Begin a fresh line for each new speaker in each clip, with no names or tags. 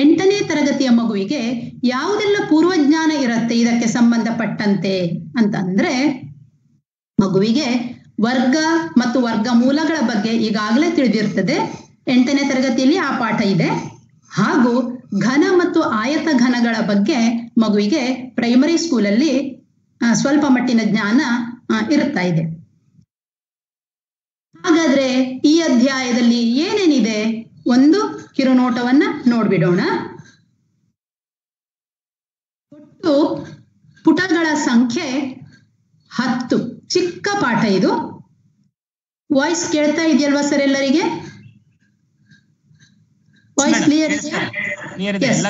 8ನೇ ತರಗತಿಯ ಮಗುವಿಗೆ ಯಾವುದೆಲ್ಲ ಪೂರ್ವಜ್ಞಾನ ಇರುತ್ತೆ ಇದಕ್ಕೆ ಸಂಬಂಧಪಟ್ಟಂತೆ ಅಂತಂದ್ರೆ, ಮಗುವಿಗೆ ವರ್ಗ ಮತ್ತು ವರ್ಗಮೂಲಗಳ ಬಗ್ಗೆ ಈಗಾಗಲೇ ತಿಳಿದಿರ್ತದೆ. 8ನೇ ತರಗತಿಯಲ್ಲಿ ಆ ಪಾಠ ಇದೆ. ಹಾಗೂ ಘನ ಮತ್ತು ಆಯತ ಘನಗಳ ಬಗ್ಗೆ ಮಗುವಿಗೆ ಪ್ರೈಮರಿ ಸ್ಕೂಲಲ್ಲಿ ಸ್ವಲ್ಪ ಮಟ್ಟಿನ ಜ್ಞಾನ ಇರ್ತಾ ಇದೆ. ಹಾಗಾದ್ರೆ ಈ ಅಧ್ಯಾಯದಲ್ಲಿ ಏನೇನಿದೆ ಒಂದು ಕಿರುನೋಟವನ್ನ ನೋಡ್ಬಿಡೋಣ. ಒಟ್ಟು ಪುಟಗಳ ಸಂಖ್ಯೆ 10. ಚಿಕ್ಕ ಪಾಠ ಇದು. ವಾಯ್ಸ್ ಕೇಳ್ತಾ ಇದೆಯಲ್ವಾ ಸರ್ ಎಲ್ಲರಿಗೆ? ವಾಯ್ಸ್ ಕ್ಲಿಯರ್ ಇದೆಯಾ?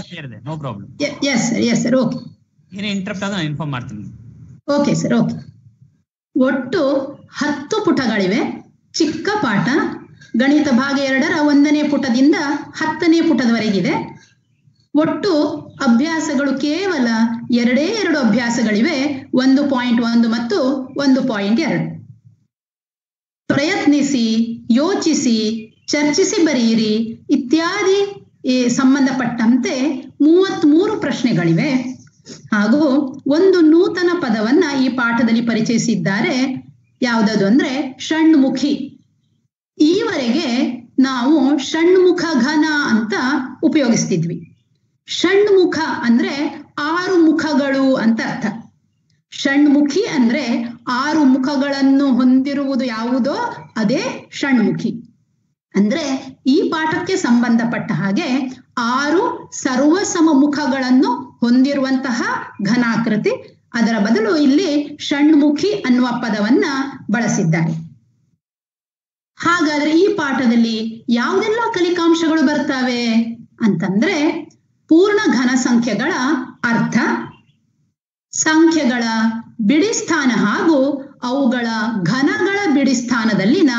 No problem.
Yes sir, okay.
ಏನೇ ಇಂಟರಪ್ಟ್ ಆದ್ರೆ ನಾನು ಇನ್ಫಾರ್ಮ್ ಮಾಡ್ತೀನಿ.
Okay sir, okay. ಒಟ್ಟು 10 ಪುಟಗಳಿವೆ. ಚಿಕ್ಕ ಪಾಠ. ಗಣಿತ ಭಾಗ 2ರ 1ನೇ ಪುಟದಿಂದ 10ನೇ ಪುಟದವರೆಗಿದೆ. ಒಟ್ಟು ಅಭ್ಯಾಸಗಳು ಕೇವಲ 2 ಅಭ್ಯಾಸಗಳಿವೆ. 1.1 ಮತ್ತು 1.2. ಪ್ರಯತ್ನಿಸಿ, ಯೋಚಿಸಿ, ಚರ್ಚಿಸಿ ಬರೆಯಿರಿ ಇತ್ಯಾದಿ ಸಂಬಂಧಪಟ್ಟಂತೆ 33 ಪ್ರಶ್ನೆಗಳಿವೆ. ಹಾಗೂ ಒಂದು ನೂತನ ಪದವನ್ನ ಈ ಪಾಠದಲ್ಲಿ ಪರಿಚಯಿಸಿದ್ದಾರೆ. ಯಾವುದದು ಅಂದ್ರೆ ಷಣ್ಮುಖಿ. ಈವರೆಗೆ ನಾವು ಷಣ್ಮುಖ ಘನ ಅಂತ ಉಪಯೋಗಿಸ್ತಿದ್ವಿ. ಷಣ್ಮುಖ ಅಂದ್ರೆ 6 ಮುಖಗಳು ಅಂತ ಅರ್ಥ. ಷಣ್ಮುಖಿ ಅಂದ್ರೆ 6 ಮುಖಗಳನ್ನು ಹೊಂದಿರುವುದು ಯಾವುದೋ ಅದೇ ಷಣ್ಮುಖಿ. ಅಂದ್ರೆ ಈ ಪಾಠಕ್ಕೆ ಸಂಬಂಧಪಟ್ಟ ಹಾಗೆ 6 ಸರ್ವಸಮ ಮುಖಗಳನ್ನು ಹೊಂದಿರುವಂತಹ ಘನಾಕೃತಿ. ಅದರ ಬದಲು ಇಲ್ಲಿ ಷಣ್ಮುಖಿ ಅನ್ನುವ ಪದವನ್ನ ಬಳಸಿದ್ದಾರೆ. ಹಾಗಾದ್ರೆ ಈ ಪಾಠದಲ್ಲಿ ಯಾವುದೆಲ್ಲ ಕಲಿಕಾಂಶಗಳು ಬರ್ತವೆ ಅಂತಂದ್ರೆ, ಪೂರ್ಣ ಘನ ಸಂಖ್ಯೆಗಳ ಅರ್ಥ, ಸಂಖ್ಯೆಗಳ ಬಿಡಿಸ್ಥಾನ ಹಾಗೂ ಅವುಗಳ ಘನಗಳ ಬಿಡಿಸ್ಥಾನದಲ್ಲಿನ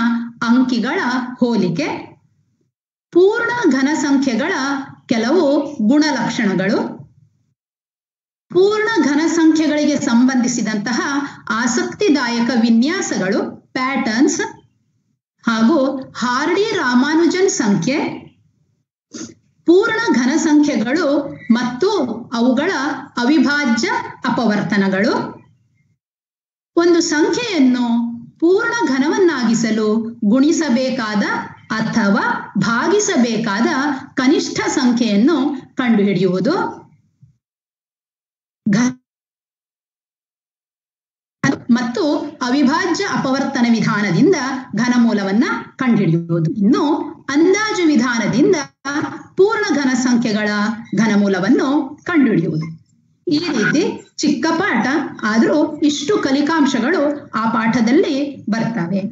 ಅಂಕಿಗಳ ಹೋಲಿಕೆ, ಪೂರ್ಣ ಘನ ಸಂಖ್ಯೆಗಳ ಕೆಲವು ಗುಣಲಕ್ಷಣಗಳು, ಪೂರ್ಣ ಘನ ಸಂಖ್ಯೆಗಳಿಗೆ ಸಂಬಂಧಿಸಿದಂತಹ ಆಸಕ್ತಿದಾಯಕ ವಿನ್ಯಾಸಗಳು ಪ್ಯಾಟರ್ನ್ಸ್, ಹಾಗೂ ಹಾರ್ಡಿ ರಾಮಾನುಜನ್ ಸಂಖ್ಯೆ, ಪೂರ್ಣ ಘನ ಸಂಖ್ಯೆಗಳು ಮತ್ತು ಅವುಗಳ ಅವಿಭಾಜ್ಯ ಅಪವರ್ತನಗಳು, ಒಂದು ಸಂಖ್ಯೆಯನ್ನು ಪೂರ್ಣ ಘನವನ್ನಾಗಿಸಲು ಗುಣಿಸಬೇಕಾದ ಅಥವಾ ಭಾಗಿಸಬೇಕಾದ ಕನಿಷ್ಠ ಸಂಖ್ಯೆಯನ್ನು ಕಂಡುಹಿಡಿಯುವುದು, ಮತ್ತು ಅವಿಭಾಜ್ಯ ಅಪವರ್ತನ ವಿಧಾನದಿಂದ ಘನಮೂಲವನ್ನ ಕಂಡುಹಿಡಿಯುವುದು. ಇನ್ನು ಅಂದಾಜು ವಿಧಾನದಿಂದ ಪೂರ್ಣ ಘನ ಸಂಖ್ಯೆಗಳ ಘನಮೂಲವನ್ನು ಕಂಡುಹಿಡಿಯುವುದು. ಈ ರೀತಿ ಚಿಕ್ಕ ಪಾಠ ಆದ್ರೂ ಇಷ್ಟು ಕಲಿಕಾಂಶಗಳು ಆ ಪಾಠದಲ್ಲಿ ಬರ್ತವೆ.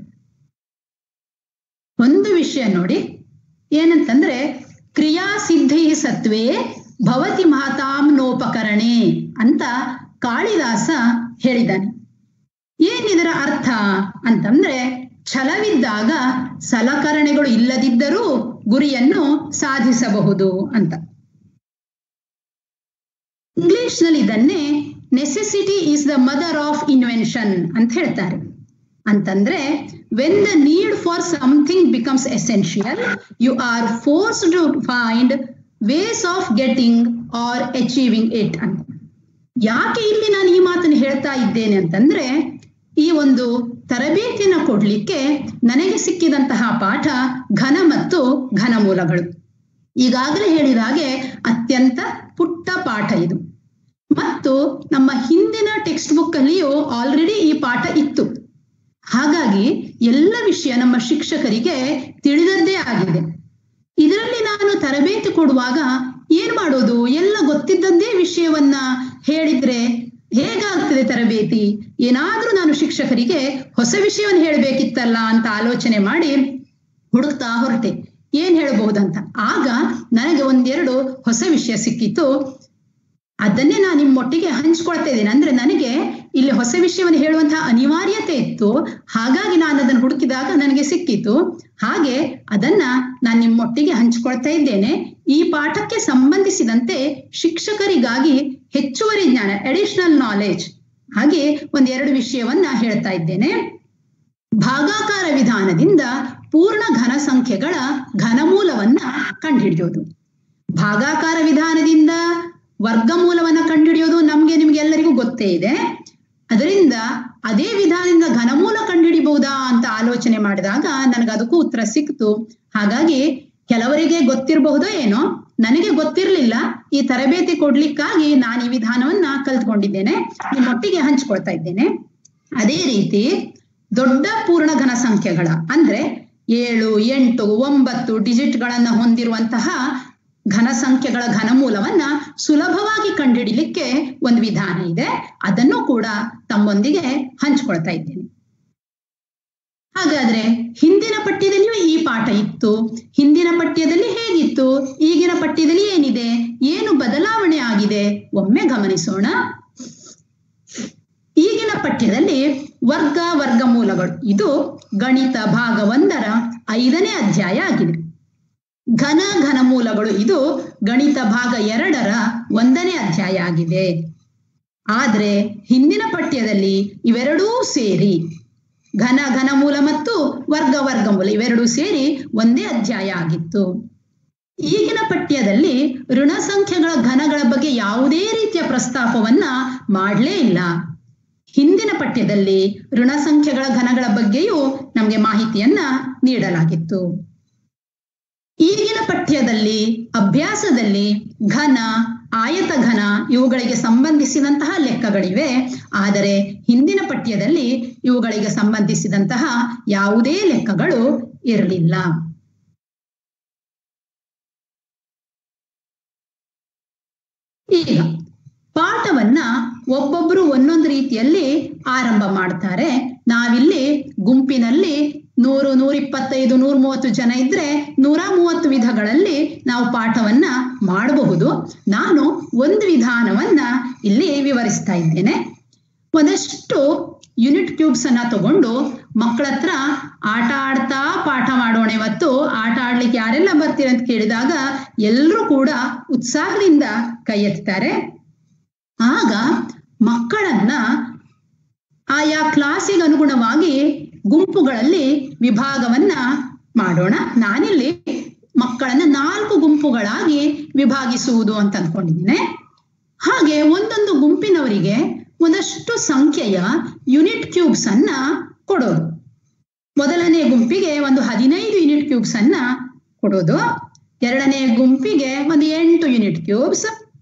ಒಂದು ವಿಷಯ ನೋಡಿ, ಏನಂತಂದ್ರೆ ಕ್ರಿಯಾ ಸಿದ್ಧಿ ಸತ್ವೇ ಭವತಿ ಮಹತಾಂನೋಪಕರಣೆ ಅಂತ ಕಾಳಿದಾಸ ಹೇಳಿದ್ದಾನೆ. ಏನಿದರ ಅರ್ಥ ಅಂತಂದ್ರೆ, ಛಲವಿದ್ದಾಗ ಸಲಕರಣೆಗಳು ಇಲ್ಲದಿದ್ದರೂ ಗುರಿಯನ್ನು ಸಾಧಿಸಬಹುದು ಅಂತ. ಇಂಗ್ಲಿಷ್ ನಲ್ಲಿ ಇದನ್ನೇ necessity is the mother of invention ಅಂತ ಹೇಳ್ತಾರೆ. ಅಂತಂದ್ರೆ, when the need for something becomes essential, you are forced to find ways of getting or achieving it ಅಂತ. ಯಾಕೆ ಇಲ್ಲಿ ನಾನು ಈ ಮಾತನ್ನು ಹೇಳ್ತಾ ಇದ್ದೇನೆ ಅಂತಂದ್ರೆ, ಈ ಒಂದು ತರಬೇತಿಯನ್ನು ಕೊಡ್ಲಿಕ್ಕೆ ನನಗೆ ಸಿಕ್ಕಿದಂತಹ ಪಾಠ ಘನ ಮತ್ತು ಘನಮೂಲಗಳು. ಈಗಾಗಲೇ ಹೇಳಿದ ಹಾಗೆ ಅತ್ಯಂತ ಪುಟ್ಟ ಪಾಠ ಇದು. ಮತ್ತು ನಮ್ಮ ಹಿಂದಿನ ಟೆಕ್ಸ್ಟ್ ಬುಕ್ ಅಲ್ಲಿಯೂ ಆಲ್ರೆಡಿ ಈ ಪಾಠ ಇತ್ತು. ಹಾಗಾಗಿ ಎಲ್ಲ ವಿಷಯ ನಮ್ಮ ಶಿಕ್ಷಕರಿಗೆ ತಿಳಿದದ್ದೇ ಆಗಿದೆ. ಇದರಲ್ಲಿ ನಾನು ತರಬೇತಿ ಕೊಡುವಾಗ ಏನ್ ಮಾಡೋದು, ಎಲ್ಲ ಗೊತ್ತಿದ್ದದ್ದೇ ವಿಷಯವನ್ನ ಹೇಳಿದ್ರೆ ಹೇಗಾಗ್ತದೆ ತರಬೇತಿ? ಏನಾದ್ರೂ ನಾನು ಶಿಕ್ಷಕರಿಗೆ ಹೊಸ ವಿಷಯವನ್ನು ಹೇಳಬೇಕಿತ್ತಲ್ಲ ಅಂತ ಆಲೋಚನೆ ಮಾಡಿ ಹುಡುಕ್ತಾ ಹೊರಟೆ, ಏನ್ ಹೇಳ್ಬಹುದಂತ. ಆಗ ನನಗೆ 1-2 ಹೊಸ ವಿಷಯ ಸಿಕ್ಕಿತು. ಅದನ್ನೇ ನಾನು ನಿಮ್ಮೊಟ್ಟಿಗೆ ಹಂಚ್ಕೊಳ್ತಾ ಇದ್ದೇನೆ. ಅಂದ್ರೆ ನನಗೆ ಇಲ್ಲಿ ಹೊಸ ವಿಷಯವನ್ನು ಹೇಳುವಂತಹ ಅನಿವಾರ್ಯತೆ ಇತ್ತು. ಹಾಗಾಗಿ ನಾನು ಅದನ್ನು ಹುಡುಕಿದಾಗ ನನಗೆ ಸಿಕ್ಕಿತು. ಹಾಗೆ ಅದನ್ನ ನಾನು ನಿಮ್ಮೊಟ್ಟಿಗೆ ಹಂಚ್ಕೊಳ್ತಾ ಇದ್ದೇನೆ. ಈ ಪಾಠಕ್ಕೆ ಸಂಬಂಧಿಸಿದಂತೆ ಶಿಕ್ಷಕರಿಗಾಗಿ ಹೆಚ್ಚುವರಿ ಜ್ಞಾನ, ಅಡಿಷನಲ್ ನಾಲೆಜ್, ಹಾಗೆ 1-2 ವಿಷಯವನ್ನ ಹೇಳ್ತಾ ಇದ್ದೇನೆ. ಭಾಗಾಕಾರ ವಿಧಾನದಿಂದ ಪೂರ್ಣ ಘನ ಸಂಖ್ಯೆಗಳ ಘನಮೂಲವನ್ನ ಕಂಡುಹಿಡಿಯೋದು. ಭಾಗಾಕಾರ ವಿಧಾನದಿಂದ ವರ್ಗಮೂಲವನ್ನ ಕಂಡುಹಿಡಿಯೋದು ನಿಮ್ಗೆ ಎಲ್ಲರಿಗೂ ಗೊತ್ತೇ ಇದೆ. ಅದರಿಂದ ಅದೇ ವಿಧಾನದಿಂದ ಘನಮೂಲ ಕಂಡುಹಿಡಿಬಹುದಾ ಅಂತ ಆಲೋಚನೆ ಮಾಡಿದಾಗ ನನಗೆ ಅದಕ್ಕೂ ಉತ್ತರ ಸಿಕ್ತು. ಹಾಗಾಗಿ ಕೆಲವರಿಗೆ ಗೊತ್ತಿರಬಹುದೋ ಏನೋ, ನನಗೆ ಗೊತ್ತಿರಲಿಲ್ಲ. ಈ ತರಬೇತಿ ಕೊಡ್ಲಿಕ್ಕಾಗಿ ನಾನು ಈ ವಿಧಾನವನ್ನ ಕಲ್ತ್ಕೊಂಡಿದ್ದೇನೆ, ನಿಮ್ಮೊಟ್ಟಿಗೆ ಹಂಚ್ಕೊಳ್ತಾ ಇದ್ದೇನೆ. ಅದೇ ರೀತಿ ದೊಡ್ಡ ಪೂರ್ಣ ಘನ ಸಂಖ್ಯೆಗಳ ಅಂದ್ರೆ 7, 8, 9 ಡಿಜಿಟ್ಗಳನ್ನ ಹೊಂದಿರುವಂತಹ ಘನ ಸಂಖ್ಯೆಗಳ ಘನಮೂಲವನ್ನ ಸುಲಭವಾಗಿ ಕಂಡುಹಿಡಿಲಿಕ್ಕೆ ಒಂದು ವಿಧಾನ ಇದೆ. ಅದನ್ನು ಕೂಡ ತಮ್ಮೊಂದಿಗೆ ಹಂಚ್ಕೊಳ್ತಾ ಇದ್ದೇನೆ. ಹಾಗಾದ್ರೆ ಹಿಂದಿನ ಪಠ್ಯದಲ್ಲಿಯೂ ಈ ಪಾಠ ಇತ್ತು. ಹಿಂದಿನ ಪಠ್ಯದಲ್ಲಿ ಹೇಗಿತ್ತು, ಈಗಿನ ಪಠ್ಯದಲ್ಲಿ ಏನಿದೆ, ಏನು ಬದಲಾವಣೆ ಆಗಿದೆ ಒಮ್ಮೆ ಗಮನಿಸೋಣ. ಈಗಿನ ಪಠ್ಯದಲ್ಲಿ ವರ್ಗಮೂಲಗಳು, ಇದು ಗಣಿತ ಭಾಗ 1ರ 5ನೇ ಅಧ್ಯಾಯ ಆಗಿದೆ. ಘನಮೂಲಗಳು, ಇದು ಗಣಿತ ಭಾಗ 2ರ 1ನೇ ಅಧ್ಯಾಯ ಆಗಿದೆ. ಆದ್ರೆ ಹಿಂದಿನ ಪಠ್ಯದಲ್ಲಿ ಇವೆರಡೂ ಸೇರಿ ಘನಮೂಲ ಮತ್ತು ವರ್ಗಮೂಲ ಇವೆರಡೂ ಸೇರಿ ಒಂದೇ ಅಧ್ಯಾಯ ಆಗಿತ್ತು. ಈಗಿನ ಪಠ್ಯದಲ್ಲಿ ಋಣ ಸಂಖ್ಯೆಗಳ ಘನಗಳ ಬಗ್ಗೆ ಯಾವುದೇ ರೀತಿಯ ಪ್ರಸ್ತಾಪವನ್ನ ಮಾಡಲೇ ಇಲ್ಲ. ಹಿಂದಿನ ಪಠ್ಯದಲ್ಲಿ ಋಣ ಸಂಖ್ಯೆಗಳ ಘನಗಳ ಬಗ್ಗೆಯೂ ನಮಗೆ ಮಾಹಿತಿಯನ್ನ ನೀಡಲಾಗಿತ್ತು. ಈಗಿನ ಪಠ್ಯದಲ್ಲಿ ಅಭ್ಯಾಸದಲ್ಲಿ ಘನ, ಆಯತ ಘನ ಇವುಗಳಿಗೆ ಸಂಬಂಧಿಸಿದಂತಹ ಲೆಕ್ಕಗಳಿವೆ. ಆದರೆ ಹಿಂದಿನ ಪಠ್ಯದಲ್ಲಿ ಇವುಗಳಿಗೆ ಸಂಬಂಧಿಸಿದಂತಹ ಯಾವುದೇ ಲೆಕ್ಕಗಳು ಇರಲಿಲ್ಲ. ಈಗ ಪಾಠವನ್ನ ಒಬ್ಬೊಬ್ರು ಒಂದೊಂದು ರೀತಿಯಲ್ಲಿ ಆರಂಭ ಮಾಡ್ತಾರೆ. ನಾವಿಲ್ಲಿ ಗುಂಪಿನಲ್ಲಿ 100, 125, 130 ಜನ ಇದ್ರೆ 130 ವಿಧಗಳಲ್ಲಿ ನಾವು ಪಾಠವನ್ನ ಮಾಡಬಹುದು. ನಾನು ಒಂದು ವಿಧಾನವನ್ನ ಇಲ್ಲಿ ವಿವರಿಸ್ತಾ ಇದ್ದೇನೆ. ಒಂದಷ್ಟು ಯೂನಿಟ್ ಕ್ಯೂಬ್ಸ್ ಅನ್ನ ತಗೊಂಡು ಮಕ್ಕಳ ಹತ್ರ ಆಟ ಆಡ್ತಾ ಪಾಠ ಮಾಡೋಣ. ಇವತ್ತು ಆಟ ಆಡ್ಲಿಕ್ಕೆ ಯಾರೆಲ್ಲ ಬರ್ತೀರ ಅಂತ ಕೇಳಿದಾಗ ಎಲ್ಲರೂ ಕೂಡ ಉತ್ಸಾಹದಿಂದ ಕೈ ಎತ್ತಾರೆ. ಆಗ ಮಕ್ಕಳನ್ನ ಆಯಾ ಕ್ಲಾಸಿಗೆ ಅನುಗುಣವಾಗಿ ಗುಂಪುಗಳಲ್ಲಿ ವಿಭಾಗವನ್ನ ಮಾಡೋಣ. ನಾನಿಲ್ಲಿ ಮಕ್ಕಳನ್ನ 4 ಗುಂಪುಗಳಾಗಿ ವಿಭಾಗಿಸುವುದು ಅಂತ ಅಂದ್ಕೊಂಡಿದ್ದೇನೆ. ಹಾಗೆ ಒಂದೊಂದು ಗುಂಪಿನವರಿಗೆ ಒಂದಷ್ಟು ಸಂಖ್ಯೆಯ ಯೂನಿಟ್ ಕ್ಯೂಬ್ಸ್ ಅನ್ನ ಕೊಡೋದು. ಮೊದಲನೇ ಗುಂಪಿಗೆ ಒಂದು 15 ಯೂನಿಟ್ ಕ್ಯೂಬ್ಸ್ ಅನ್ನ ಕೊಡೋದು. ಎರಡನೇ ಗುಂಪಿಗೆ ಒಂದು 8 ಯೂನಿಟ್ ಕ್ಯೂಬ್ಸ್.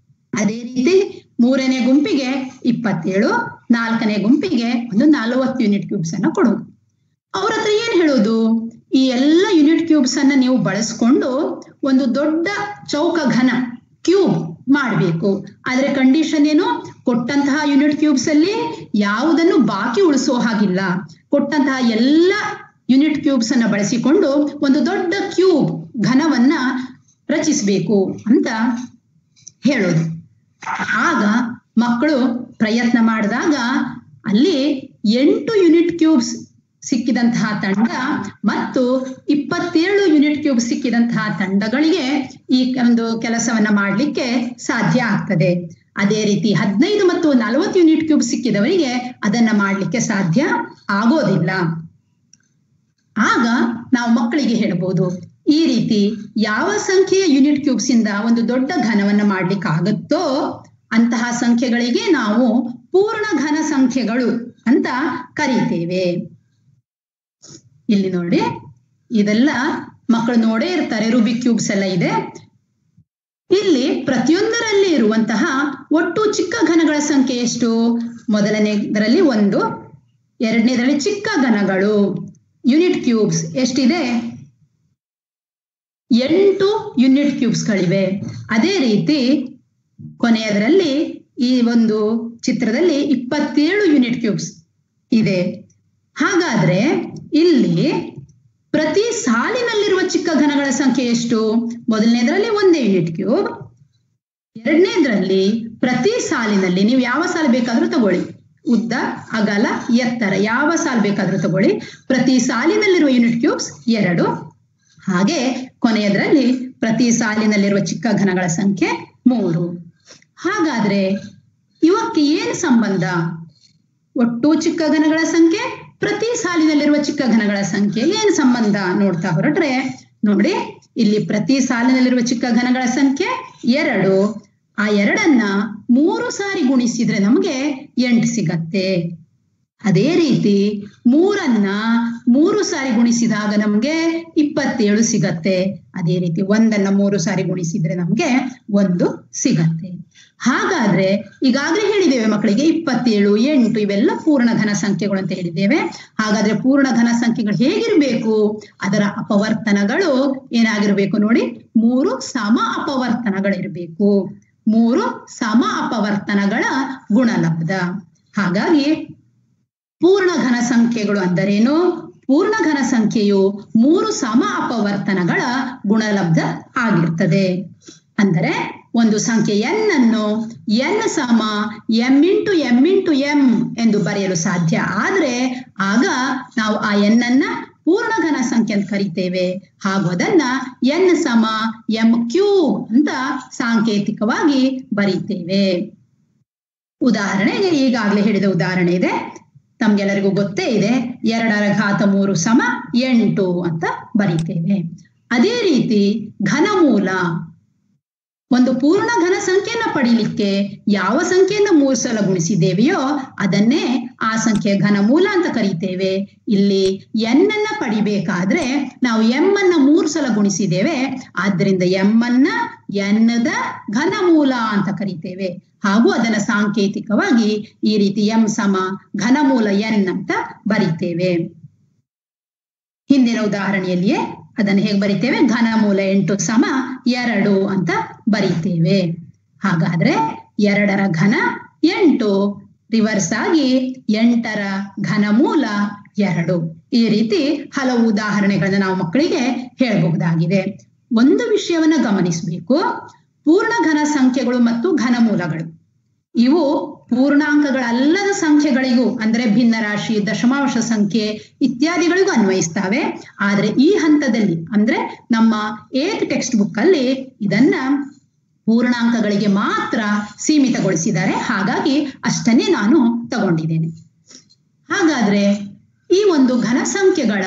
ಅದೇ ರೀತಿ ಮೂರನೇ ಗುಂಪಿಗೆ 27, ನಾಲ್ಕನೇ ಗುಂಪಿಗೆ ಒಂದು 40 ಯೂನಿಟ್ ಕ್ಯೂಬ್ಸ್ ಅನ್ನ ಕೊಡೋದು. ಅವ್ರ ಹತ್ರ ಏನ್ ಹೇಳೋದು, ಈ ಎಲ್ಲ ಯೂನಿಟ್ ಕ್ಯೂಬ್ಸ್ ಅನ್ನ ನೀವು ಬಳಸ್ಕೊಂಡು ಒಂದು ದೊಡ್ಡ ಚೌಕ ಘನ ಕ್ಯೂಬ್ ಮಾಡಬೇಕು. ಆದ್ರೆ ಕಂಡೀಷನ್ ಏನು, ಕೊಟ್ಟಂತಹ ಯೂನಿಟ್ ಕ್ಯೂಬ್ಸ್ ಅಲ್ಲಿ ಯಾವುದನ್ನು ಬಾಕಿ ಉಳಿಸೋ ಹಾಗಿಲ್ಲ. ಕೊಟ್ಟಂತಹ ಎಲ್ಲ ಯೂನಿಟ್ ಕ್ಯೂಬ್ಸ್ ಅನ್ನ ಬಳಸಿಕೊಂಡು ಒಂದು ದೊಡ್ಡ ಕ್ಯೂಬ್ ಘನವನ್ನ ರಚಿಸಬೇಕು ಅಂತ ಹೇಳೋದು. ಆಗ ಮಕ್ಕಳು ಪ್ರಯತ್ನ ಮಾಡಿದಾಗ ಅಲ್ಲಿ 8 ಯೂನಿಟ್ ಕ್ಯೂಬ್ಸ್ ಸಿಕ್ಕಿದಂತಹ ತಂಡ ಮತ್ತು 27 ಯೂನಿಟ್ ಕ್ಯೂಬ್ ಸಿಕ್ಕಿದಂತಹ ತಂಡಗಳಿಗೆ ಈ ಒಂದು ಕೆಲಸವನ್ನ ಮಾಡಲಿಕ್ಕೆ ಸಾಧ್ಯ ಆಗ್ತದೆ. ಅದೇ ರೀತಿ 15 ಮತ್ತು 40 ಯೂನಿಟ್ ಕ್ಯೂಬ್ ಸಿಕ್ಕಿದವರಿಗೆ ಅದನ್ನ ಮಾಡಲಿಕ್ಕೆ ಸಾಧ್ಯ ಆಗೋದಿಲ್ಲ. ಆಗ ನಾವು ಮಕ್ಕಳಿಗೆ ಹೇಳ್ಬೋದು, ಈ ರೀತಿ ಯಾವ ಸಂಖ್ಯೆಯ ಯೂನಿಟ್ ಕ್ಯೂಬ್ಸ್ ಇಂದ ಒಂದು ದೊಡ್ಡ ಘನವನ್ನ ಮಾಡ್ಲಿಕ್ಕೆ ಆಗುತ್ತೋ ಅಂತಹ ಸಂಖ್ಯೆಗಳಿಗೆ ನಾವು ಪೂರ್ಣ ಘನ ಸಂಖ್ಯೆಗಳು ಅಂತ ಕರೀತೇವೆ. ಇಲ್ಲಿ ನೋಡಿ, ಇದೆಲ್ಲ ಮಕ್ಕಳು ನೋಡೇ ಇರ್ತಾರೆ, ರೂಬಿಕ್ ಕ್ಯೂಬ್ಸ್ ಎಲ್ಲ ಇದೆ. ಇಲ್ಲಿ ಪ್ರತಿಯೊಂದರಲ್ಲಿ ಇರುವಂತಹ ಒಟ್ಟು ಚಿಕ್ಕ ಘನಗಳ ಸಂಖ್ಯೆ ಎಷ್ಟು? ಮೊದಲನೇದರಲ್ಲಿ 1, ಎರಡನೇದರಲ್ಲಿ ಚಿಕ್ಕ ಘನಗಳು ಯೂನಿಟ್ ಕ್ಯೂಬ್ಸ್ ಎಷ್ಟಿದೆ? 8 ಯೂನಿಟ್ ಕ್ಯೂಬ್ಸ್ಗಳಿವೆ. ಅದೇ ರೀತಿ ಕೊನೆಯದರಲ್ಲಿ ಈ ಒಂದು ಚಿತ್ರದಲ್ಲಿ 27 ಯೂನಿಟ್ ಕ್ಯೂಬ್ಸ್ ಇದೆ. ಹಾಗಾದ್ರೆ ಇಲ್ಲಿ ಪ್ರತಿ ಸಾಲಿನಲ್ಲಿರುವ ಚಿಕ್ಕ ಘನಗಳ ಸಂಖ್ಯೆ ಎಷ್ಟು? ಮೊದಲನೇದರಲ್ಲಿ 1 ಯೂನಿಟ್ ಕ್ಯೂಬ್, ಎರಡನೇದರಲ್ಲಿ ಪ್ರತಿ ಸಾಲಿನಲ್ಲಿ ನೀವು ಯಾವ ಸಾಲು ಬೇಕಾದ್ರೂ ತಗೊಳ್ಳಿ, ಉದ್ದ, ಅಗಲ, ಎತ್ತರ ಯಾವ ಸಾಲು ಬೇಕಾದ್ರೂ ತಗೊಳ್ಳಿ, ಪ್ರತಿ ಸಾಲಿನಲ್ಲಿರುವ ಯೂನಿಟ್ ಕ್ಯೂಬ್ಸ್ 2. ಹಾಗೆ ಕೊನೆಯದರಲ್ಲಿ ಪ್ರತಿ ಸಾಲಿನಲ್ಲಿರುವ ಚಿಕ್ಕ ಘನಗಳ ಸಂಖ್ಯೆ 3. ಹಾಗಾದ್ರೆ ಇವಕ್ಕೆ ಏನು ಸಂಬಂಧ? ಒಟ್ಟು ಚಿಕ್ಕ ಘನಗಳ ಸಂಖ್ಯೆ, ಪ್ರತಿ ಸಾಲಿನಲ್ಲಿರುವ ಚಿಕ್ಕ ಘನಗಳ ಸಂಖ್ಯೆ, ಏನು ಸಂಬಂಧ ನೋಡ್ತಾ ಹೊರಟ್ರೆ ನೋಡಿ, ಇಲ್ಲಿ ಪ್ರತಿ ಸಾಲಿನಲ್ಲಿರುವ ಚಿಕ್ಕ ಘನಗಳ ಸಂಖ್ಯೆ 2. ಆ 2ಅನ್ನ 3 ಸಾರಿ ಗುಣಿಸಿದ್ರೆ ನಮಗೆ 8 ಸಿಗತ್ತೆ. ಅದೇ ರೀತಿ 3ಅನ್ನ 3 ಸಾರಿ ಗುಣಿಸಿದಾಗ ನಮ್ಗೆ 27 ಸಿಗತ್ತೆ. ಅದೇ ರೀತಿ 1ಅನ್ನ 3 ಸಾರಿ ಗುಣಿಸಿದ್ರೆ ನಮ್ಗೆ 1 ಸಿಗತ್ತೆ. ಹಾಗಾದ್ರೆ ಈಗಾಗಲೇ ಹೇಳಿದ್ದೇವೆ ಮಕ್ಕಳಿಗೆ 27, 8 ಇವೆಲ್ಲ ಪೂರ್ಣ ಘನ ಸಂಖ್ಯೆಗಳು ಅಂತ ಹೇಳಿದ್ದೇವೆ. ಹಾಗಾದ್ರೆ ಪೂರ್ಣ ಘನ ಸಂಖ್ಯೆಗಳು ಹೇಗಿರ್ಬೇಕು? ಅದರ ಅಪವರ್ತನಗಳು ಏನಾಗಿರ್ಬೇಕು ನೋಡಿ, 3 ಸಮ ಅಪವರ್ತನಗಳಿರ್ಬೇಕು. 3 ಸಮ ಅಪವರ್ತನಗಳ ಗುಣಲಬ್ಧ. ಹಾಗಾಗಿ ಪೂರ್ಣ ಘನ ಸಂಖ್ಯೆಗಳು ಅಂದರೇನು? ಪೂರ್ಣ ಘನ ಸಂಖ್ಯೆಯು 3 ಸಮ ಅಪವರ್ತನಗಳ ಗುಣಲಬ್ಧ ಆಗಿರ್ತದೆ. ಅಂದರೆ ಒಂದು ಸಂಖ್ಯೆ n ಅನ್ನು n ಸಮ m into m into m ಎಂದು ಬರೆಯಲು ಸಾಧ್ಯ ಆದ್ರೆ ಆಗ ನಾವು ಆ n ಅನ್ನ ಪೂರ್ಣ ಘನ ಸಂಖ್ಯೆ ಅಂತ ಕರಿತೇವೆ. ಹಾಗೂ ಅದನ್ನ n ಸಮ m ಕ್ಯೂಬ್ ಅಂತ ಸಾಂಕೇತಿಕವಾಗಿ ಬರೀತೇವೆ. ಉದಾಹರಣೆಗೆ ಈಗಾಗಲೇ ಹೇಳಿದ ಉದಾಹರಣೆ ಇದೆ, ತಮ್ಗೆಲ್ಲರಿಗೂ ಗೊತ್ತೇ ಇದೆ. 2⁻3 ಸಮ 8 ಅಂತ ಬರೀತೇವೆ. ಅದೇ ರೀತಿ ಘನಮೂಲ, ಒಂದು ಪೂರ್ಣ ಘನ ಸಂಖ್ಯೆಯನ್ನ ಪಡೀಲಿಕ್ಕೆ ಯಾವ ಸಂಖ್ಯೆಯನ್ನು 3 ಸಲ ಗುಣಿಸಿದ್ದೇವೆಯೋ ಅದನ್ನೇ ಆ ಸಂಖ್ಯೆಯ ಘನಮೂಲ ಅಂತ ಕರೀತೇವೆ. ಇಲ್ಲಿ n ಅನ್ನ ಪಡಿಬೇಕಾದ್ರೆ ನಾವು m ಅನ್ನ 3 ಸಲ ಗುಣಿಸಿದ್ದೇವೆ, ಆದ್ರಿಂದ m ಅನ್ನ n ದ ಘನಮೂಲ ಅಂತ ಕರೀತೇವೆ. ಹಾಗೂ ಅದನ್ನ ಸಾಂಕೇತಿಕವಾಗಿ ಈ ರೀತಿ m ಸಮ ಘನಮೂಲ n ಅಂತ ಬರೀತೇವೆ. ಹಿಂದಿನ ಉದಾಹರಣೆಯಲ್ಲಿಯೇ ಅದನ್ನು ಹೇಗೆ ಬರೀತೇವೆ? ಘನಮೂಲ 8 ಸಮ 2 ಅಂತ ಬರೀತೇವೆ. ಹಾಗಾದ್ರೆ 2ರ ಘನ 8, ರಿವರ್ಸ್ ಆಗಿ 8ರ ಘನಮೂಲ 2. ಈ ರೀತಿ ಹಲವು ಉದಾಹರಣೆಗಳನ್ನ ನಾವು ಮಕ್ಕಳಿಗೆ ಹೇಳಬಹುದಾಗಿದೆ. ಒಂದು ವಿಷಯವನ್ನ ಗಮನಿಸಬೇಕು, ಪೂರ್ಣ ಘನ ಸಂಖ್ಯೆಗಳು ಮತ್ತು ಘನಮೂಲಗಳು ಇವು ಪೂರ್ಣಾಂಕಗಳಲ್ಲದ ಸಂಖ್ಯೆಗಳಿಗೂ ಅಂದ್ರೆ ಭಿನ್ನರಾಶಿ, ದಶಮಾಂಶ ಸಂಖ್ಯೆ ಇತ್ಯಾದಿಗಳಿಗೂ ಅನ್ವಯಿಸ್ತವೆ. ಆದ್ರೆ ಈ ಹಂತದಲ್ಲಿ ಅಂದ್ರೆ ನಮ್ಮ 8th ಟೆಕ್ಸ್ಟ್ ಬುಕ್ ಅಲ್ಲಿ ಇದನ್ನ ಪೂರ್ಣಾಂಕಗಳಿಗೆ ಮಾತ್ರ ಸೀಮಿತಗೊಳಿಸಿದ್ದಾರೆ. ಹಾಗಾಗಿ ಅಷ್ಟನ್ನೇ ನಾನು ತಗೊಂಡಿದ್ದೇನೆ. ಹಾಗಾದ್ರೆ ಈ ಒಂದು ಘನ ಸಂಖ್ಯೆಗಳ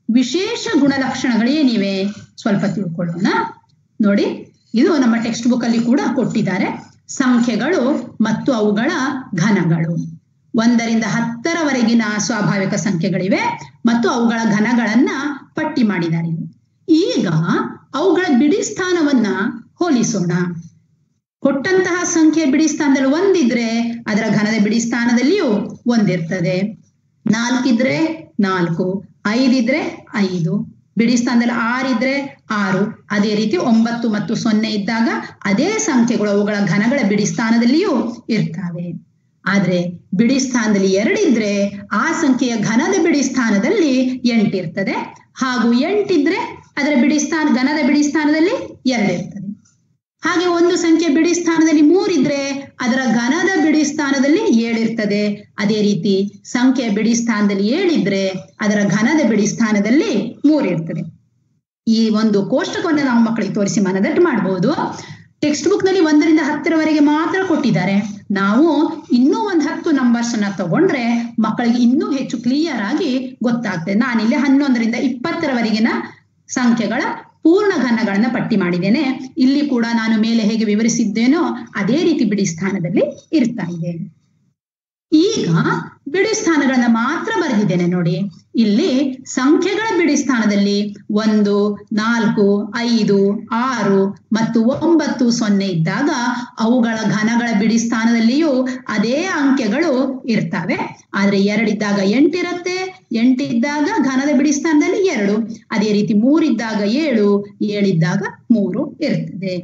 ವಿಶೇಷ ಗುಣಲಕ್ಷಣಗಳೇನಿವೆ ಸ್ವಲ್ಪ ತಿಳ್ಕೊಳ್ಳೋಣ. ನೋಡಿ, ಇದು ನಮ್ಮ ಟೆಕ್ಸ್ಟ್ ಬುಕ್ ಅಲ್ಲಿ ಕೂಡ ಕೊಟ್ಟಿದ್ದಾರೆ. ಸಂಖ್ಯೆಗಳು ಮತ್ತು ಅವುಗಳ ಘನಗಳು, 1ರಿಂದ 10ರವರೆಗಿನ ಸ್ವಾಭಾವಿಕ ಸಂಖ್ಯೆಗಳಿವೆ ಮತ್ತು ಅವುಗಳ ಘನಗಳನ್ನ ಪಟ್ಟಿ ಮಾಡಿದ್ದಾರೆ. ಈಗ ಅವುಗಳ ಬಿಡಿ ಸ್ಥಾನವನ್ನ ಹೋಲಿಸೋಣ. ಕೊಟ್ಟಂತಹ ಸಂಖ್ಯೆ ಬಿಡಿ ಸ್ಥಾನದಲ್ಲಿ 1 ಇದ್ರೆ ಅದರ ಘನದ ಬಿಡಿ ಸ್ಥಾನದಲ್ಲಿಯೂ 1 ಇರ್ತದೆ. 4 ಇದ್ರೆ 4, 5 ಇದ್ರೆ 5, ಬಿಡಿ ಸ್ಥಾನದಲ್ಲಿ 6 ಇದ್ರೆ 6. ಅದೇ ರೀತಿ 9 ಮತ್ತು 0 ಇದ್ದಾಗ ಅದೇ ಸಂಖ್ಯೆಗಳು ಅವುಗಳ ಘನಗಳ ಬಿಡಿ ಸ್ಥಾನದಲ್ಲಿಯೂ ಇರ್ತವೆ. ಆದ್ರೆ ಬಿಡಿ ಸ್ಥಾನದಲ್ಲಿ 2 ಇದ್ರೆ ಆ ಸಂಖ್ಯೆಯ ಘನದ ಬಿಡಿ ಸ್ಥಾನದಲ್ಲಿ 8 ಇರ್ತದೆ. ಹಾಗೂ 8 ಇದ್ರೆ ಅದರ ಘನದ ಬಿಡಿ ಸ್ಥಾನದಲ್ಲಿ 2 ಇರ್ತದೆ. ಹಾಗೆ ಒಂದು ಸಂಖ್ಯೆ ಬಿಡಿ ಸ್ಥಾನದಲ್ಲಿ 3 ಇದ್ರೆ ಅದರ ಘನದ ಬಿಡಿ ಸ್ಥಾನದಲ್ಲಿ 7 ಇರ್ತದೆ. ಅದೇ ರೀತಿ ಸಂಖ್ಯೆಯ ಬಿಡಿ ಸ್ಥಾನದಲ್ಲಿ 7 ಇದ್ರೆ ಅದರ ಘನದ ಬಿಡಿ ಸ್ಥಾನದಲ್ಲಿ 3 ಇರ್ತದೆ. ಈ ಒಂದು ಕೋಷ್ಟಕವನ್ನು ನಾವು ಮಕ್ಕಳಿಗೆ ತೋರಿಸಿ ಮನದಟ್ಟು ಮಾಡಬಹುದು. ಟೆಕ್ಸ್ಟ್ ಬುಕ್ ನಲ್ಲಿ 1ರಿಂದ 10ರವರೆಗೆ ಮಾತ್ರ ಕೊಟ್ಟಿದ್ದಾರೆ. ನಾವು ಇನ್ನೂ ಒಂದು 10 ನಂಬರ್ಸ್ ಅನ್ನ ತಗೊಂಡ್ರೆ ಮಕ್ಕಳಿಗೆ ಇನ್ನೂ ಹೆಚ್ಚು ಕ್ಲಿಯರ್ ಆಗಿ ಗೊತ್ತಾಗ್ತದೆ. ನಾನಿಲ್ಲಿ 11ರಿಂದ 20ರವರೆಗಿನ ಸಂಖ್ಯೆಗಳ ಪೂರ್ಣ ಘನಗಳನ್ನ ಪಟ್ಟಿ ಮಾಡಿದ್ದೇನೆ. ಇಲ್ಲಿ ಕೂಡ ನಾನು ಮೇಲೆ ಹೇಗೆ ವಿವರಿಸಿದ್ದೇನೋ ಅದೇ ರೀತಿ ಬಿಡಿ ಸ್ಥಾನದಲ್ಲಿ ಇರ್ತಾ ಇದೆ. ಈಗ ಬಿಡಿ ಸ್ಥಾನಗಳನ್ನ ಮಾತ್ರ ಬರೆದಿದ್ದೇನೆ ನೋಡಿ. ಇಲ್ಲಿ ಸಂಖ್ಯೆಗಳ ಬಿಡಿ ಸ್ಥಾನದಲ್ಲಿ 1, 4, 5, 6 ಮತ್ತು 9, 0 ಇದ್ದಾಗ ಅವುಗಳ ಘನಗಳ ಬಿಡಿ ಸ್ಥಾನದಲ್ಲಿಯೂ ಅದೇ ಅಂಕೆಗಳು ಇರ್ತವೆ. ಆದ್ರೆ 2 ಇದ್ದಾಗ 8 ಇರುತ್ತೆ, 8 ಇದ್ದಾಗ ಘನದ ಬಿಡಿ ಸ್ಥಾನದಲ್ಲಿ 2. ಅದೇ ರೀತಿ 3 ಇದ್ದಾಗ 7, 7 ಇದ್ದಾಗ 3 ಇರ್ತದೆ.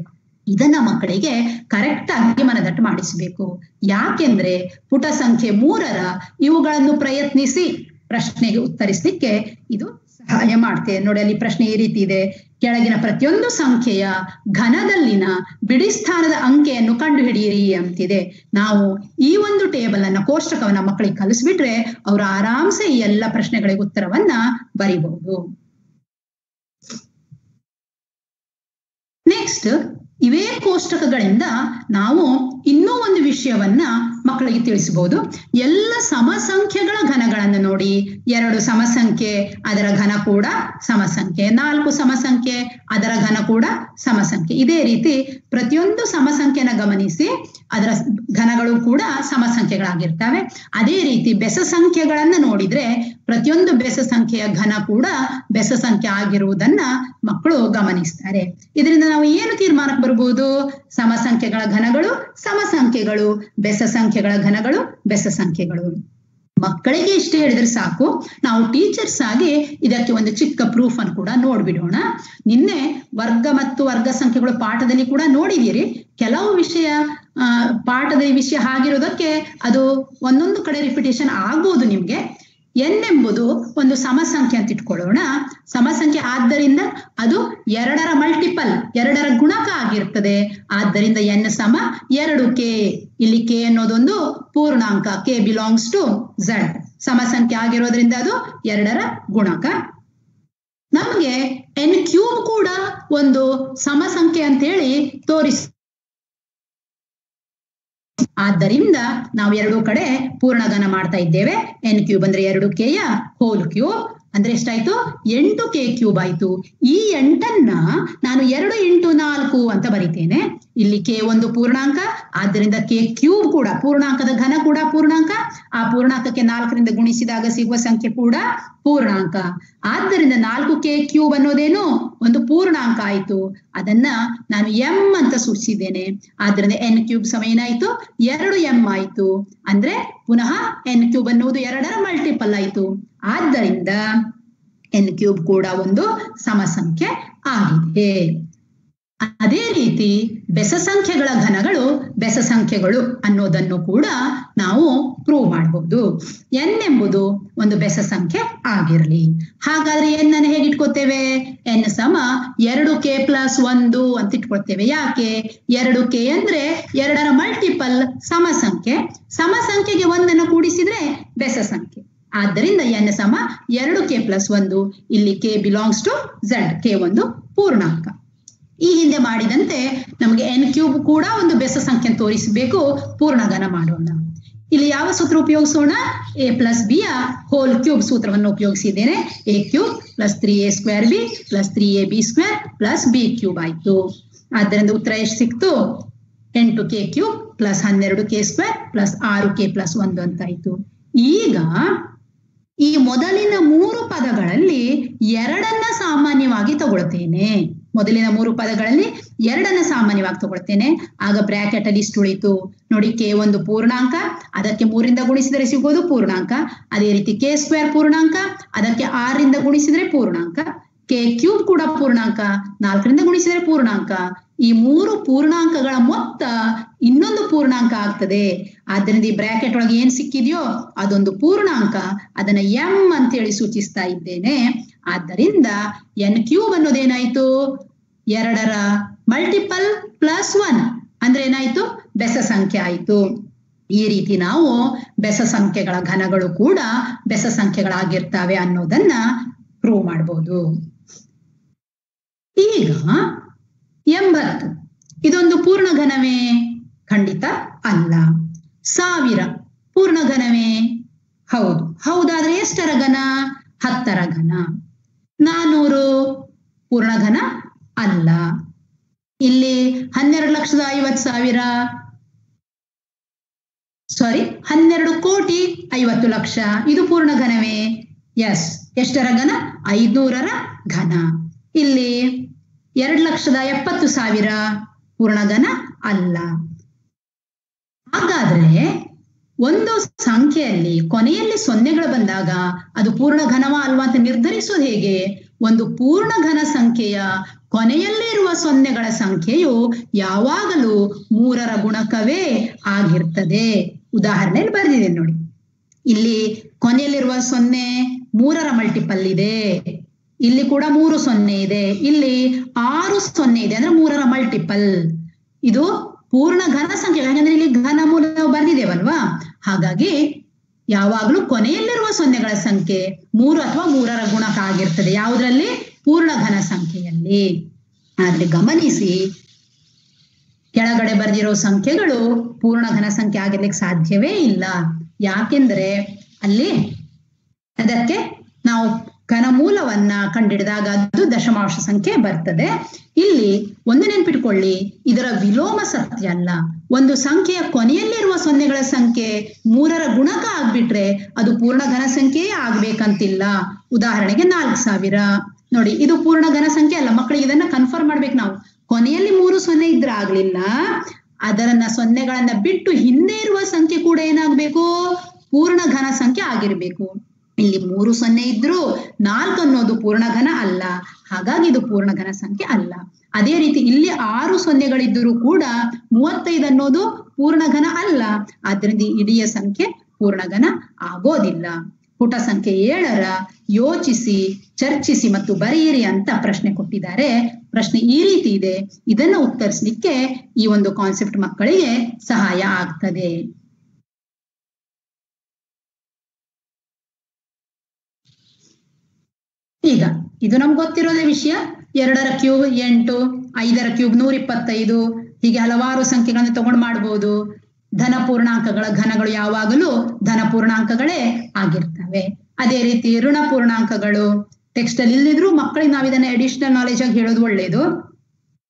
ಇದನ್ನ ಮಕ್ಕಳಿಗೆ ಕರೆಕ್ಟ್ ಆಗಿ ಮನದಟ್ಟು ಮಾಡಿಸಬೇಕು. ಯಾಕೆಂದ್ರೆ ಪುಟ ಸಂಖ್ಯೆ 3ರ ಇವುಗಳನ್ನು ಪ್ರಯತ್ನಿಸಿ ಪ್ರಶ್ನೆಗೆ ಉತ್ತರಿಸಲಿಕ್ಕೆ ಇದು ಸಹಾಯ ಮಾಡ್ತೇವೆ. ನೋಡಿ, ಅಲ್ಲಿ ಪ್ರಶ್ನೆ ಈ ರೀತಿ ಇದೆ, ಕೆಳಗಿನ ಪ್ರತಿಯೊಂದು ಸಂಖ್ಯೆಯ ಘನದಲ್ಲಿನ ಬಿಡಿ ಸ್ಥಾನದ ಅಂಕೆಯನ್ನು ಕಂಡುಹಿಡಿಯಿರಿ ಅಂತಿದೆ. ನಾವು ಈ ಒಂದು ಟೇಬಲ್ ಅನ್ನ ಕೋಷ್ಟಕವನ್ನ ಮಕ್ಕಳಿಗೆ ಕಲಿಸ್ಬಿಟ್ರೆ ಅವರು ಆರಾಮ್ಸೆ ಈ ಎಲ್ಲ ಪ್ರಶ್ನೆಗಳಿಗೆ ಉತ್ತರವನ್ನ ಬರಿಬಹುದು. ನೆಕ್ಸ್ಟ್, ಇವೇ ಕೋಷ್ಟಕಗಳಿಂದ ನಾವು ಇನ್ನೂ ಒಂದು ವಿಷಯವನ್ನ ಮಕ್ಕಳಿಗೆ ತಿಳಿಸಬಹುದು. ಎಲ್ಲ ಸಮಸಂಖ್ಯೆಗಳ ಘನಗಳನ್ನು ನೋಡಿ, 2 ಸಮಸಂಖ್ಯೆ ಅದರ ಘನ ಕೂಡ ಸಮಸಂಖ್ಯೆ, 4 ಸಮಸಂಖ್ಯೆ ಅದರ ಘನ ಕೂಡ ಸಮಸಂಖ್ಯೆ. ಇದೇ ರೀತಿ ಪ್ರತಿಯೊಂದು ಸಮಸಂಖ್ಯೆನ ಗಮನಿಸಿ, ಅದರ ಘನಗಳು ಕೂಡ ಸಮಸಂಖ್ಯೆಗಳಾಗಿರ್ತವೆ. ಅದೇ ರೀತಿ ಬೆಸ ಸಂಖ್ಯೆಗಳನ್ನ ನೋಡಿದ್ರೆ ಪ್ರತಿಯೊಂದು ಬೆಸ ಸಂಖ್ಯೆಯ ಘನ ಕೂಡ ಬೆಸ ಸಂಖ್ಯೆ ಆಗಿರುವುದನ್ನ ಮಕ್ಕಳು ಗಮನಿಸ್ತಾರೆ. ಇದರಿಂದ ನಾವು ಏನು ತೀರ್ಮಾನಕ್ಕೆ ಬರ್ಬೋದು? ಸಮಸಂಖ್ಯೆಗಳ ಘನಗಳು ಸಮಸಂಖ್ಯೆಗಳು, ಬೆಸ ಸಂಖ್ಯೆಗಳ ಘನಗಳು ಬೆಸ ಸಂಖ್ಯೆಗಳು. ಮಕ್ಕಳಿಗೆ ಇಷ್ಟೇ ಹೇಳಿದ್ರೆ ಸಾಕು. ನಾವು ಟೀಚರ್ಸ್ ಆಗಿ ಇದಕ್ಕೆ ಒಂದು ಚಿಕ್ಕ ಪ್ರೂಫ್ ಅನ್ನು ಕೂಡ ನೋಡ್ಬಿಡೋಣ. ನಿನ್ನೆ ವರ್ಗ ಮತ್ತು ವರ್ಗ ಸಂಖ್ಯೆಗಳು ಪಾಠದಲ್ಲಿ ಕೂಡ ನೋಡಿದೀರಿ. ಕೆಲವು ವಿಷಯ ಪಾಠದ ವಿಷಯ ಆಗಿರೋದಕ್ಕೆ ಅದು ಒಂದೊಂದು ಕಡೆ ರಿಪಿಟೇಷನ್ ಆಗ್ಬೋದು ನಿಮ್ಗೆ. n ಎಂಬುದು ಒಂದು ಸಮಸಂಖ್ಯೆ ಅಂತ ಇಟ್ಕೊಳ್ಳೋಣ. ಸಮಸಂಖ್ಯೆ ಆದ್ದರಿಂದ ಅದು 2ರ ಮಲ್ಟಿಪಲ್, 2ರ ಗುಣಕ ಆಗಿರ್ತದೆ. ಆದ್ದರಿಂದ n ಸಮ 2k. ಇಲ್ಲಿ k ಅನ್ನೋದೊಂದು ಪೂರ್ಣಾಂಕ, k ಬಿಲಾಂಗ್ಸ್ ಟು z. ಸಮಸಂಖ್ಯೆ ಆಗಿರೋದ್ರಿಂದ ಅದು 2ರ ಗುಣಕ. ನಮ್ಗೆ n³ ಕೂಡ ಒಂದು ಸಮಸಂಖ್ಯೆ ಅಂತ ಹೇಳಿ ತೋರಿಸಿ, ಆದ್ದರಿಂದ ನಾವು 2 ಕಡೆ ಪೂರ್ಣಘನ ಮಾಡ್ತಾ ಇದ್ದೇವೆ. n³ ಅಂದ್ರೆ 2k ಯ ಹೋಲ್ ಕ್ಯೂಬ್ ಅಂದ್ರೆ ಎಷ್ಟಾಯ್ತು? 8k³ ಆಯ್ತು. ಈ 8ಅನ್ನ ನಾನು 2 × 4 ಅಂತ ಬರಿತೇನೆ. ಇಲ್ಲಿ k ಒಂದು ಪೂರ್ಣಾಂಕ, ಆದ್ದರಿಂದ k³ ಕೂಡ ಪೂರ್ಣಾಂಕದ ಘನ ಕೂಡ ಪೂರ್ಣಾಂಕ. ಆ ಪೂರ್ಣಾಂಕಕ್ಕೆ 4ರಿಂದ ಗುಣಿಸಿದಾಗ ಸಿಗುವ ಸಂಖ್ಯೆ ಕೂಡ ಪೂರ್ಣಾಂಕ. ಆದ್ದರಿಂದ 4k³ ಅನ್ನೋದೇನು? ಒಂದು ಪೂರ್ಣಾಂಕ ಆಯ್ತು. ಅದನ್ನ ನಾನು m ಅಂತ ಸೂಚಿಸಿದ್ದೇನೆ. ಆದ್ದರಿಂದ n³ ಸಮ ಏನಾಯ್ತು? 2m ಆಯ್ತು. ಅಂದ್ರೆ ಪುನಃ n³ ಅನ್ನುವುದು 2ರ ಮಲ್ಟಿಪಲ್ ಆಯ್ತು. ಆದ್ದರಿಂದ n³ ಕೂಡ ಒಂದು ಸಮಸಂಖ್ಯೆ ಆಗಿದೆ. ಅದೇ ರೀತಿ ಬೆಸ ಸಂಖ್ಯೆಗಳ ಘನಗಳು ಬೆಸ ಸಂಖ್ಯೆಗಳು ಅನ್ನೋದನ್ನು ಕೂಡ ನಾವು ಪ್ರೂವ್ ಮಾಡಬಹುದು. n ಎಂಬುದು ಒಂದು ಬೆಸ ಸಂಖ್ಯೆ ಆಗಿರಲಿ. ಹಾಗಾದ್ರೆ n ಅನ್ನು ಹೇಗೆ ಇಟ್ಕೋತೇವೆ? n ಸಮ 2k + 1 ಅಂತ ಇಟ್ಕೊಳ್ತೇವೆ. ಯಾಕೆ? 2k ಅಂದ್ರೆ 2ರ ಮಲ್ಟಿಪಲ್ ಸಮಸಂಖ್ಯೆ. ಸಮಸಂಖ್ಯೆಗೆ 1ಅನ್ನು ಕೂಡಿಸಿದ್ರೆ ಬೆಸ ಸಂಖ್ಯೆ. ಆದ್ದರಿಂದ n ಸಮ 2k + 1. ಇಲ್ಲಿ k belongs to z. k ಒಂದು ಪೂರ್ಣಾಂಕ. ಈ ಹಿಂದೆ ಮಾಡಿದಂತೆ ನಮಗೆ n³ ಕೂಡ ಒಂದು ಬೆಸ ಸಂಖ್ಯೆ ತೋರಿಸಬೇಕು. ಪೂರ್ಣಘನ ಮಾಡೋಣ. ಇಲ್ಲಿ ಯಾವ ಸೂತ್ರ ಉಪಯೋಗಿಸೋಣ? a + b ಯ ಹೋಲ್ ಕ್ಯೂಬ್ ಸೂತ್ರವನ್ನು ಉಪಯೋಗಿಸಿದ್ದೇನೆ. a³ + 3a² b + 3ab² + b³ ಆಯ್ತು. ಆದ್ದರಿಂದ ಉತ್ತರ ಎಷ್ಟು ಸಿಕ್ತು? 8k³ + 12k² + 6k + 1 ಅಂತಾಯ್ತು. ಈಗ ಈ ಮೊದಲಿನ 3 ಪದಗಳಲ್ಲಿ 2ಅನ್ನ ಸಾಮಾನ್ಯವಾಗಿ ತಗೊಳ್ತೇನೆ. ಮೊದಲಿನ 3 ಪದಗಳಲ್ಲಿ 2ಅನ್ನ ಸಾಮಾನ್ಯವಾಗಿ ತಗೊಳ್ತೇನೆ. ಆಗ ಬ್ರಾಕೆಟ್ ಅಲ್ಲಿ ಇಷ್ಟು ಉಳಿತು ನೋಡಿ. k ಒಂದು ಪೂರ್ಣಾಂಕ, ಅದಕ್ಕೆ 3ರಿಂದ ಗುಣಿಸಿದರೆ ಸಿಗೋದು ಪೂರ್ಣಾಂಕ. ಅದೇ ರೀತಿ k² ಪೂರ್ಣಾಂಕ, ಅದಕ್ಕೆ 6ರಿಂದ ಗುಣಿಸಿದರೆ ಪೂರ್ಣಾಂಕ. k³ ಕೂಡ ಪೂರ್ಣಾಂಕ, 4ರಿಂದ ಗುಣಿಸಿದರೆ ಪೂರ್ಣಾಂಕ. ಈ 3 ಪೂರ್ಣಾಂಕಗಳ ಮೊತ್ತ ಇನ್ನೊಂದು ಪೂರ್ಣಾಂಕ ಆಗ್ತದೆ. ಆದ್ದರಿಂದ ಈ ಬ್ರಾಕೆಟ್ ಒಳಗೆ ಏನ್ ಸಿಕ್ಕಿದೆಯೋ ಅದೊಂದು ಪೂರ್ಣಾಂಕ. ಅದನ್ನ m ಅಂತ ಹೇಳಿ ಸೂಚಿಸ್ತಾ ಇದ್ದೇನೆ. ಆದ್ದರಿಂದ n³ ಅನ್ನೋದೇನಾಯ್ತು? 2ರ ಮಲ್ಟಿಪಲ್ +1 ಅಂದ್ರೆ ಏನಾಯ್ತು? ಬೆಸ ಸಂಖ್ಯೆ ಆಯ್ತು. ಈ ರೀತಿ ನಾವು ಬೆಸ ಸಂಖ್ಯೆಗಳ ಘನಗಳು ಕೂಡ ಬೆಸ ಸಂಖ್ಯೆಗಳಾಗಿರ್ತವೆ ಅನ್ನೋದನ್ನ ಪ್ರೂವ್ ಮಾಡಬಹುದು. ಈಗ 80 ಇದೊಂದು ಪೂರ್ಣಘನವೇ? ಖಂಡಿತ ಅಲ್ಲ. 1000 ಪೂರ್ಣಘನವೇ? ಹೌದು. ಹೌದಾದ್ರೆ ಎಷ್ಟರ ಘನ? 10ರ ಘನ. 400 ಪೂರ್ಣಘನ ಅಲ್ಲ. ಇಲ್ಲಿ 12,50,000 ಸಾರಿ 12,50,00,000 ಇದು ಪೂರ್ಣಘನವೇ? ಎಸ್. ಎಷ್ಟರ ಘನ? 500ರ ಘನ. ಇಲ್ಲಿ 2,70,000 ಪೂರ್ಣಘನ ಅಲ್ಲ. ಹಾಗಾದ್ರೆ ಒಂದು ಸಂಖ್ಯೆಯಲ್ಲಿ ಕೊನೆಯಲ್ಲಿ ಸೊನ್ನೆಗಳು ಬಂದಾಗ ಅದು ಪೂರ್ಣಘನವಾ ಅಲ್ವಾ ಅಂತ ನಿರ್ಧರಿಸೋದು ಹೇಗೆ? ಒಂದು ಪೂರ್ಣಘನ ಸಂಖ್ಯೆಯ ಕೊನೆಯಲ್ಲಿ ಇರುವ ಸೊನ್ನೆಗಳ ಸಂಖ್ಯೆಯು ಯಾವಾಗಲೂ 3ರ ಗುಣಕವೇ ಆಗಿರ್ತದೆ. ಉದಾಹರಣೆಯಲ್ಲಿ ಬರೆದಿದೆ ನೋಡಿ. ಇಲ್ಲಿ ಕೊನೆಯಲ್ಲಿರುವ 0 3ರ ಮಲ್ಟಿಪಲ್ ಇದೆ. ಇಲ್ಲಿ ಕೂಡ 3 0 ಇದೆ. ಇಲ್ಲಿ 6 0 ಇದೆ ಅಂದ್ರೆ 3ರ ಮಲ್ಟಿಪಲ್. ಇದು ಪೂರ್ಣ ಘನ ಸಂಖ್ಯೆ. ಯಾಕಂದ್ರೆ ಇಲ್ಲಿ ಘನ ಮೂಲ ನಾವು ಬರ್ದಿದ್ದೇವಲ್ವಾ, ಹಾಗಾಗಿ ಯಾವಾಗ್ಲೂ ಕೊನೆಯಲ್ಲಿರುವ ಸೊನ್ನೆಗಳ ಸಂಖ್ಯೆ 3 ಅಥವಾ 3ರ ಗುಣಕ ಆಗಿರ್ತದೆ. ಯಾವುದ್ರಲ್ಲಿ? ಪೂರ್ಣ ಘನ ಸಂಖ್ಯೆಯಲ್ಲಿ. ಆದ್ರೆ ಗಮನಿಸಿ, ಕೆಳಗಡೆ ಬರೆದಿರೋ ಸಂಖ್ಯೆಗಳು ಪೂರ್ಣ ಘನ ಸಂಖ್ಯೆ ಆಗಿರ್ಲಿಕ್ಕೆ ಸಾಧ್ಯವೇ ಇಲ್ಲ. ಯಾಕೆಂದ್ರೆ ಅಲ್ಲಿ ಅದಕ್ಕೆ ನಾವು ಘನಮೂಲವನ್ನ ಕಂಡಿಡಿದಾಗ ಅದು ದಶಮಾಂಶ ಸಂಖ್ಯೆ ಬರ್ತದೆ. ಇಲ್ಲಿ ಒಂದು ನೆನ್ಪಿಟ್ಕೊಳ್ಳಿ, ಇದರ ವಿಲೋಮ ಸತ್ಯ ಅಲ್ಲ. ಒಂದು ಸಂಖ್ಯೆಯ ಕೊನೆಯಲ್ಲಿರುವ ಸೊನ್ನೆಗಳ ಸಂಖ್ಯೆ 3ರ ಗುಣಕ ಆಗ್ಬಿಟ್ರೆ ಅದು ಪೂರ್ಣ ಘನ ಸಂಖ್ಯೆಯೇ ಆಗ್ಬೇಕಂತಿಲ್ಲ. ಉದಾಹರಣೆಗೆ 4000 ನೋಡಿ, ಇದು ಪೂರ್ಣ ಘನ ಸಂಖ್ಯೆ ಅಲ್ಲ. ಮಕ್ಕಳಿಗೆ ಇದನ್ನ ಕನ್ಫರ್ಮ್ ಮಾಡ್ಬೇಕು ನಾವು. ಕೊನೆಯಲ್ಲಿ 3 ಸೊನ್ನೆ ಇದ್ರೆ ಆಗ್ಲಿಲ್ಲ, ಅದರನ್ನ ಸೊನ್ನೆಗಳನ್ನ ಬಿಟ್ಟು ಹಿಂದೆ ಇರುವ ಸಂಖ್ಯೆ ಕೂಡ ಏನಾಗ್ಬೇಕು, ಪೂರ್ಣ ಘನ ಸಂಖ್ಯೆ ಆಗಿರ್ಬೇಕು. ಇಲ್ಲಿ 3 ಸೊನ್ನೆ ಇದ್ರು 4 ಅನ್ನೋದು ಪೂರ್ಣ ಘನ ಅಲ್ಲ, ಹಾಗಾಗಿ ಇದು ಪೂರ್ಣ ಘನ ಸಂಖ್ಯೆ ಅಲ್ಲ. ಅದೇ ರೀತಿ ಇಲ್ಲಿ 6 ಸೊನ್ನೆಗಳಿದ್ದರೂ ಕೂಡ 35 ಅನ್ನೋದು ಪೂರ್ಣ ಘನ ಅಲ್ಲ, ಆದ್ರಿಂದ ಇಡೀ ಸಂಖ್ಯೆ ಪೂರ್ಣ ಘನ ಆಗೋದಿಲ್ಲ. ಪುಟ ಸಂಖ್ಯೆ 7ರ ಯೋಚಿಸಿ, ಚರ್ಚಿಸಿ ಮತ್ತು ಬರೆಯಿರಿ ಅಂತ ಪ್ರಶ್ನೆ ಕೊಟ್ಟಿದ್ದಾರೆ. ಪ್ರಶ್ನೆ ಈ ರೀತಿ ಇದೆ, ಇದನ್ನ ಉತ್ತರಿಸಲಿಕ್ಕೆ ಈ ಒಂದು ಕಾನ್ಸೆಪ್ಟ್ ಮಕ್ಕಳಿಗೆ ಸಹಾಯ ಆಗ್ತದೆ. ಈಗ ಇದು ನಮ್ಗೆ ಗೊತ್ತಿರೋದೇ ವಿಷಯ. 2ರ ಕ್ಯೂಬ್ 8, 5ರ ಕ್ಯೂಬ್ 125, ಹೀಗೆ ಹಲವಾರು ಸಂಖ್ಯೆಗಳನ್ನು ತಗೊಂಡು ಮಾಡ್ಬೋದು. ಧನ ಪೂರ್ಣಾಂಕಗಳ ಘನಗಳು ಯಾವಾಗಲೂ ಧನ ಪೂರ್ಣಾಂಕಗಳೇ ಆಗಿರ್ತವೆ. ಅದೇ ರೀತಿ ಋಣ ಪೂರ್ಣಾಂಕಗಳು ಟೆಕ್ಸ್ಟ್ ಅಲ್ಲಿ ಇಲ್ಲಿದ್ರು ಮಕ್ಕಳಿಗೆ ನಾವು ಇದನ್ನ ಅಡಿಷನಲ್ ನಾಲೆಜ್ ಆಗಿ ಹೇಳೋದು ಒಳ್ಳೇದು.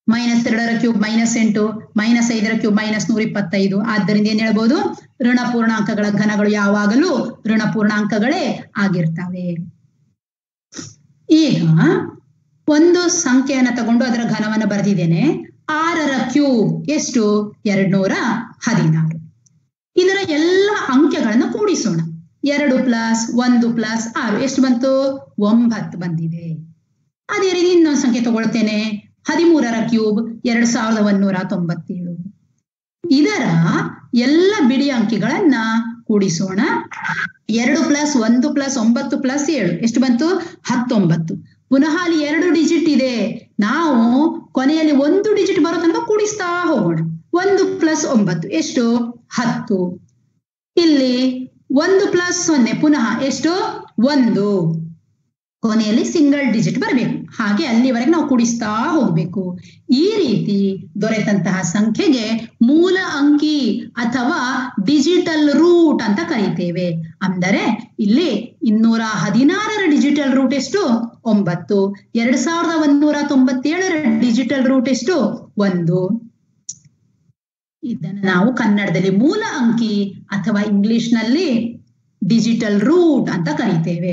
-2ರ ಕ್ಯೂಬ್ -8, -5ರ ಕ್ಯೂಬ್ -125. ಆದ್ದರಿಂದ ಏನ್ ಹೇಳ್ಬೋದು, ಋಣ ಪೂರ್ಣಾಂಕಗಳ ಘನಗಳು ಯಾವಾಗಲೂ ಋಣ ಪೂರ್ಣಾಂಕಗಳೇ ಆಗಿರ್ತವೆ. ಈಗ ಒಂದು ಸಂಖ್ಯೆಯನ್ನ ತಗೊಂಡು ಅದರ ಘನವನ್ನು ಬರೆದಿದ್ದೇನೆ. 6ರ ಕ್ಯೂಬ್ ಎಷ್ಟು, 216. ಇದರ ಎಲ್ಲ ಅಂಕೆಗಳನ್ನು ಕೂಡಿಸೋಣ. 2 + 1 + 6 ಎಷ್ಟು ಬಂತು, 9 ಬಂದಿದೆ. ಅದೇ ರೀತಿ ಇನ್ನೊಂದು ಸಂಖ್ಯೆ ತಗೊಳ್ತೇನೆ. 13ರ ಕ್ಯೂಬ್ 2197. ಇದರ ಎಲ್ಲ ಬಿಡಿ ಅಂಕೆಗಳನ್ನ ಕೂಡಿಸೋಣ. 2 + 1 + 9 + 7 ಎಷ್ಟು ಬಂತು, 19. ಪುನಃ ಅಲ್ಲಿ 2 ಡಿಜಿಟ್ ಇದೆ. ನಾವು ಕೊನೆಯಲ್ಲಿ 1 ಡಿಜಿಟ್ ಬರೋ ತನಕ ಕೂಡಿಸ್ತಾ ಹೋಗೋಣ. 1 + 9 ಎಷ್ಟು, 10. ಇಲ್ಲಿ 1 + 0 ಪುನಃ ಎಷ್ಟು, 1. ಕೊನೆಯಲ್ಲಿ ಸಿಂಗಲ್ ಡಿಜಿಟ್ ಬರಬೇಕು. ಹಾಗೆ ಅಲ್ಲಿವರೆಗೆ ನಾವು ಕೂಡಿಸ್ತಾ ಹೋಗ್ಬೇಕು. ಈ ರೀತಿ ದೊರೆತಂತಹ ಸಂಖ್ಯೆಗೆ ಮೂಲ ಅಂಕಿ ಅಥವಾ ಡಿಜಿಟಲ್ ರೂಟ್ ಅಂತ ಕರೀತೇವೆ. ಅಂದರೆ ಇಲ್ಲಿ 216ರ ಡಿಜಿಟಲ್ ರೂಟ್ ಎಷ್ಟು, 9. 2197ರ ಡಿಜಿಟಲ್ ರೂಟ್ ಎಷ್ಟು, 1. ಇದನ್ನು ನಾವು ಕನ್ನಡದಲ್ಲಿ ಮೂಲ ಅಂಕಿ ಅಥವಾ ಇಂಗ್ಲಿಷ್ ನಲ್ಲಿ ಡಿಜಿಟಲ್ ರೂಟ್ ಅಂತ ಕರೀತೇವೆ.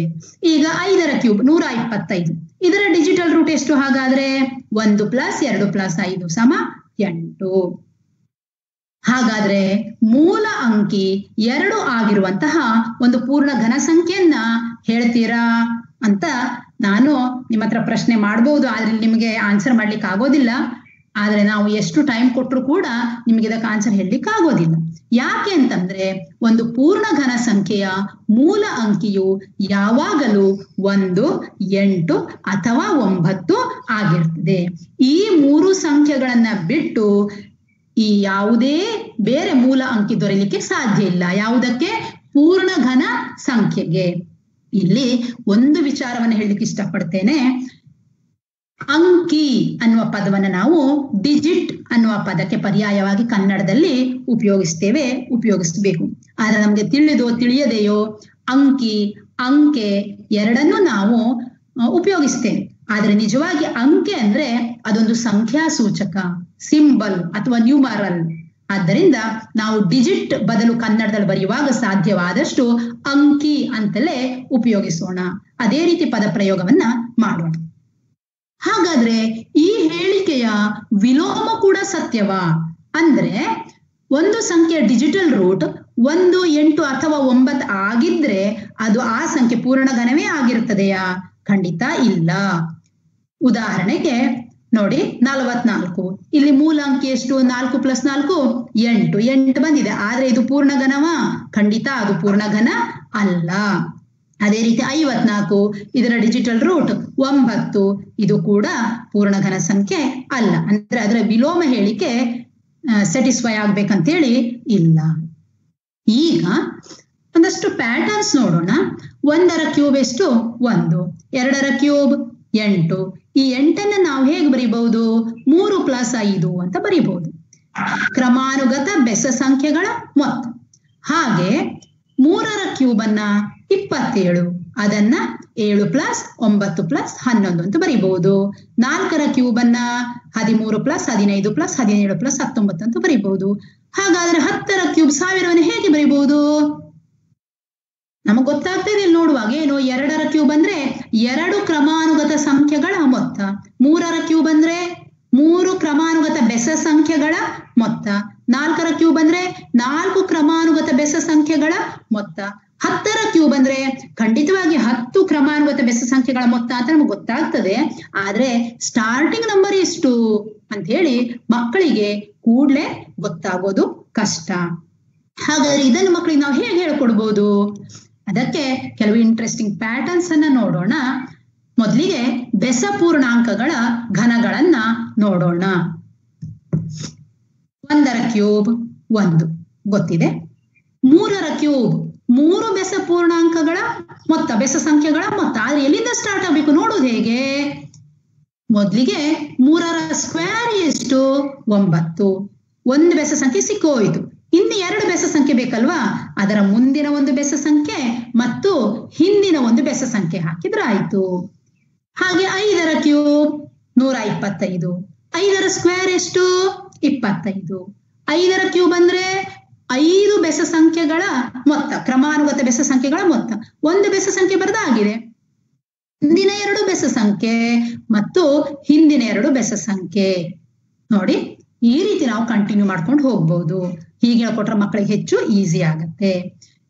ಈಗ 5ರ ಕ್ಯೂಬ್ 125. ಇದರ ಡಿಜಿಟಲ್ ರೂಟ್ ಎಷ್ಟು ಹಾಗಾದ್ರೆ, 1 + 2 + 5 = 8. ಹಾಗಾದ್ರೆ ಮೂಲ ಅಂಕಿ 2 ಆಗಿರುವಂತಹ ಒಂದು ಪೂರ್ಣ ಘನ ಸಂಖ್ಯೆಯನ್ನ ಹೇಳ್ತೀರಾ ಅಂತ ನಾನು ನಿಮ್ಮ ಹತ್ರ ಪ್ರಶ್ನೆ ಮಾಡ್ಬೋದು. ಆದ್ರೆ ನಿಮಗೆ ಆನ್ಸರ್ ಮಾಡ್ಲಿಕ್ಕೆ ಆಗೋದಿಲ್ಲ. ಆದ್ರೆ ನಾವು ಎಷ್ಟು ಟೈಮ್ ಕೊಟ್ಟರು ಕೂಡ ನಿಮಗೆ ಇದಕ್ಕೆ ಆನ್ಸರ್ ಹೇಳಲಿಕ್ಕೆ ಆಗೋದಿಲ್ಲ. ಯಾಕೆ ಅಂತಂದ್ರೆ ಒಂದು ಪೂರ್ಣ ಘನ ಸಂಖ್ಯೆಯ ಮೂಲ ಅಂಕಿಯು ಯಾವಾಗಲೂ 1, 8 ಅಥವಾ 9 ಆಗಿರ್ತದೆ. ಈ 3 ಸಂಖ್ಯೆಗಳನ್ನ ಬಿಟ್ಟು ಈ ಯಾವುದೇ ಬೇರೆ ಮೂಲ ಅಂಕಿ ದೊರೆಯಲಿಕ್ಕೆ ಸಾಧ್ಯ ಇಲ್ಲ. ಯಾವುದಕ್ಕೆ, ಪೂರ್ಣ ಘನ ಸಂಖ್ಯೆಗೆ. ಇಲ್ಲಿ ಒಂದು ವಿಚಾರವನ್ನು ಹೇಳಲಿಕ್ಕೆ ಇಷ್ಟಪಡ್ತೇನೆ. ಅಂಕಿ ಅನ್ನುವ ಪದವನ್ನು ನಾವು ಡಿಜಿಟ್ ಅನ್ನುವ ಪದಕ್ಕೆ ಪರ್ಯಾಯವಾಗಿ ಕನ್ನಡದಲ್ಲಿ ಉಪಯೋಗಿಸಬೇಕು. ಆದ್ರೆ ನಮ್ಗೆ ತಿಳಿದೋ ತಿಳಿಯದೆಯೋ ಅಂಕಿ, ಅಂಕೆ ಎರಡನ್ನೂ ನಾವು ಉಪಯೋಗಿಸ್ತೇವೆ. ಆದ್ರೆ ನಿಜವಾಗಿ ಅಂಕೆ ಅಂದ್ರೆ ಅದೊಂದು ಸಂಖ್ಯಾ ಸೂಚಕ, ಸಿಂಬಲ್ ಅಥವಾ ನ್ಯೂಮರಲ್. ಆದ್ದರಿಂದ ನಾವು ಡಿಜಿಟ್ ಬದಲು ಕನ್ನಡದಲ್ಲಿ ಬರೆಯುವಾಗ ಸಾಧ್ಯವಾದಷ್ಟು ಅಂಕಿ ಅಂತಲೇ ಉಪಯೋಗಿಸೋಣ. ಅದೇ ರೀತಿ ಪದ ಪ್ರಯೋಗವನ್ನ ಮಾಡೋಣ. ಹಾಗಾದ್ರೆ ಈ ಹೇಳಿಕೆಯ ವಿಲೋಮ ಕೂಡ ಸತ್ಯವಾ? ಅಂದ್ರೆ ಒಂದು ಸಂಖ್ಯೆಯ ಡಿಜಿಟಲ್ ರೂಟ್ 1, 8 ಅಥವಾ 9 ಆಗಿದ್ರೆ ಅದು ಆ ಸಂಖ್ಯೆ ಪೂರ್ಣ ಘನವೇ ಆಗಿರ್ತದೆಯಾ? ಖಂಡಿತ ಇಲ್ಲ. ಉದಾಹರಣೆಗೆ ನೋಡಿ 44. ಇಲ್ಲಿ ಮೂಲ ಅಂಕಿ ಎಷ್ಟು? 4 + 4 8. 8 ಬಂದಿದೆ. ಆದ್ರೆ ಇದು ಪೂರ್ಣ ಘನವಾ? ಖಂಡಿತ ಅದು ಪೂರ್ಣ ಘನ ಅಲ್ಲ. ಅದೇ ರೀತಿ 54. ಇದರ ಡಿಜಿಟಲ್ ರೂಟ್ 9. ಇದು ಕೂಡ ಪೂರ್ಣ ಘನ ಸಂಖ್ಯೆ ಅಲ್ಲ. ಅಂದ್ರೆ ಅದರ ವಿಲೋಮ ಹೇಳಿಕೆ ಸ್ಯಾಟಿಸ್ಫೈ ಆಗ್ಬೇಕಂತೇಳಿ ಇಲ್ಲ. ಈಗ ಒಂದಷ್ಟು ಪ್ಯಾಟರ್ನ್ಸ್ ನೋಡೋಣ. 1ರ ಕ್ಯೂಬ್ ಎಷ್ಟು? 1. 2ರ ಕ್ಯೂಬ್ 8. ಈ 8ಅನ್ನ ನಾವು ಹೇಗೆ ಬರೀಬಹುದು? 3 + 5 ಅಂತ ಬರೀಬಹುದು. ಕ್ರಮಾನುಗತ ಬೆಸ ಸಂಖ್ಯೆಗಳ ಮೊತ್ತ. ಹಾಗೆ 3ರ ಕ್ಯೂಬ್ ಅನ್ನ 27, ಅದನ್ನ 7 + 9 + 11 ಅಂತ ಬರೀಬಹುದು. 4ರ ಕ್ಯೂಬ್ ಅನ್ನ 13 + 15 + 17 + 19 ಅಂತ ಬರೀಬಹುದು. ಹಾಗಾದ್ರೆ 10ರ ಕ್ಯೂಬ್ 1000 ಹೇಗೆ ಬರೀಬಹುದು? ನಮಗ್ ಗೊತ್ತಾಗ್ತದೆ ಇಲ್ಲಿ ನೋಡುವಾಗ. ಏನು? 2ರ ಕ್ಯೂಬ್ ಅಂದ್ರೆ 2 ಕ್ರಮಾನುಗತ ಸಂಖ್ಯೆಗಳ ಮೊತ್ತ. 3ರ ಕ್ಯೂಬ್ ಅಂದ್ರೆ 3 ಕ್ರಮಾನುಗತ ಬೆಸ ಸಂಖ್ಯೆಗಳ ಮೊತ್ತ. 4ರ ಕ್ಯೂಬ್ ಅಂದ್ರೆ 4 ಕ್ರಮಾನುಗತ ಬೆಸ ಸಂಖ್ಯೆಗಳ ಮೊತ್ತ. 10ರ ಕ್ಯೂಬ್ ಅಂದ್ರೆ ಖಂಡಿತವಾಗಿ 10 ಕ್ರಮಾನುಗತ ಬೆಸ ಸಂಖ್ಯೆಗಳ ಮೊತ್ತ ಅಂತ ನಮ್ಗೆ ಗೊತ್ತಾಗ್ತದೆ. ಆದ್ರೆ ಸ್ಟಾರ್ಟಿಂಗ್ ನಂಬರ್ ಎಷ್ಟು ಅಂತ ಹೇಳಿ ಮಕ್ಕಳಿಗೆ ಕೂಡ್ಲೆ ಗೊತ್ತಾಗೋದು ಕಷ್ಟ. ಹಾಗಾದ್ರೆ ಇದನ್ನು ಮಕ್ಕಳಿಗೆ ನಾವು ಹೇಗೆ ಹೇಳ್ಕೊಡ್ಬೋದು? ಅದಕ್ಕೆ ಕೆಲವು ಇಂಟ್ರೆಸ್ಟಿಂಗ್ ಪ್ಯಾಟರ್ನ್ಸ್ ಅನ್ನ ನೋಡೋಣ. ಮೊದಲಿಗೆ ಬೆಸ ಪೂರ್ಣಾಂಕಗಳ ಘನಗಳನ್ನ ನೋಡೋಣ. 1ರ ಕ್ಯೂಬ್ 1 ಗೊತ್ತಿದೆ. 3ರ ಕ್ಯೂಬ್ 3 ಬೆಸ ಪೂರ್ಣಾಂಕಗಳ ಮೊತ್ತ, ಬೆಸ ಸಂಖ್ಯೆಗಳ ಮೊತ್ತ. ಆದ್ರೆ ಎಲ್ಲಿಂದ ಸ್ಟಾರ್ಟ್ ಆಗ್ಬೇಕು ನೋಡೋದು ಹೇಗೆ? ಮೊದಲಿಗೆ 3ರ ಸ್ಕ್ವೇರ್ ಎಷ್ಟು? 9. ಒಂದು ಬೆಸ ಸಂಖ್ಯೆ ಸಿಕ್ಕೋಯ್ತು. ಇನ್ನು 2 ಬೆಸ ಸಂಖ್ಯೆ ಬೇಕಲ್ವಾ? ಅದರ ಮುಂದಿನ ಒಂದು ಬೆಸ ಸಂಖ್ಯೆ ಮತ್ತು ಹಿಂದಿನ ಒಂದು ಬೆಸ ಸಂಖ್ಯೆ ಹಾಕಿದ್ರೆ ಆಯ್ತು. ಹಾಗೆ 5ರ ಕ್ಯೂಬ್ 125. 5ರ ಸ್ಕ್ವೇರ್ ಎಷ್ಟು? 25. 5ರ ಕ್ಯೂಬ್ ಅಂದ್ರೆ 5 ಬೆಸ ಸಂಖ್ಯೆಗಳ ಮೊತ್ತ, ಕ್ರಮಾನುಗತ ಬೆಸ ಸಂಖ್ಯೆಗಳ ಮೊತ್ತ. ಒಂದು ಬೆಸ ಸಂಖ್ಯೆ ಬರೆದಾಗಿದೆ, ಹಿಂದಿನ 2 ಬೆಸ ಸಂಖ್ಯೆ ಮತ್ತು ಹಿಂದಿನ 2 ಬೆಸ ಸಂಖ್ಯೆ. ನೋಡಿ, ಈ ರೀತಿ ನಾವು ಕಂಟಿನ್ಯೂ ಮಾಡ್ಕೊಂಡು ಹೋಗ್ಬಹುದು. ಹೀಗೆ ಹೇಳ್ಕೊಟ್ರೆ ಮಕ್ಕಳಿಗೆ ಹೆಚ್ಚು ಈಸಿ ಆಗತ್ತೆ.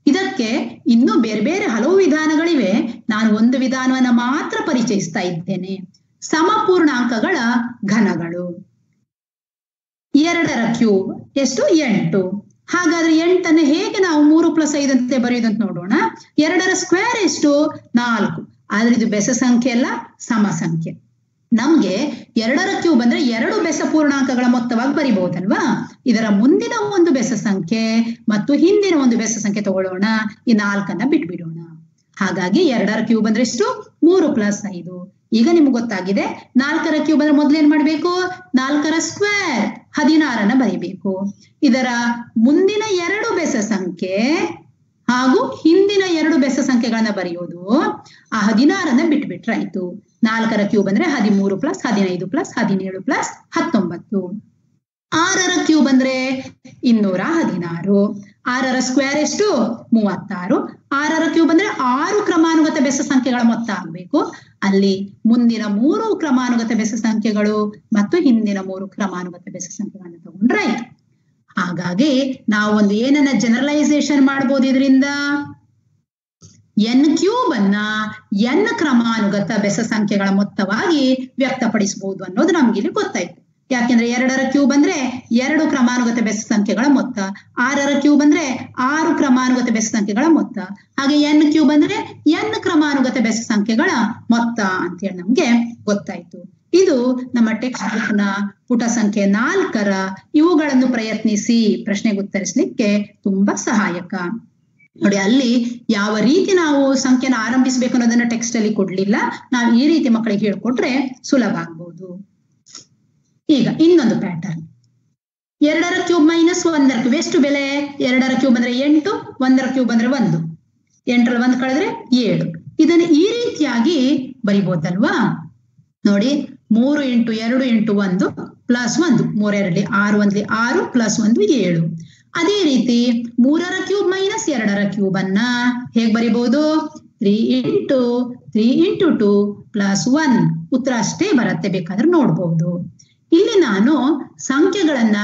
ಇದಕ್ಕೆ ಇನ್ನೂ ಬೇರೆ ಬೇರೆ ಹಲವು ವಿಧಾನಗಳಿವೆ. ನಾನು ಒಂದು ವಿಧಾನವನ್ನ ಮಾತ್ರ ಪರಿಚಯಿಸ್ತಾ ಇದ್ದೇನೆ. ಸಮಪೂರ್ಣಾಂಕಗಳ ಘನಗಳು. 2ರ ಕ್ಯೂಬ್ ಎಷ್ಟು? 8. ಹಾಗಾದ್ರೆ 8ಅನ್ನು ಹೇಗೆ ನಾವು 3 + 5 ಅಂತ ಬರೆಯುವುದಂತ ನೋಡೋಣ. 2ರ ಸ್ಕ್ವೇರ್ ಎಷ್ಟು? 4. ಆದ್ರೆ ಇದು ಬೆಸ ಸಂಖ್ಯೆ ಅಲ್ಲ, ಸಮ ಸಂಖ್ಯೆ. ನಮ್ಗೆ 2ರ ಕ್ಯೂಬ್ ಅಂದ್ರೆ 2 ಬೆಸ ಪೂರ್ಣಾಂಕಗಳ ಮೊತ್ತವಾಗಿ ಬರಿಬಹುದಲ್ವಾ? ಇದರ ಮುಂದಿನ ಒಂದು ಬೆಸ ಸಂಖ್ಯೆ ಮತ್ತು ಹಿಂದಿನ ಒಂದು ಬೆಸ ಸಂಖ್ಯೆ ತಗೊಳ್ಳೋಣ. ಈ 4ಅನ್ನ ಬಿಟ್ಬಿಡೋಣ. ಹಾಗಾಗಿ 2ರ ಕ್ಯೂಬ್ ಅಂದ್ರೆ ಎಷ್ಟು? 3 + 5. ಈಗ ನಿಮ್ಗೆ ಗೊತ್ತಾಗಿದೆ. 4ರ ಕ್ಯೂಬ್ ಅಂದ್ರೆ ಮೊದ್ಲು ಏನ್ ಮಾಡ್ಬೇಕು? 4ರ ಸ್ಕ್ವೇರ್ 16ಅನ್ನ ಬರೀಬೇಕು. ಇದರ ಮುಂದಿನ 2 ಬೆಸ ಸಂಖ್ಯೆ ಹಾಗೂ ಹಿಂದಿನ 2 ಬೆಸ ಸಂಖ್ಯೆಗಳನ್ನ ಬರೆಯೋದು. ಆ 16ಅನ್ನ ಬಿಟ್ಬಿಟ್ರಾಯ್ತು. 4ರ ಕ್ಯೂಬ್ ಅಂದ್ರೆ 13 + 15 + 17 + 19. 6ರ ಕ್ಯೂಬ್ ಅಂದ್ರೆ 216. 6ರ ಸ್ಕ್ವೇರ್ ಎಷ್ಟು? 36. 6ರ ಕ್ಯೂಬ್ ಅಂದ್ರೆ 6 ಕ್ರಮಾನುಗತ ಬೆಸ ಸಂಖ್ಯೆಗಳ ಮೊತ್ತ ಆಗ್ಬೇಕು. ಅಲ್ಲಿ ಮುಂದಿನ 3 ಕ್ರಮಾನುಗತ ಬೆಸ ಸಂಖ್ಯೆಗಳು ಮತ್ತು ಹಿಂದಿನ 3 ಕ್ರಮಾನುಗತ ಬೆಸ ಸಂಖ್ಯೆಗಳನ್ನ ತಗೊಂಡ್ರಾಯ್ತು. ಹಾಗಾಗಿ ನಾವು ಒಂದು ಏನನ್ನ ಜನರಲೈಸೇಷನ್ ಮಾಡ್ಬೋದು ಇದರಿಂದ? n ಕ್ಯೂಬ್ ಅನ್ನ n ಕ್ರಮಾನುಗತ ಬೆಸ ಸಂಖ್ಯೆಗಳ ಮೊತ್ತವಾಗಿ ವ್ಯಕ್ತಪಡಿಸಬಹುದು ಅನ್ನೋದು ನಮ್ಗೆ ಇಲ್ಲಿ ಗೊತ್ತಾಯ್ತು. ಯಾಕೆಂದ್ರೆ 2ರ ಕ್ಯೂಬ್ ಅಂದ್ರೆ 2 ಕ್ರಮಾನುಗತ ಬೆಸ ಸಂಖ್ಯೆಗಳ ಮೊತ್ತ. 6ರ ಕ್ಯೂಬ್ ಅಂದ್ರೆ 6 ಕ್ರಮಾನುಗತ ಬೆಸ ಸಂಖ್ಯೆಗಳ ಮೊತ್ತ. ಹಾಗೆ n ಕ್ಯೂಬ್ ಅಂದ್ರೆ n ಕ್ರಮಾನುಗತ ಬೆಸ ಸಂಖ್ಯೆಗಳ ಮೊತ್ತ ಅಂತೇಳಿ ನಮ್ಗೆ ಗೊತ್ತಾಯ್ತು. ಇದು ನಮ್ಮ ಟೆಕ್ಸ್ಟ್ ಬುಕ್ ನ ಪುಟ ಸಂಖ್ಯೆ 4ರ ಇವುಗಳನ್ನು ಪ್ರಯತ್ನಿಸಿ ಪ್ರಶ್ನೆಗೆ ಉತ್ತರಿಸಲಿಕ್ಕೆ ತುಂಬಾ ಸಹಾಯಕ. ನೋಡಿ, ಅಲ್ಲಿ ಯಾವ ರೀತಿ ನಾವು ಸಂಖ್ಯೆನ ಆರಂಭಿಸಬೇಕು ಅನ್ನೋದನ್ನ ಟೆಕ್ಸ್ಟ್ ಅಲ್ಲಿ ಕೊಡ್ಲಿಲ್ಲ. ನಾವು ಈ ರೀತಿ ಮಕ್ಕಳಿಗೆ ಹೇಳ್ಕೊಟ್ರೆ ಸುಲಭ ಆಗ್ಬಹುದು. ಈಗ ಇನ್ನೊಂದು ಪ್ಯಾಟರ್ನ್. 2ರ ಕ್ಯೂಬ್ - 1ರ ಕ್ಯೂಬ್ ಎಷ್ಟು ಬೆಲೆ? 2ರ ಕ್ಯೂಬ್ ಅಂದ್ರೆ 8, 1ರ ಕ್ಯೂಬ್ ಅಂದ್ರೆ 1. 8ರಲ್ಲಿ 1 ಕಳೆದ್ರೆ 7. ಇದನ್ನು ಈ ರೀತಿಯಾಗಿ ಬರಿಬಹುದಲ್ವಾ? ನೋಡಿ, 3 × 2 × 1 + 1. 3 2 6, 1 6 + 1 7. ಅದೇ ರೀತಿ 3ರ ಕ್ಯೂಬ್ - 2ರ ಕ್ಯೂಬ್ ಅನ್ನ ಹೇಗ್ ಬರಿಬಹುದು? 3 × 3 × 2 + 1. ಉತ್ತರ ಅಷ್ಟೇ ಬರುತ್ತೆ, ಬೇಕಾದ್ರೆ ನೋಡ್ಬಹುದು. ಇಲ್ಲಿ ನಾನು ಸಂಖ್ಯೆಗಳನ್ನ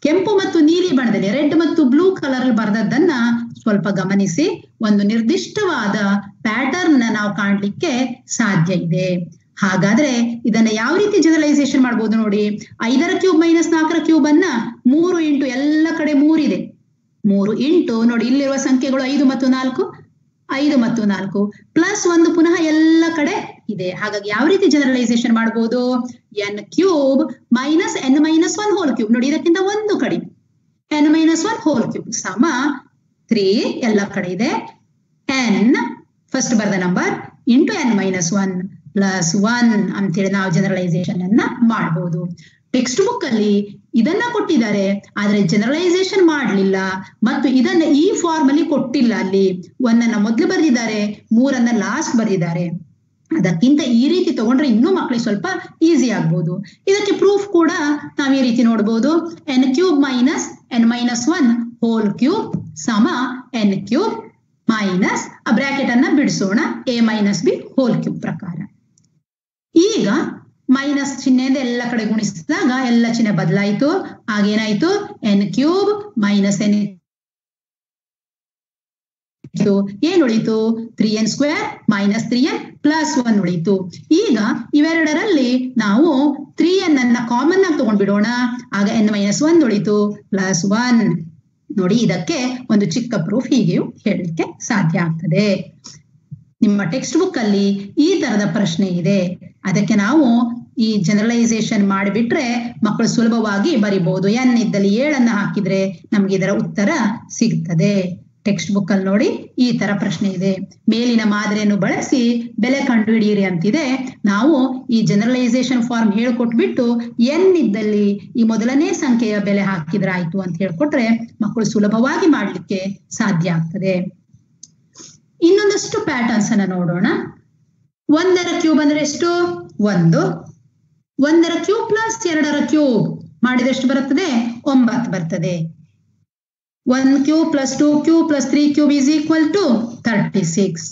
ಕೆಂಪು ಮತ್ತು ನೀಲಿ ಬಣ್ಣದಲ್ಲಿ, ರೆಡ್ ಮತ್ತು ಬ್ಲೂ ಕಲರ್ ಅಲ್ಲಿ ಬರೆದದ್ದನ್ನ ಸ್ವಲ್ಪ ಗಮನಿಸಿ. ಒಂದು ನಿರ್ದಿಷ್ಟವಾದ ಪ್ಯಾಟರ್ನ್ ನಾವು ಕಾಣ್ಲಿಕ್ಕೆ ಸಾಧ್ಯ ಇದೆ. ಹಾಗಾದ್ರೆ ಇದನ್ನ ಯಾವ ರೀತಿ ಜನರಲೈಸೇಷನ್ ಮಾಡ್ಬೋದು ನೋಡಿ. 5ರ ಕ್ಯೂಬ್ - 4ರ ಕ್ಯೂಬ್ ಅನ್ನ 3 × ಎಲ್ಲ ಕಡೆ 3 ಇದೆ. 3 × ನೋಡಿ, ಇಲ್ಲಿರುವ ಸಂಖ್ಯೆಗಳು 5 ಮತ್ತು 4, 5 ಮತ್ತು 4 +1 ಪುನಃ ಎಲ್ಲ ಕಡೆ ಇದೆ. ಹಾಗಾಗಿ ಯಾವ ರೀತಿ ಜನರಲೈಸೇಷನ್ ಮಾಡಬಹುದು? n cube - n - 1 whole cube. ನೋಡಿ, ಇದಕ್ಕಿಂತ 1 ಕಡಿಮೆ. n - 1 ಹೋಲ್ ಕ್ಯೂಬ್ ಸಮ 3 ಎಲ್ಲ ಕಡೆ ಇದೆ. n ಫಸ್ಟ್ ಬರೆದ ನಂಬರ್ ಇಂಟು n - 1 + 1 ಅಂತೇಳಿ ನಾವು ಜನರಲೈಸೇಷನ್ ಅನ್ನ ಮಾಡಬಹುದು. ಟೆಕ್ಸ್ಟ್ ಬುಕ್ ಅಲ್ಲಿ ಇದನ್ನ ಕೊಟ್ಟಿದ್ದಾರೆ, ಆದ್ರೆ ಜನರಲೈಸೇಷನ್ ಮಾಡ್ಲಿಲ್ಲ ಮತ್ತು ಇದನ್ನ ಈ ಫಾರ್ಮ್ ಅಲ್ಲಿ ಕೊಟ್ಟಿಲ್ಲ. ಅಲ್ಲಿ 1 ಮೊದಲು ಬರೆದಿದ್ದಾರೆ, 3 ಲಾಸ್ಟ್ ಬರೆದಿದ್ದಾರೆ. ಅದಕ್ಕಿಂತ ಈ ರೀತಿ ತಗೊಂಡ್ರೆ ಇನ್ನೂ ಮಕ್ಕಳಿಗೆ ಸ್ವಲ್ಪ ಈಸಿ ಆಗ್ಬೋದು. ಇದಕ್ಕೆ ಪ್ರೂಫ್ ಕೂಡ ನಾವ್ ಈ ರೀತಿ ನೋಡ್ಬೋದು. n³ minus n-1 whole cube ಸಮ n³ ಮೈನಸ್ ಆ ಬ್ರಾಕೆಟ್ ಅನ್ನ ಬಿಡಿಸೋಣ a-b ಹೋಲ್ ಕ್ಯೂಬ್ ಪ್ರಕಾರ. ಈಗ ಮೈನಸ್ ಚಿಹ್ನೆಯಿಂದ ಎಲ್ಲ ಕಡೆ ಗುಣಿಸಿದಾಗ ಎಲ್ಲ ಚಿಹ್ನೆ ಬದಲಾಯಿತು. ಆಗೇನಾಯ್ತು, n³ ಮೈನಸ್ n ಏನ್ ಉಳಿತು, 3n² ಮೈನಸ್ 3n ಪ್ಲಸ್ 1 ಉಳಿತು. ಈಗ ಇವೆರಡರಲ್ಲಿ ನಾವು 3n ಅನ್ನ ಕಾಮನ್ ಆಗಿ ತಗೊಂಡ್ಬಿಡೋಣ. ಆಗ n-1 ಉಳಿತು ಪ್ಲಸ್ 1. ನೋಡಿ, ಇದಕ್ಕೆ ಒಂದು ಚಿಕ್ಕ ಪ್ರೂಫ್ ಹೀಗೆಯೂ ಹೇಳಲಿಕ್ಕೆ ಸಾಧ್ಯ ಆಗ್ತದೆ. ನಿಮ್ಮ ಟೆಕ್ಸ್ಟ್ ಬುಕ್ ಅಲ್ಲಿ ಈ ತರದ ಪ್ರಶ್ನೆ ಇದೆ. ಅದಕ್ಕೆ ನಾವು ಈ ಜನರಲೈಸೇಷನ್ ಮಾಡಿಬಿಟ್ರೆ ಮಕ್ಕಳು ಸುಲಭವಾಗಿ ಬರಿಬಹುದು. n ಇದ್ದಲ್ಲಿ 7 ಹಾಕಿದ್ರೆ ನಮ್ಗೆ ಇದರ ಉತ್ತರ ಸಿಗ್ತದೆ. ಟೆಕ್ಸ್ಟ್ ಬುಕ್ ಅಲ್ಲಿ ನೋಡಿ ಈ ತರ ಪ್ರಶ್ನೆ ಇದೆ. ಮೇಲಿನ ಮಾದರಿಯನ್ನು ಬಳಸಿ ಬೆಲೆ ಕಂಡುಹಿಡಿಯಿರಿ ಅಂತಿದೆ. ನಾವು ಈ ಜನರಲೈಸೇಷನ್ ಫಾರ್ಮ್ ಹೇಳ್ಕೊಟ್ಬಿಟ್ಟು n ಇದ್ದಲ್ಲಿ ಈ ಮೊದಲನೇ ಸಂಖ್ಯೆಯ ಬೆಲೆ ಹಾಕಿದ್ರೆ ಆಯ್ತು ಅಂತ ಹೇಳ್ಕೊಟ್ರೆ ಮಕ್ಕಳು ಸುಲಭವಾಗಿ ಮಾಡ್ಲಿಕ್ಕೆ ಸಾಧ್ಯ ಆಗ್ತದೆ. ಇನ್ನೊಂದಷ್ಟು ಪ್ಯಾಟರ್ನ್ಸ್ ಅನ್ನ ನೋಡೋಣ. 1 ಕ್ಯೂಬ್ ಅಂದ್ರೆ ಎಷ್ಟು, 1. 1 ಕ್ಯೂಬ್ ಪ್ಲಸ್ 2 ಕ್ಯೂಬ್ ಮಾಡಿದ್ರೆ ಎಷ್ಟು ಬರ್ತದೆ, 9 ಬರ್ತದೆ. 1 cube plus 2 cube plus 3 cube is equal to 36.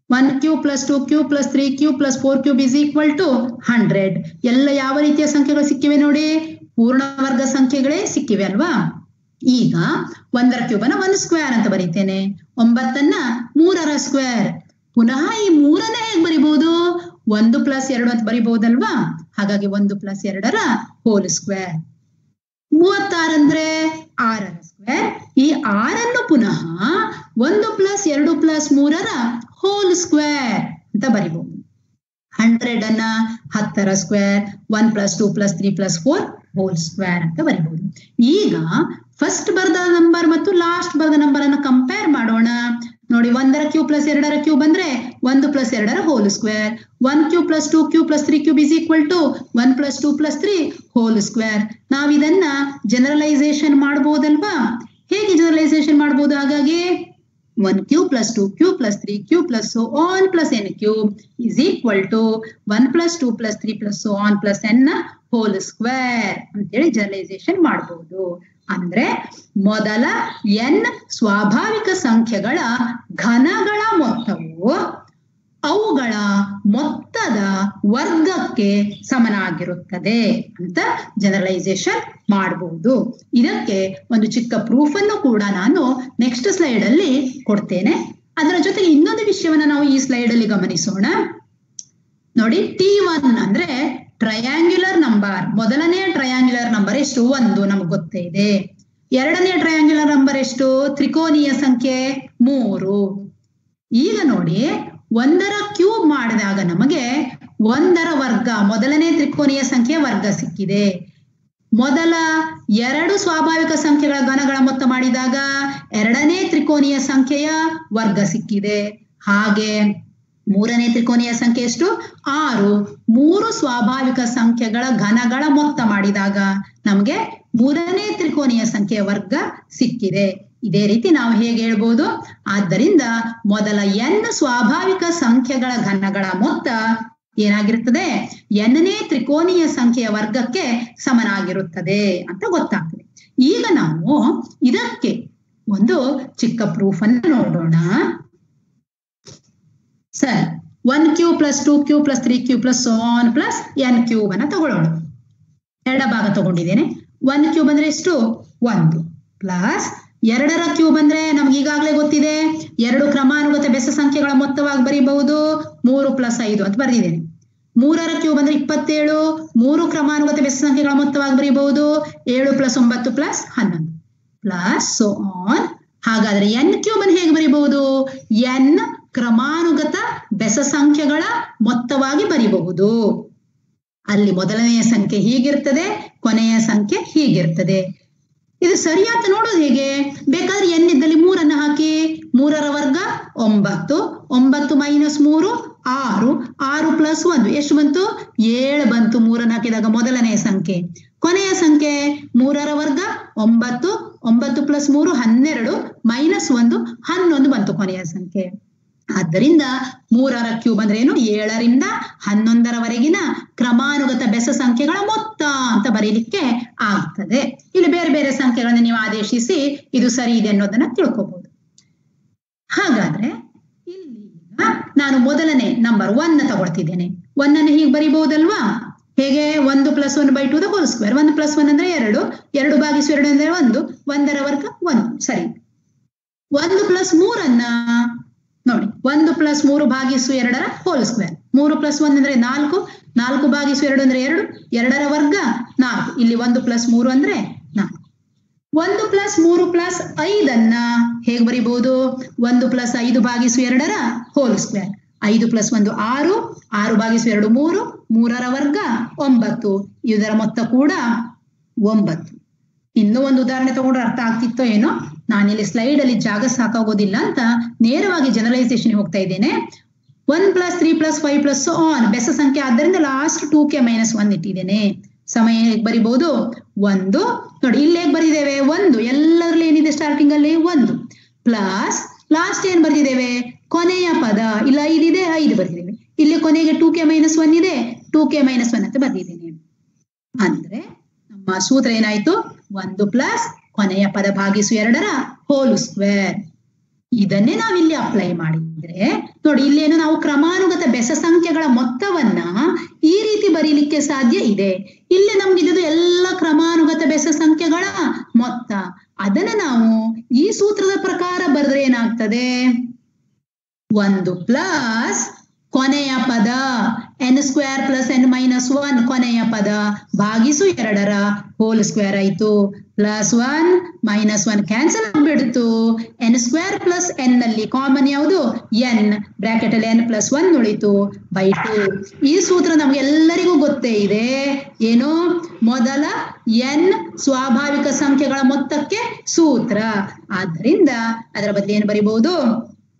1 cube plus 2 cube plus 3 cube plus 4 cube is equal to 100. ಎಲ್ಲ ಯಾವ ರೀತಿಯ ಸಂಖ್ಯೆಗಳು ಸಿಕ್ಕಿವೆ ನೋಡಿ, ಪೂರ್ಣ ವರ್ಗ ಸಂಖ್ಯೆಗಳೇ ಸಿಕ್ಕಿವೆ ಅಲ್ವಾ. ಈಗ 1 ಕ್ಯೂಬ್ ಅನ್ನ 1 ಸ್ಕ್ವೇರ್ ಅಂತ ಬರೀತೇನೆ, 9 3 ಸ್ಕ್ವೇರ್. ಪುನಃ ಈ 3 ಹೇಗೆ ಬರಿಬಹುದು, 1 ಪ್ಲಸ್ 2 ಅಂತ ಬರಿಬಹುದಲ್ವಾ. ಹಾಗಾಗಿ 1 ಪ್ಲಸ್ 2 ಹೋಲ್ ಸ್ಕ್ವೇರ್. 36 ಅಂದ್ರೆ 6 ಸ್ಕ್ವೇರ್. ಈ 6 ಪುನಃ 1 ಪ್ಲಸ್ 2 ಪ್ಲಸ್ 3 ಹೋಲ್ ಸ್ಕ್ವೇರ್ ಅಂತ ಬರಿಬಹುದು. 100 ಅನ್ನ 10 square, 1 plus 2 plus 3 plus 4 whole square ಅಂತ ಬರಿಬಹುದು. ಈಗ ಫಸ್ಟ್ ಬರೆದ ನಂಬರ್ ಮತ್ತು ಲಾಸ್ಟ್ ಬರೆದ ನಂಬರ್ ಅನ್ನು ಕಂಪೇರ್ ಮಾಡೋಣ. ನೋಡಿ, 1 ಕ್ಯೂಬ್ ಪ್ಲಸ್ 2 ಕ್ಯೂಬ್ ಅಂದ್ರೆ 1 plus 2 whole square. 1 cube plus 2 cube plus 3 cube is equal to 1 plus 2 plus 3 whole square. ನಾವ್ ಇದನ್ನ ಜನರಲೈಸೇಷನ್ ಮಾಡಬಹುದಲ್ವಾ. ಹೇಗೆ ಜನರಲೈಸೇಷನ್ ಮಾಡಬಹುದು, ಹಾಗಾಗಿ 1 cube plus 2 cube plus 3 cube plus so on plus n cube is equal to 1 plus 2 plus 3 plus so on plus n whole square ಅಂತೇಳಿ generalisation ಮಾಡಬಹುದು. ಅಂದ್ರೆ ಮೊದಲ n ಸ್ವಾಭಾವಿಕ ಸಂಖ್ಯೆಗಳ ಘನಗಳ ಮೊತ್ತವು ಅವುಗಳ ಮೊತ್ತದ ವರ್ಗಕ್ಕೆ ಸಮನಾಗಿರುತ್ತದೆ ಅಂತ ಜನರಲೈಸೇಷನ್ ಮಾಡಬಹುದು. ಇದಕ್ಕೆ ಒಂದು ಚಿಕ್ಕ ಪ್ರೂಫ್ ಅನ್ನು ಕೂಡ ನಾನು ನೆಕ್ಸ್ಟ್ ಸ್ಲೈಡ್ ಅಲ್ಲಿ ಕೊಡ್ತೇನೆ. ಅದರ ಜೊತೆಗೆ ಇನ್ನೊಂದು ವಿಷಯವನ್ನ ನಾವು ಈ ಸ್ಲೈಡ್ ಅಲ್ಲಿ ಗಮನಿಸೋಣ. ನೋಡಿ, T1 ಅಂದ್ರೆ ಟ್ರಯಾಂಗ್ಯುಲರ್ ನಂಬರ್. ಮೊದಲನೇ ಟ್ರಯಾಂಗ್ಯುಲರ್ ನಂಬರ್ ಎಷ್ಟು, 1 ನಮ್ಗೆ ಗೊತ್ತೇ ಇದೆ. ಎರಡನೇ ಟ್ರಯಾಂಗ್ಯುಲರ್ ನಂಬರ್ ಎಷ್ಟು, ತ್ರಿಕೋನೀಯ ಸಂಖ್ಯೆ 3. ಈಗ ನೋಡಿ, 1 ಕ್ಯೂಬ್ ಮಾಡಿದಾಗ ನಮಗೆ 1 ವರ್ಗ, ಮೊದಲನೇ ತ್ರಿಕೋನೀಯ ಸಂಖ್ಯೆಯ ವರ್ಗ ಸಿಕ್ಕಿದೆ. ಮೊದಲ 2 ಸ್ವಾಭಾವಿಕ ಸಂಖ್ಯೆಗಳ ಘನಗಳ ಮೊತ್ತ ಮಾಡಿದಾಗ 2ನೇ ತ್ರಿಕೋನೀಯ ಸಂಖ್ಯೆಯ ವರ್ಗ ಸಿಕ್ಕಿದೆ. ಹಾಗೆ 3ನೇ ತ್ರಿಕೋನೀಯ ಸಂಖ್ಯೆ ಎಷ್ಟು, 6. 3 ಸ್ವಾಭಾವಿಕ ಸಂಖ್ಯೆಗಳ ಘನಗಳ ಮೊತ್ತ ಮಾಡಿದಾಗ ನಮಗೆ 3ನೇ ತ್ರಿಕೋನೀಯ ಸಂಖ್ಯೆಯ ವರ್ಗ ಸಿಕ್ಕಿದೆ. ಇದೇ ರೀತಿ ನಾವು ಹೇಗೆ ಹೇಳ್ಬೋದು, ಆದ್ದರಿಂದ ಮೊದಲ n ಸ್ವಾಭಾವಿಕ ಸಂಖ್ಯೆಗಳ ಘನಗಳ ಮೊತ್ತ ಏನಾಗಿರುತ್ತದೆ, nನೇ ತ್ರಿಕೋನೀಯ ಸಂಖ್ಯೆಯ ವರ್ಗಕ್ಕೆ ಸಮನಾಗಿರುತ್ತದೆ ಅಂತ ಗೊತ್ತಾಗ್ತದೆ. ಈಗ ನಾವು ಇದಕ್ಕೆ ಒಂದು ಚಿಕ್ಕ ಪ್ರೂಫ್ ಅನ್ನು ನೋಡೋಣ. ಸರಿ, 1 cube plus 2 cube plus 3 cube plus so on plus n cube ಅನ್ನ ತಗೊಳ್ಳೋಣ. ಎಡಭಾಗ ತಗೊಂಡಿದ್ದೇನೆ. 1 ಕ್ಯೂಬ್ ಅಂದ್ರೆ ಎಷ್ಟು, 1 ಪ್ಲಸ್ 2 ಕ್ಯೂಬ್ ಅಂದ್ರೆ ನಮ್ಗೆ ಈಗಾಗಲೇ ಗೊತ್ತಿದೆ, 2 ಕ್ರಮಾನುಗತ ಬೆಸ ಸಂಖ್ಯೆಗಳ ಮೊತ್ತವಾಗಿ ಬರೀಬಹುದು. 3 ಪ್ಲಸ್ 5 ಅಂತ ಬರೆದಿದ್ದೇನೆ. 3 ಕ್ಯೂಬ್ ಅಂದ್ರೆ 27. 3 ಕ್ರಮಾನುಗತ ಬೆಸ ಸಂಖ್ಯೆಗಳ ಮೊತ್ತವಾಗಿ ಬರೀಬಹುದು. 7 plus 9 plus 11 plus so on. ಹಾಗಾದ್ರೆ n ಕ್ಯೂಬ್ ಅನ್ನು ಹೇಗೆ ಬರೀಬಹುದು, n ಕ್ರಮಾನುಗತ ಬೆಸ ಸಂಖ್ಯೆಗಳ ಮೊತ್ತವಾಗಿ ಬರೀಬಹುದು. ಅಲ್ಲಿ ಮೊದಲನೆಯ ಸಂಖ್ಯೆ ಹೀಗಿರ್ತದೆ, ಕೊನೆಯ ಸಂಖ್ಯೆ ಹೀಗಿರ್ತದೆ. ಇದು ಸರಿಯಾದ ನೋಡೋದು ಹೇಗೆ? ಬೇಕಾದ್ರೆ n ಇದ್ದಲ್ಲಿ 3 ಹಾಕಿ. 3ರ ವರ್ಗ 9, 9 ಮೈನಸ್ 3 6, 6 ಪ್ಲಸ್ 1 ಎಷ್ಟು ಬಂತು? 7 ಬಂತು. 3 ಹಾಕಿದಾಗ ಮೊದಲನೆಯ ಸಂಖ್ಯೆ. ಕೊನೆಯ ಸಂಖ್ಯೆ 3ರ ವರ್ಗ 9, 9 ಪ್ಲಸ್ 3 12 ಮೈನಸ್ 1 11 ಬಂತು ಕೊನೆಯ ಸಂಖ್ಯೆ. ಆದ್ದರಿಂದ 3ರ ಕ್ಯೂಬ್ ಅಂದ್ರೆ ಏನು? 7ರಿಂದ 11ರವರೆಗಿನ ಕ್ರಮಾನುಗತ ಬೆಸ ಸಂಖ್ಯೆಗಳ ಮೊತ್ತ ಅಂತ ಬರೀಲಿಕ್ಕೆ ಆಗ್ತದೆ. ಇಲ್ಲಿ ಬೇರೆ ಬೇರೆ ಸಂಖ್ಯೆಗಳನ್ನ ನೀವು ಆದೇಶಿಸಿ ಇದು ಸರಿ ಇದೆ ಅನ್ನೋದನ್ನ ತಿಳ್ಕೊಬಹುದು. ಹಾಗಾದ್ರೆ ಇಲ್ಲಿ ನಾನು ಮೊದಲನೇ ನಂಬರ್ 1 ತಗೊಳ್ತಿದ್ದೇನೆ. 1 ಅನ್ನು ಹೀಗೆ ಬರೀಬಹುದಲ್ವಾ? ಹೇಗೆ? 1 + 1/2 ದ ಹೋಲ್ ಸ್ಕ್ವೇರ್. 1 + 1 ಅಂದ್ರೆ 2, 2 ಭಾಗಿಸು 2 ಅಂದ್ರೆ 1, 1ರ ವರ್ಗ 1. ಸರಿ. 1 + 3 ನೋಡಿ, 1 + 3 ಭಾಗಿಸು 2ರ ಹೋಲ್ ಸ್ಕ್ವೇರ್. 3 + 1 ಅಂದ್ರೆ 4, 4 ಭಾಗಿಸು 2 ಅಂದ್ರೆ 2, 2ರ ವರ್ಗ 4. ಇಲ್ಲಿ 1 + 3 ಅಂದ್ರೆ 4. 1 + 3 + 5 ಹೇಗೆ ಬರೀಬಹುದು? 1 + 5 ಭಾಗಿಸು 2ರ ಹೋಲ್ ಸ್ಕ್ವೇರ್. 5 + 1 6, 6 ಭಾಗಿಸು 2 3, 3ರ ವರ್ಗ 9. ಇದರ ಮೊತ್ತ ಕೂಡ 9. ಇನ್ನೂ ಒಂದು ಉದಾಹರಣೆ ತಗೊಂಡ್ರೆ ಅರ್ಥ ಆಗ್ತಿತ್ತೋ ಏನೋ. ನಾನಿಲ್ಲಿ ಸ್ಲೈಡ್ ಅಲ್ಲಿ ಜಾಗ ಸಾಕಾಗೋದಿಲ್ಲ ಅಂತ ನೇರವಾಗಿ ಜನರಲೈಸೇಷನ್ ಹೋಗ್ತಾ ಇದ್ದೇನೆ. 1 + 3 + 5 + so on ಬೆಸ ಸಂಖ್ಯೆ ಆದ್ದರಿಂದ ಲಾಸ್ಟ್ 2k - 1 ಇಟ್ಟಿದ್ದೇನೆ. ಸಮಯ ಹೇಗೆ ಬರಿಬಹುದು? 1 ನೋಡಿ ಇಲ್ಲಿ ಹೇಗೆ ಬರೆದಿದ್ದೇವೆ? 1 ಎಲ್ಲರಲ್ಲಿ ಏನಿದೆ ಸ್ಟಾರ್ಟಿಂಗ್ ಅಲ್ಲಿ? 1 ಪ್ಲಸ್ ಲಾಸ್ಟ್ ಏನ್ ಬರ್ದಿದ್ದೇವೆ? ಕೊನೆಯ ಪದ ಇಲ್ಲ 5 ಇದೆ, 5 ಬರ್ದಿದ್ದೇವೆ. ಇಲ್ಲಿ ಕೊನೆಗೆ 2k - 1 ಇದೆ, 2k - 1 ಅಂತ ಬರ್ದಿದ್ದೇನೆ. ಅಂದ್ರೆ ನಮ್ಮ ಸೂತ್ರ ಏನಾಯ್ತು? 1 ಪ್ಲಸ್ ಕೊನೆಯ ಪದ ಭಾಗಿಸು 2ರ ಹೋಲ್ ಸ್ಕ್ವೇರ್. ಇದನ್ನೇ ನಾವಿಲ್ಲಿ ಅಪ್ಲೈ ಮಾಡಿದ್ರೆ ನೋಡಿ, ಇಲ್ಲೇನು ನಾವು ಕ್ರಮಾನುಗತ ಬೆಸ ಸಂಖ್ಯೆಗಳ ಮೊತ್ತವನ್ನ ಈ ರೀತಿ ಬರೀಲಿಕ್ಕೆ ಸಾಧ್ಯ ಇದೆ. ಇಲ್ಲಿ ನಮ್ಗಿದ್ದು ಎಲ್ಲ ಕ್ರಮಾನುಗತ ಬೆಸ ಸಂಖ್ಯೆಗಳ ಮೊತ್ತ. ಅದನ್ನ ನಾವು ಈ ಸೂತ್ರದ ಪ್ರಕಾರ ಬರೆದ್ರೆ ಏನಾಗ್ತದೆ? 1 ಪ್ಲಸ್ ಕೊನೆಯ ಪದ n² + n - 1 ಕೊನೆಯ ಪದ ಭಾಗಿಸು 2ರ ಹೋಲ್ ಸ್ಕ್ವೇರ್ ಆಯ್ತು. +1 - 1 ಕ್ಯಾನ್ಸಲ್ ಆಗ್ಬಿಡ್ತು. n² + n ನಲ್ಲಿ ಕಾಮನ್ ಯಾವುದು? n ಬ್ರಾಕೆಟ್ ಅಲ್ಲಿ n + 1 ಉಳಿತು /2. ಈ ಸೂತ್ರ ನಮ್ಗೆಲ್ಲರಿಗೂ ಗೊತ್ತೇ ಇದೆ. ಏನು? ಮೊದಲ n ಸ್ವಾಭಾವಿಕ ಸಂಖ್ಯೆಗಳ ಮೊತ್ತಕ್ಕೆ ಸೂತ್ರ. ಆದ್ದರಿಂದ ಅದರ ಬದಲು ಏನು ಬರಿಬಹುದು?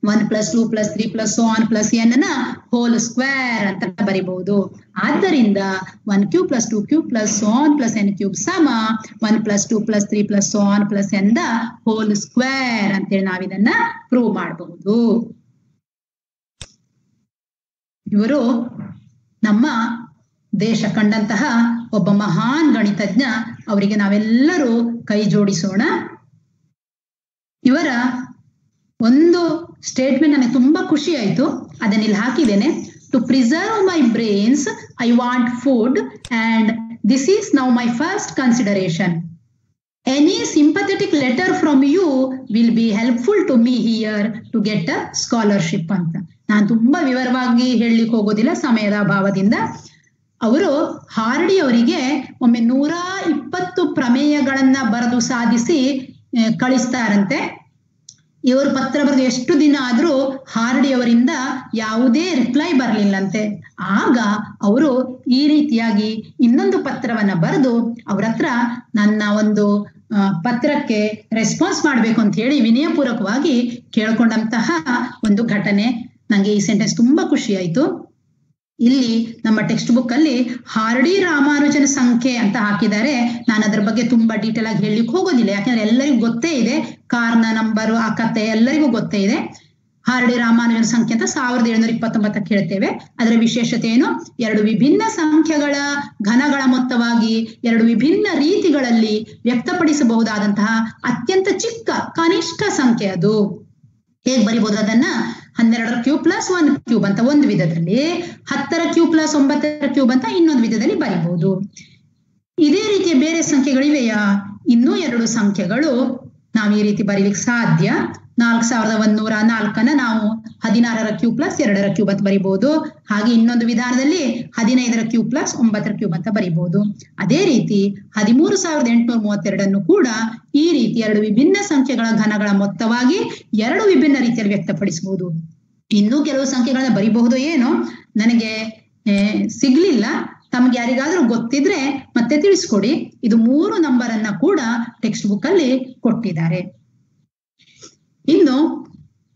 1 + 2 + 3 + so on + n whole square ಅಂತ ಬರಿಬಹುದು. ಆದ್ದರಿಂದ 1³ + 2³ + so on + n³ ಸಮ 1 + 2 + 3 + so on + n whole square ಅಂತೇಳಿ ನಾವಿದನ್ನ ಪ್ರೂವ್ ಮಾಡಬಹುದು. ಇವರು ನಮ್ಮ ದೇಶ ಕಂಡಂತಹ ಒಬ್ಬ ಮಹಾನ್ ಗಣಿತಜ್ಞ. ಅವರಿಗೆ ನಾವೆಲ್ಲರೂ ಕೈ ಜೋಡಿಸೋಣ. ಇವರ ಒಂದು ಸ್ಟೇಟ್ಮೆಂಟ್ ನನಗೆ ತುಂಬಾ ಖುಷಿ ಆಯ್ತು, ಅದನ್ನ ಇಲ್ಲಿ ಹಾಕಿದ್ದೇನೆ. To preserve my brains I want food and this is now my first consideration. Any sympathetic letter from you will be helpful to me here to get a scholarship ಅಂತ. ನಾನು ತುಂಬಾ ವಿವರವಾಗಿ ಹೇಳಲಿಕ್ಕೆ ಹೋಗೋದಿಲ್ಲ ಸಮಯದ ಅಭಾವದಿಂದ. ಅವರು ಹಾರ್ಡಿ ಅವರಿಗೆ ಒಮ್ಮೆ 120 ಪ್ರಮೇಯಗಳನ್ನ ಬರೆದು ಸಾಧಿಸಿ ಕಳಿಸ್ತಾರಂತೆ. ಇವರು ಪತ್ರ ಬರೆದು ಎಷ್ಟು ದಿನ ಆದ್ರೂ ಹಾರ್ಡಿ ಅವರಿಂದ ಯಾವುದೇ ರಿಪ್ಲೈ ಬರಲಿಲ್ಲಂತೆ. ಆಗ ಅವರು ಈ ರೀತಿಯಾಗಿ ಇನ್ನೊಂದು ಪತ್ರವನ್ನ ಬರೆದು ಅವ್ರ ಹತ್ರ ನನ್ನ ಒಂದು ಪತ್ರಕ್ಕೆ ರೆಸ್ಪಾನ್ಸ್ ಮಾಡ್ಬೇಕು ಅಂತ ಹೇಳಿ ವಿನಯಪೂರ್ವಕವಾಗಿ ಕೇಳ್ಕೊಂಡಂತಹ ಒಂದು ಘಟನೆ. ನಂಗೆ ಈ ಸೆಂಟೆನ್ಸ್ ತುಂಬಾ ಖುಷಿ ಆಯ್ತು. ಇಲ್ಲಿ ನಮ್ಮ ಟೆಕ್ಸ್ಟ್ ಬುಕ್ ಅಲ್ಲಿ ಹಾರ್ಡಿ ರಾಮಾನುಜನ್ ಸಂಖ್ಯೆ ಅಂತ ಹಾಕಿದ್ದಾರೆ. ನಾನು ಅದ್ರ ಬಗ್ಗೆ ತುಂಬಾ ಡೀಟೇಲ್ ಆಗಿ ಹೇಳಲಿಕ್ಕೆ ಹೋಗೋದಿಲ್ಲ, ಯಾಕಂದ್ರೆ ಎಲ್ಲರಿಗೂ ಗೊತ್ತೇ ಇದೆ. ಕಾರಣ, ನಂಬರು, ಆ ಕತೆ ಎಲ್ಲರಿಗೂ ಗೊತ್ತೇ ಇದೆ. ಹಾರ್ಡಿ ರಾಮಾನುಜನ್ ಸಂಖ್ಯೆ ಅಂತ 1729 ಹೇಳ್ತೇವೆ. ಅದರ ವಿಶೇಷತೆ ಏನು? 2 ವಿಭಿನ್ನ ಸಂಖ್ಯೆಗಳ ಘನಗಳ ಮೊತ್ತವಾಗಿ 2 ವಿಭಿನ್ನ ರೀತಿಗಳಲ್ಲಿ ವ್ಯಕ್ತಪಡಿಸಬಹುದಾದಂತಹ ಅತ್ಯಂತ ಚಿಕ್ಕ ಕನಿಷ್ಠ ಸಂಖ್ಯೆ ಅದು. ಹೇಗೆ ಬರಿಬಹುದು ಅದನ್ನ? 12ರ ಕ್ಯೂಬ್ + 1 ಕ್ಯೂಬ್ ಅಂತ ಒಂದು ವಿಧದಲ್ಲಿ, 10ರ ಕ್ಯೂಬ್ + 9ರ ಕ್ಯೂಬ್ ಅಂತ ಇನ್ನೊಂದು ವಿಧದಲ್ಲಿ ಬರಿಬಹುದು. ಇದೇ ರೀತಿಯ ಬೇರೆ ಸಂಖ್ಯೆಗಳಿವೆಯಾ? ಇನ್ನೂ 2 ಸಂಖ್ಯೆಗಳು ನಾವು ಈ ರೀತಿ ಬರೀಲಿಕ್ಕೆ ಸಾಧ್ಯ. 4104 ನಾವು 16ರ ಕ್ಯೂಬ್ + 2ರ ಕ್ಯೂಬ್ ಅಂತ ಬರಿಬಹುದು. ಹಾಗೆ ಇನ್ನೊಂದು ವಿಧಾನದಲ್ಲಿ 15ರ ಕ್ಯೂಬ್ + 9ರ ಕ್ಯೂಬ್ ಅಂತ ಬರಿಬಹುದು. ಅದೇ ರೀತಿ 13,832 ಕೂಡ ಈ ರೀತಿ 2 ವಿಭಿನ್ನ ಸಂಖ್ಯೆಗಳ ಘನಗಳ ಮೊತ್ತವಾಗಿ 2 ವಿಭಿನ್ನ ರೀತಿಯಲ್ಲಿ ವ್ಯಕ್ತಪಡಿಸಬಹುದು. ಇನ್ನೂ ಕೆಲವು ಸಂಖ್ಯೆಗಳನ್ನ ಬರಿಬಹುದು ಏನೋ, ನನಗೆ ಸಿಗ್ಲಿಲ್ಲ. ತಮ್ಗೆ ಯಾರಿಗಾದ್ರೂ ಗೊತ್ತಿದ್ರೆ ಮತ್ತೆ ತಿಳಿಸ್ಕೊಡಿ. ಇದು 3 ನಂಬರ್ ಅನ್ನ ಕೂಡ ಟೆಕ್ಸ್ಟ್ ಬುಕ್ ಅಲ್ಲಿ ಕೊಟ್ಟಿದ್ದಾರೆ. ಇನ್ನು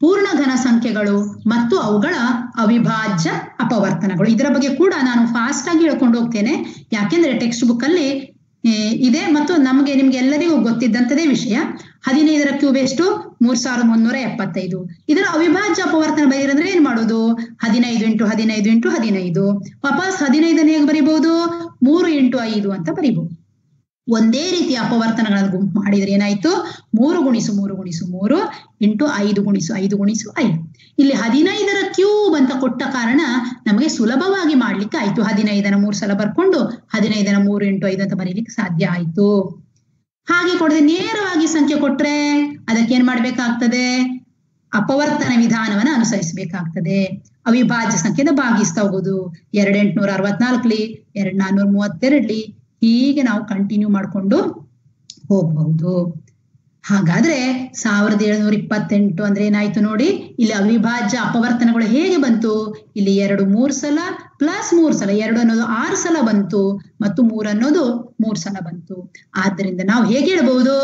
ಪೂರ್ಣ ಘನ ಸಂಖ್ಯೆಗಳು ಮತ್ತು ಅವುಗಳ ಅವಿಭಾಜ್ಯ ಅಪವರ್ತನಗಳು, ಇದರ ಬಗ್ಗೆ ಕೂಡ ನಾನು ಫಾಸ್ಟ್ ಆಗಿ ಹೇಳ್ಕೊಂಡು ಹೋಗ್ತೇನೆ. ಯಾಕೆಂದ್ರೆ ಟೆಕ್ಸ್ಟ್ ಬುಕ್ ಅಲ್ಲಿ ಇದೆ ಮತ್ತು ನಿಮ್ಗೆ ಎಲ್ಲರಿಗೂ ಗೊತ್ತಿದ್ದಂತದೇ ವಿಷಯ. 15ರ ಕ್ಯೂಬ್ ಎಷ್ಟು? 3375. ಇದರ ಅವಿಭಾಜ್ಯ ಅಪವರ್ತನ ಬರೆಯಿರಂದ್ರೆ ಏನ್ ಮಾಡೋದು? 15 × 15 × 15. ವಾಪಸ್ 15 ಹೇಗೆ ಬರಿಬಹುದು? 3 × 5 ಅಂತ ಬರಿಬಹುದು. ಒಂದೇ ರೀತಿಯ ಅಪವರ್ತನಗಳನ್ನು ಗುಂಪು ಮಾಡಿದ್ರೆ ಏನಾಯ್ತು? 3 × 3 × 3 × 5 × 5 × 5. ಇಲ್ಲಿ 15ರ ಕ್ಯೂಬ್ ಅಂತ ಕೊಟ್ಟ ಕಾರಣ ನಮಗೆ ಸುಲಭವಾಗಿ ಮಾಡ್ಲಿಕ್ಕೆ ಆಯ್ತು. 15ನ 3 ಸಲ ಬರ್ಕೊಂಡು 15ನ 3 × 5 ಅಂತ ಬರೀಲಿಕ್ಕೆ ಸಾಧ್ಯ ಆಯ್ತು. ಹಾಗೆ ಕೊಡದೆ ನೇರವಾಗಿ ಸಂಖ್ಯೆ ಕೊಟ್ರೆ ಅದಕ್ಕೆ ಏನ್ ಮಾಡ್ಬೇಕಾಗ್ತದೆ? ಅಪವರ್ತನ ವಿಧಾನವನ್ನ ಅನುಸರಿಸಬೇಕಾಗ್ತದೆ. ಅವಿಭಾಜ್ಯ ಸಂಖ್ಯೆಯಿಂದ ಭಾಗಿಸ್ತಾ ಹೋಗುದು. 2 864, 2 432, ಹೀಗೆ ನಾವು ಕಂಟಿನ್ಯೂ ಮಾಡ್ಕೊಂಡು ಹೋಗ್ಬಹುದು. ಹಾಗಾದ್ರೆ 1728 ಅಂದ್ರೆ ಏನಾಯ್ತು ನೋಡಿ? ಇಲ್ಲಿ ಅವಿಭಾಜ್ಯ ಅಪವರ್ತನಗಳು ಹೇಗೆ ಬಂತು? ಇಲ್ಲಿ 2 3 ಸಲ ಪ್ಲಸ್ 3 ಸಲ, 2 ಅನ್ನೋದು 6 ಸಲ ಬಂತು ಮತ್ತು 3 ಅನ್ನೋದು 3 ಸಲ ಬಂತು. ಆದ್ದರಿಂದ ನಾವು ಹೇಗೆ ಹೇಳ್ಬಹುದು?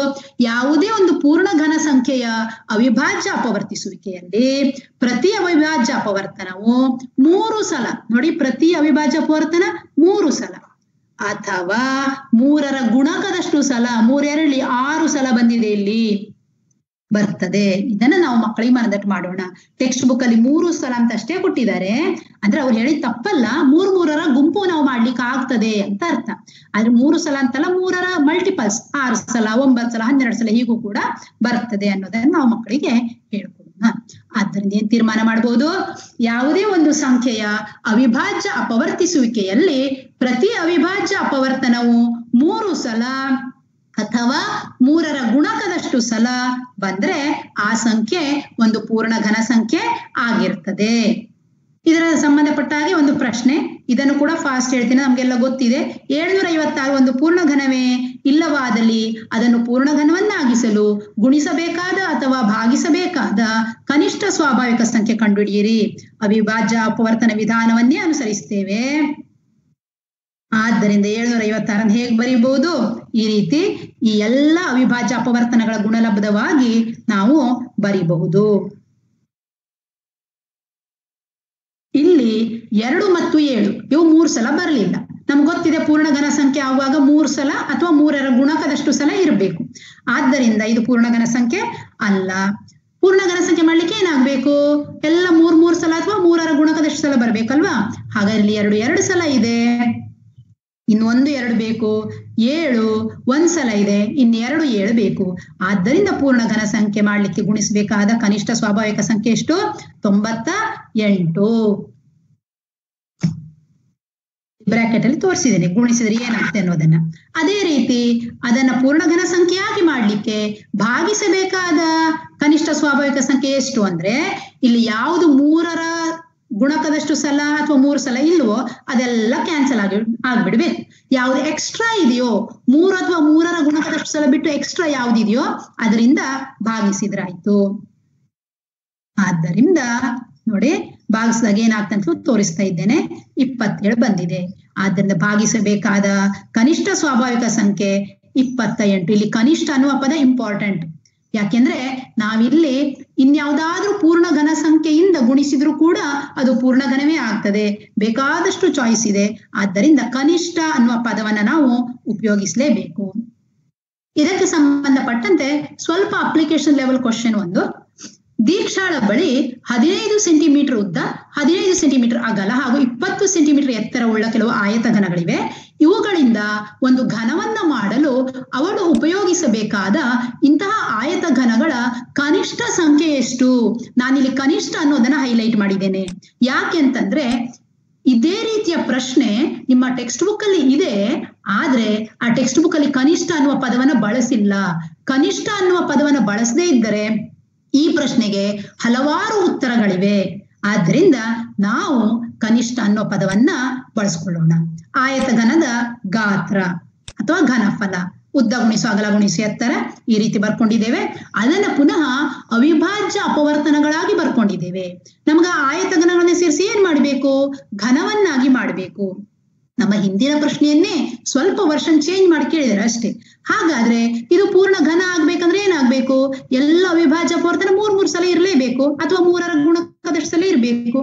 ಯಾವುದೇ ಒಂದು ಪೂರ್ಣ ಘನ ಸಂಖ್ಯೆಯ ಅವಿಭಾಜ್ಯ ಅಪವರ್ತಿಸುವಿಕೆಯಲ್ಲಿ ಪ್ರತಿ ಅವಿಭಾಜ್ಯ ಅಪವರ್ತನವು 3 ಸಲ, ನೋಡಿ ಪ್ರತಿ ಅವಿಭಾಜ್ಯ ಅಪವರ್ತನ 3 ಸಲ ಅಥವಾ 3ರ ಗುಣಕದಷ್ಟು ಸಲ, 3 2 6 ಸಲ ಬಂದಿದೆ ಇಲ್ಲಿ ಬರ್ತದೆ. ಇದನ್ನ ನಾವು ಮಕ್ಕಳಿಗೆ ಮನದಟ್ಟು ಮಾಡೋಣ. ಟೆಕ್ಸ್ಟ್ ಬುಕ್ ಅಲ್ಲಿ 3 ಸಲ ಅಂತ ಅಷ್ಟೇ ಕೊಟ್ಟಿದ್ದಾರೆ. ಅಂದ್ರೆ ಅವ್ರು ಹೇಳಿದ ತಪ್ಪಲ್ಲ, 3ರ ಗುಂಪು ನಾವು ಮಾಡ್ಲಿಕ್ಕೆ ಆಗ್ತದೆ ಅಂತ ಅರ್ಥ. ಆದ್ರೆ 3 ಸಲ ಅಂತಲ್ಲ, 3ರ ಮಲ್ಟಿಪಲ್ಸ್ 6 ಸಲ, 9 ಸಲ, 12 ಸಲ ಹೀಗೂ ಕೂಡ ಬರ್ತದೆ ಅನ್ನೋದನ್ನ ನಾವು ಮಕ್ಕಳಿಗೆ ಹೇಳ್ಕೊಡೋಣ. ಆದ್ದರಿಂದ ಏನ್ ತೀರ್ಮಾನ ಮಾಡಬಹುದು? ಯಾವುದೇ ಒಂದು ಸಂಖ್ಯೆಯ ಅವಿಭಾಜ್ಯ ಅಪವರ್ತಿಸುವಿಕೆಯಲ್ಲಿ ಪ್ರತಿ ಅವಿಭಾಜ್ಯ ಅಪವರ್ತನವು 3 ಸಲ ಅಥವಾ 3ರ ಗುಣಕದಷ್ಟು ಸಲ ಬಂದ್ರೆ ಆ ಸಂಖ್ಯೆ ಒಂದು ಪೂರ್ಣ ಘನ ಸಂಖ್ಯೆ ಆಗಿರ್ತದೆ. ಇದರ ಸಂಬಂಧಪಟ್ಟ ಹಾಗೆ ಒಂದು ಪ್ರಶ್ನೆ, ಇದನ್ನು ಕೂಡ ಫಾಸ್ಟ್ ಹೇಳ್ತೀನಿ, ನಮ್ಗೆಲ್ಲ ಗೊತ್ತಿದೆ. 756 ಒಂದು ಪೂರ್ಣ ಘನವೇ? ಇಲ್ಲವಾದಲ್ಲಿ ಅದನ್ನು ಪೂರ್ಣ ಘನವನ್ನಾಗಿಸಲು ಗುಣಿಸಬೇಕಾದ ಅಥವಾ ಭಾಗಿಸಬೇಕಾದ ಕನಿಷ್ಠ ಸ್ವಾಭಾವಿಕ ಸಂಖ್ಯೆ ಕಂಡುಹಿಡಿಯಿರಿ. ಅವಿಭಾಜ್ಯ ಅಪವರ್ತನ ವಿಧಾನವನ್ನೇ ಅನುಸರಿಸ್ತೇವೆ. ಆದ್ದರಿಂದ 756 ಹೇಗೆ ಬರೀಬಹುದು? ಈ ರೀತಿ ಈ ಎಲ್ಲ ಅವಿಭಾಜ್ಯ ಅಪವರ್ತನಗಳ ಗುಣಲಬ್ಧವಾಗಿ ನಾವು ಬರೀಬಹುದು. ಇಲ್ಲಿ 2 ಮತ್ತು 7 ಇವು 3 ಸಲ ಬರಲಿಲ್ಲ. ನಮ್ಗೆ ಗೊತ್ತಿದೆ ಪೂರ್ಣ ಘನ ಸಂಖ್ಯೆ ಆಗುವಾಗ 3 ಸಲ ಅಥವಾ 3ರ ಗುಣಕದಷ್ಟು ಸಲ ಇರಬೇಕು. ಆದ್ದರಿಂದ ಇದು ಪೂರ್ಣ ಘನ ಸಂಖ್ಯೆ ಅಲ್ಲ. ಪೂರ್ಣ ಘನ ಸಂಖ್ಯೆ ಮಾಡ್ಲಿಕ್ಕೆ ಏನಾಗ್ಬೇಕು? ಎಲ್ಲ 3 ಸಲ ಅಥವಾ 3ರ ಗುಣಕದಷ್ಟು ಸಲ ಬರ್ಬೇಕಲ್ವಾ? ಹಾಗಾದ್ರೆ ಇಲ್ಲಿ 2 ಸಲ ಇದೆ, ಇನ್ನು 1 2 ಬೇಕು. 7 1 ಸಲ ಇದೆ, ಇನ್ನು 2 7 ಬೇಕು. ಆದ್ದರಿಂದ ಪೂರ್ಣ ಘನ ಸಂಖ್ಯೆ ಮಾಡ್ಲಿಕ್ಕೆ ಗುಣಿಸಬೇಕಾದ ಕನಿಷ್ಠ ಸ್ವಾಭಾವಿಕ ಸಂಖ್ಯೆ ಎಷ್ಟು? 98. ಬ್ರಾಕೆಟ್ ಅಲ್ಲಿ ತೋರಿಸಿದ್ದೇನೆ ಗುಣಿಸಿದ್ರೆ ಏನಾಗುತ್ತೆ ಅನ್ನೋದನ್ನ. ಅದೇ ರೀತಿ ಅದನ್ನ ಪೂರ್ಣ ಘನ ಸಂಖ್ಯೆಯಾಗಿ ಮಾಡ್ಲಿಕ್ಕೆ ಭಾಗಿಸಬೇಕಾದ ಕನಿಷ್ಠ ಸ್ವಾಭಾವಿಕ ಸಂಖ್ಯೆ ಎಷ್ಟು ಅಂದ್ರೆ, ಇಲ್ಲಿ ಯಾವುದು 3ರ ಗುಣಕದಷ್ಟು ಸಲ ಅಥವಾ 3 ಸಲ ಇಲ್ವೋ ಅದೆಲ್ಲ ಕ್ಯಾನ್ಸಲ್ ಆಗ್ಬಿಡ್ಬೇಕು. ಯಾವ್ದು ಎಕ್ಸ್ಟ್ರಾ ಇದೆಯೋ 3 ಅಥವಾ 3ರ ಗುಣಕದಷ್ಟು ಸಲ ಬಿಟ್ಟು ಎಕ್ಸ್ಟ್ರಾ ಯಾವ್ದಿದೆಯೋ ಅದರಿಂದ ಭಾಗಿಸಿದ್ರಾಯ್ತು. ಆದ್ದರಿಂದ ನೋಡಿ ಭಾಗಿಸಿದಾಗ ಏನಾಗ್ತಂತ ತೋರಿಸ್ತಾ ಇದ್ದೇನೆ. 27 ಬಂದಿದೆ. ಆದ್ದರಿಂದ ಭಾಗಿಸಬೇಕಾದ ಕನಿಷ್ಠ ಸ್ವಾಭಾವಿಕ ಸಂಖ್ಯೆ 28. ಇಲ್ಲಿ ಕನಿಷ್ಠ ಅನ್ನುವ ಪದ ಇಂಪಾರ್ಟೆಂಟ್. ಯಾಕೆಂದ್ರೆ ನಾವಿಲ್ಲಿ ಇನ್ಯಾವುದಾದ್ರೂ ಪೂರ್ಣ ಘನ ಸಂಖ್ಯೆಯಿಂದ ಗುಣಿಸಿದ್ರು ಕೂಡ ಅದು ಪೂರ್ಣ ಘನವೇ ಆಗ್ತದೆ. ಬೇಕಾದಷ್ಟು ಚಾಯ್ಸ್ ಇದೆ. ಆದ್ದರಿಂದ ಕನಿಷ್ಠ ಅನ್ನುವ ಪದವನ್ನ ನಾವು ಉಪಯೋಗಿಸಲೇಬೇಕು. ಇದಕ್ಕೆ ಸಂಬಂಧಪಟ್ಟಂತೆ ಸ್ವಲ್ಪ ಅಪ್ಲಿಕೇಶನ್ ಲೆವೆಲ್ ಕ್ವಶನ್ ಒಂದು. ದೀಕ್ಷಾಳ ಬಳಿ 15 ಸೆಂಟಿಮೀಟರ್ ಉದ್ದ, 15 ಸೆಂಟಿಮೀಟರ್ ಅಗಲ ಹಾಗೂ 20 ಸೆಂಟಿಮೀಟರ್ ಎತ್ತರವುಳ್ಳ ಕೆಲವು ಆಯತ ಘನಗಳಿವೆ. ಇವುಗಳಿಂದ ಒಂದು ಘನವನ್ನ ಮಾಡಲು ಅವಳು ಉಪಯೋಗಿಸಬೇಕಾದ ಇಂತಹ ಆಯತ ಘನಗಳ ಕನಿಷ್ಠ ಸಂಖ್ಯೆ ಎಷ್ಟು? ನಾನಿಲ್ಲಿ ಕನಿಷ್ಠ ಅನ್ನೋದನ್ನ ಹೈಲೈಟ್ ಮಾಡಿದ್ದೇನೆ. ಯಾಕೆ ಅಂತಂದ್ರೆ ಇದೇ ರೀತಿಯ ಪ್ರಶ್ನೆ ನಿಮ್ಮ ಟೆಕ್ಸ್ಟ್ ಬುಕ್ ಅಲ್ಲಿ ಇದೆ, ಆದ್ರೆ ಆ ಟೆಕ್ಸ್ಟ್ ಬುಕ್ ಅಲ್ಲಿ ಕನಿಷ್ಠ ಅನ್ನುವ ಪದವನ್ನ ಬಳಸಿಲ್ಲ. ಕನಿಷ್ಠ ಅನ್ನುವ ಪದವನ್ನ ಬಳಸದೇ ಇದ್ದರೆ ಈ ಪ್ರಶ್ನೆಗೆ ಹಲವಾರು ಉತ್ತರಗಳಿವೆ. ಆದ್ದರಿಂದ ನಾವು ಕನಿಷ್ಠ ಅನ್ನೋ ಪದವನ್ನ ಬಳಸ್ಕೊಳ್ಳೋಣ. ಆಯತ ಘನದ ಗಾತ್ರ ಅಥವಾ ಘನಫಲ, ಉದ್ದ ಗುಣಿಸು ಅಗಲ ಗುಣಿಸು ಎತ್ತರ, ಈ ರೀತಿ ಬರ್ಕೊಂಡಿದ್ದೇವೆ. ಅದನ್ನ ಪುನಃ ಅವಿಭಾಜ್ಯ ಅಪವರ್ತನಗಳಾಗಿ ಬರ್ಕೊಂಡಿದ್ದೇವೆ. ನಮ್ಗ ಆಯತ ಘನಗಳನ್ನ ಸೇರಿಸಿ ಏನ್ ಮಾಡ್ಬೇಕು? ಘನವನ್ನಾಗಿ ಮಾಡ್ಬೇಕು. ನಮ್ಮ ಹಿಂದಿನ ಪ್ರಶ್ನೆಯನ್ನೇ ಸ್ವಲ್ಪ ವರ್ಷನ್ ಚೇಂಜ್ ಮಾಡಿ ಕೇಳಿದಾರೆ ಅಷ್ಟೇ. ಹಾಗಾದ್ರೆ ಇದು ಪೂರ್ಣ ಘನ ಆಗ್ಬೇಕಂದ್ರೆ ಏನಾಗ್ಬೇಕು? ಎಲ್ಲ ಅವಿಭಾಜ್ಯ ಅಪವರ್ತನ 3 ಸಲ ಇರಲೇಬೇಕು, ಅಥವಾ 3ರ ಗುಣಕದಷ್ಟು ಸಲ ಇರಬೇಕು.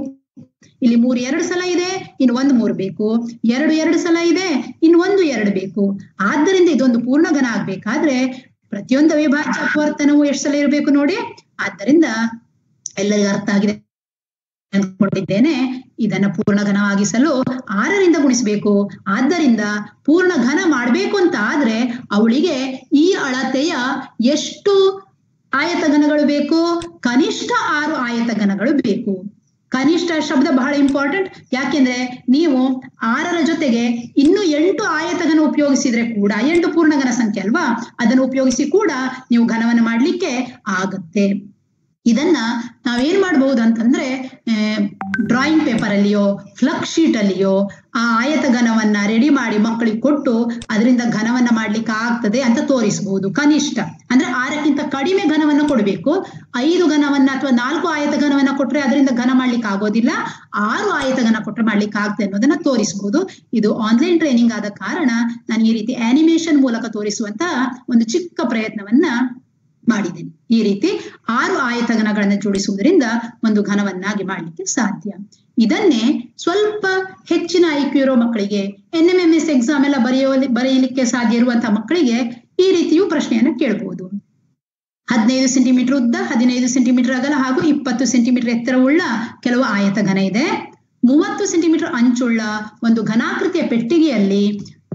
ಇಲ್ಲಿ 3 2 ಸಲ ಇದೆ, ಇನ್ನು 1 3 ಬೇಕು. 2 2 ಸಲ ಇದೆ, ಇನ್ನು 1 2 ಬೇಕು. ಆದ್ದರಿಂದ ಇದೊಂದು ಪೂರ್ಣ ಘನ ಆಗ್ಬೇಕಾದ್ರೆ ಪ್ರತಿಯೊಂದು ಅವಿಭಾಜ್ಯ ಅಪವರ್ತನವು ಎಷ್ಟು ಸಲ ಇರಬೇಕು ನೋಡಿ. ಆದ್ದರಿಂದ ಎಲ್ಲರಿಗೂ ಅರ್ಥ ಆಗಿದೆ ಅಂದ್ಕೊಂಡಿದ್ದೇನೆ. ಇದನ್ನ ಪೂರ್ಣ ಘನವಾಗಿಸಲು 6ರಿಂದ ಗುಣಿಸಬೇಕು. ಆದ್ದರಿಂದ ಪೂರ್ಣ ಘನ ಮಾಡ್ಬೇಕು ಅಂತ ಆದ್ರೆ ಅವಳಿಗೆ ಈ ಅಳತೆಯ ಎಷ್ಟು ಆಯತಘನಗಳು ಬೇಕು? ಕನಿಷ್ಠ 6 ಆಯತಘನಗಳು ಬೇಕು. ಕನಿಷ್ಠ ಶಬ್ದ ಬಹಳ ಇಂಪಾರ್ಟೆಂಟ್. ಯಾಕೆಂದ್ರೆ ನೀವು 6ರ ಜೊತೆಗೆ ಇನ್ನು 8 ಆಯತಘನ ಉಪಯೋಗಿಸಿದ್ರೆ ಕೂಡ 8 ಪೂರ್ಣಘನ ಸಂಖ್ಯೆ ಅಲ್ವಾ, ಅದನ್ನು ಉಪಯೋಗಿಸಿ ಕೂಡ ನೀವು ಘನವನ್ನು ಮಾಡ್ಲಿಕ್ಕೆ ಆಗತ್ತೆ. ಇದನ್ನ ನಾವೇನ್ ಮಾಡ್ಬಹುದು ಅಂತಂದ್ರೆ ಡ್ರಾಯಿಂಗ್ ಪೇಪರ್ ಅಲ್ಲಿಯೋ ಫ್ಲಕ್ಸ್ ಶೀಟ್ ಅಲ್ಲಿಯೋ ಆ ಆಯತಘನವನ್ನ ರೆಡಿ ಮಾಡಿ ಮಕ್ಕಳಿಗೆ ಕೊಟ್ಟು ಅದರಿಂದ ಘನವನ್ನ ಮಾಡ್ಲಿಕ್ಕೆ ಆಗ್ತದೆ ಅಂತ ತೋರಿಸಬಹುದು. ಕನಿಷ್ಠ ಅಂದ್ರೆ 6ಕ್ಕಿಂತ ಕಡಿಮೆ ಘನವನ್ನ ಕೊಡ್ಬೇಕು. 5 ಘನವನ್ನ ಅಥವಾ 4 ಆಯತಘನವನ್ನ ಕೊಟ್ರೆ ಅದರಿಂದ ಘನ ಮಾಡ್ಲಿಕ್ಕೆ ಆಗೋದಿಲ್ಲ. 6 ಆಯತಘನ ಕೊಟ್ರೆ ಮಾಡ್ಲಿಕ್ಕೆ ಆಗ್ತದೆ ಅನ್ನೋದನ್ನ ತೋರಿಸಬಹುದು. ಇದು ಆನ್ಲೈನ್ ಟ್ರೈನಿಂಗ್ ಆದ ಕಾರಣ ನಾನು ಈ ರೀತಿ ಆನಿಮೇಷನ್ ಮೂಲಕ ತೋರಿಸುವಂತ ಒಂದು ಚಿಕ್ಕ ಪ್ರಯತ್ನವನ್ನ ಮಾಡಿದ್ದೇನೆ. ಈ ರೀತಿ 6 ಆಯತಘನಗಳನ್ನು ಜೋಡಿಸುವುದರಿಂದ ಒಂದು ಘನವನ್ನಾಗಿ ಮಾಡ್ಲಿಕ್ಕೆ ಸಾಧ್ಯ. ಇದನ್ನೇ ಸ್ವಲ್ಪ ಹೆಚ್ಚಿನ IQ ಇರೋ ಮಕ್ಕಳಿಗೆ, NMMS ಎಕ್ಸಾಮ್ ಎಲ್ಲ ಬರೆಯಲಿಕ್ಕೆ ಸಾಧ್ಯ ಇರುವಂತಹ ಮಕ್ಕಳಿಗೆ ಈ ರೀತಿಯೂ ಪ್ರಶ್ನೆಯನ್ನ ಕೇಳಬಹುದು. 15 ಸೆಂಟಿಮೀಟರ್ ಉದ್ದ, 15 ಸೆಂಟಿಮೀಟರ್ ಅಗಲ ಹಾಗೂ 20 ಸೆಂಟಿಮೀಟರ್ ಎತ್ತರವುಳ್ಳ ಕೆಲವು ಆಯತಘನ ಇದೆ. 30 ಸೆಂಟಿಮೀಟರ್ ಅಂಚುಳ್ಳ ಒಂದು ಘನಾಕೃತಿಯ ಪೆಟ್ಟಿಗೆಯಲ್ಲಿ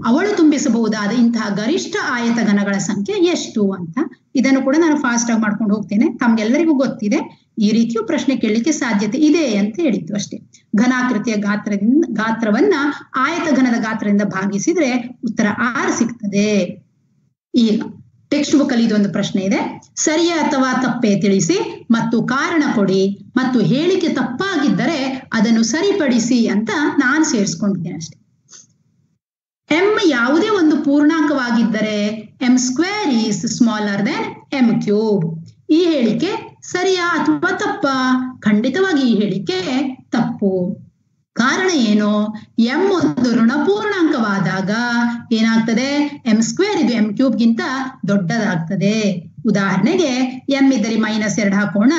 ಅವಳು ತುಂಬಿಸಬಹುದಾದ ಇಂತಹ ಗರಿಷ್ಠ ಆಯತಘನಗಳ ಸಂಖ್ಯೆ ಎಷ್ಟು ಅಂತ. ಇದನ್ನು ಕೂಡ ನಾನು ಫಾಸ್ಟ್ ಆಗಿ ಮಾಡ್ಕೊಂಡು ಹೋಗ್ತೇನೆ, ತಮ್ಗೆಲ್ಲರಿಗೂ ಗೊತ್ತಿದೆ. ಈ ರೀತಿಯೂ ಪ್ರಶ್ನೆ ಕೇಳಲಿಕ್ಕೆ ಸಾಧ್ಯತೆ ಇದೆ ಅಂತ ಹೇಳಿದ್ದು ಅಷ್ಟೇ. ಘನಾಕೃತಿಯ ಗಾತ್ರವನ್ನ ಆಯತಘನದ ಗಾತ್ರದಿಂದ ಭಾಗಿಸಿದ್ರೆ ಉತ್ತರ 6 ಸಿಗ್ತದೆ. ಈಗ ಟೆಕ್ಸ್ಟ್ ಬುಕ್ ಅಲ್ಲಿ ಇದೊಂದು ಪ್ರಶ್ನೆ ಇದೆ. ಸರಿಯ ಅಥವಾ ತಪ್ಪೇ ತಿಳಿಸಿ ಮತ್ತು ಕಾರಣ ಕೊಡಿ, ಮತ್ತು ಹೇಳಿಕೆ ತಪ್ಪಾಗಿದ್ದರೆ ಅದನ್ನು ಸರಿಪಡಿಸಿ ಅಂತ ನಾನು ಸೇರಿಸ್ಕೊಂಡಿದ್ದೇನೆ ಅಷ್ಟೇ. m ಯಾವುದೇ ಒಂದು ಪೂರ್ಣಾಂಕವಾಗಿದ್ದರೆ m² is smaller than m³. ಈ ಹೇಳಿಕೆ ಸರಿಯಾ ಅಥವಾ ತಪ್ಪಾ? ಖಂಡಿತವಾಗಿ ಈ ಹೇಳಿಕೆ ತಪ್ಪು. ಕಾರಣ ಏನು? m ಒಂದು ಋಣಪೂರ್ಣಾಂಕವಾದಾಗ ಏನಾಗ್ತದೆ? m² ಇದು m³ ಗಿಂತ ದೊಡ್ಡದಾಗ್ತದೆ. ಉದಾಹರಣೆಗೆ m ಇದ್ದರೆ -2 ಹಾಕೋಣ.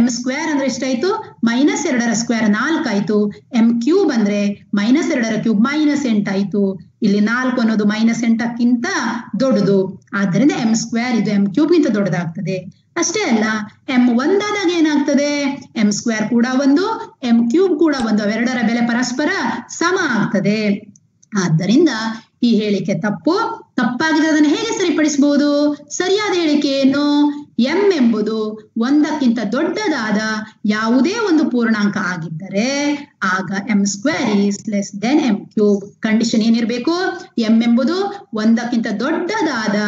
m² ಅಂದ್ರೆ ಎಷ್ಟಾಯ್ತು? -2ರ ಸ್ಕ್ವೇರ್ 4 ಆಯ್ತು. m³ ಅಂದ್ರೆ -2ರ ಕ್ಯೂಬ್ -8 ಆಯ್ತು. ಇಲ್ಲಿ 4 ಅನ್ನೋದು -8ಕ್ಕಿಂತ ದೊಡ್ಡದು. ಆದ್ದರಿಂದ m² ಇದು m³ ಗಿಂತ ದೊಡ್ಡದಾಗ್ತದೆ. ಅಷ್ಟೇ ಅಲ್ಲ, m 1 ಆದಾಗ ಏನಾಗ್ತದೆ? m² ಕೂಡ 1, m³ ಕೂಡ 1, ಅವೆರಡರ ಬೆಲೆ ಪರಸ್ಪರ ಸಮ ಆಗ್ತದೆ. ಆದ್ದರಿಂದ ಈ ಹೇಳಿಕೆ ತಪ್ಪು. ತಪ್ಪಾಗಿದೆ, ಅದನ್ನು ಹೇಗೆ ಸರಿಪಡಿಸಬಹುದು? ಸರಿಯಾದ ಹೇಳಿಕೆ ಏನು? m ಎಂಬುದು 1ಕ್ಕಿಂತ ದೊಡ್ಡದಾದ ಯಾವುದೇ ಒಂದು ಪೂರ್ಣಾಂಕ ಆಗಿದ್ದರೆ ಆಗ m² is less than m³. Condition ಏನಿರ್ಬೇಕು? m ಎಂಬುದು 1ಕ್ಕಿಂತ ದೊಡ್ಡದಾದ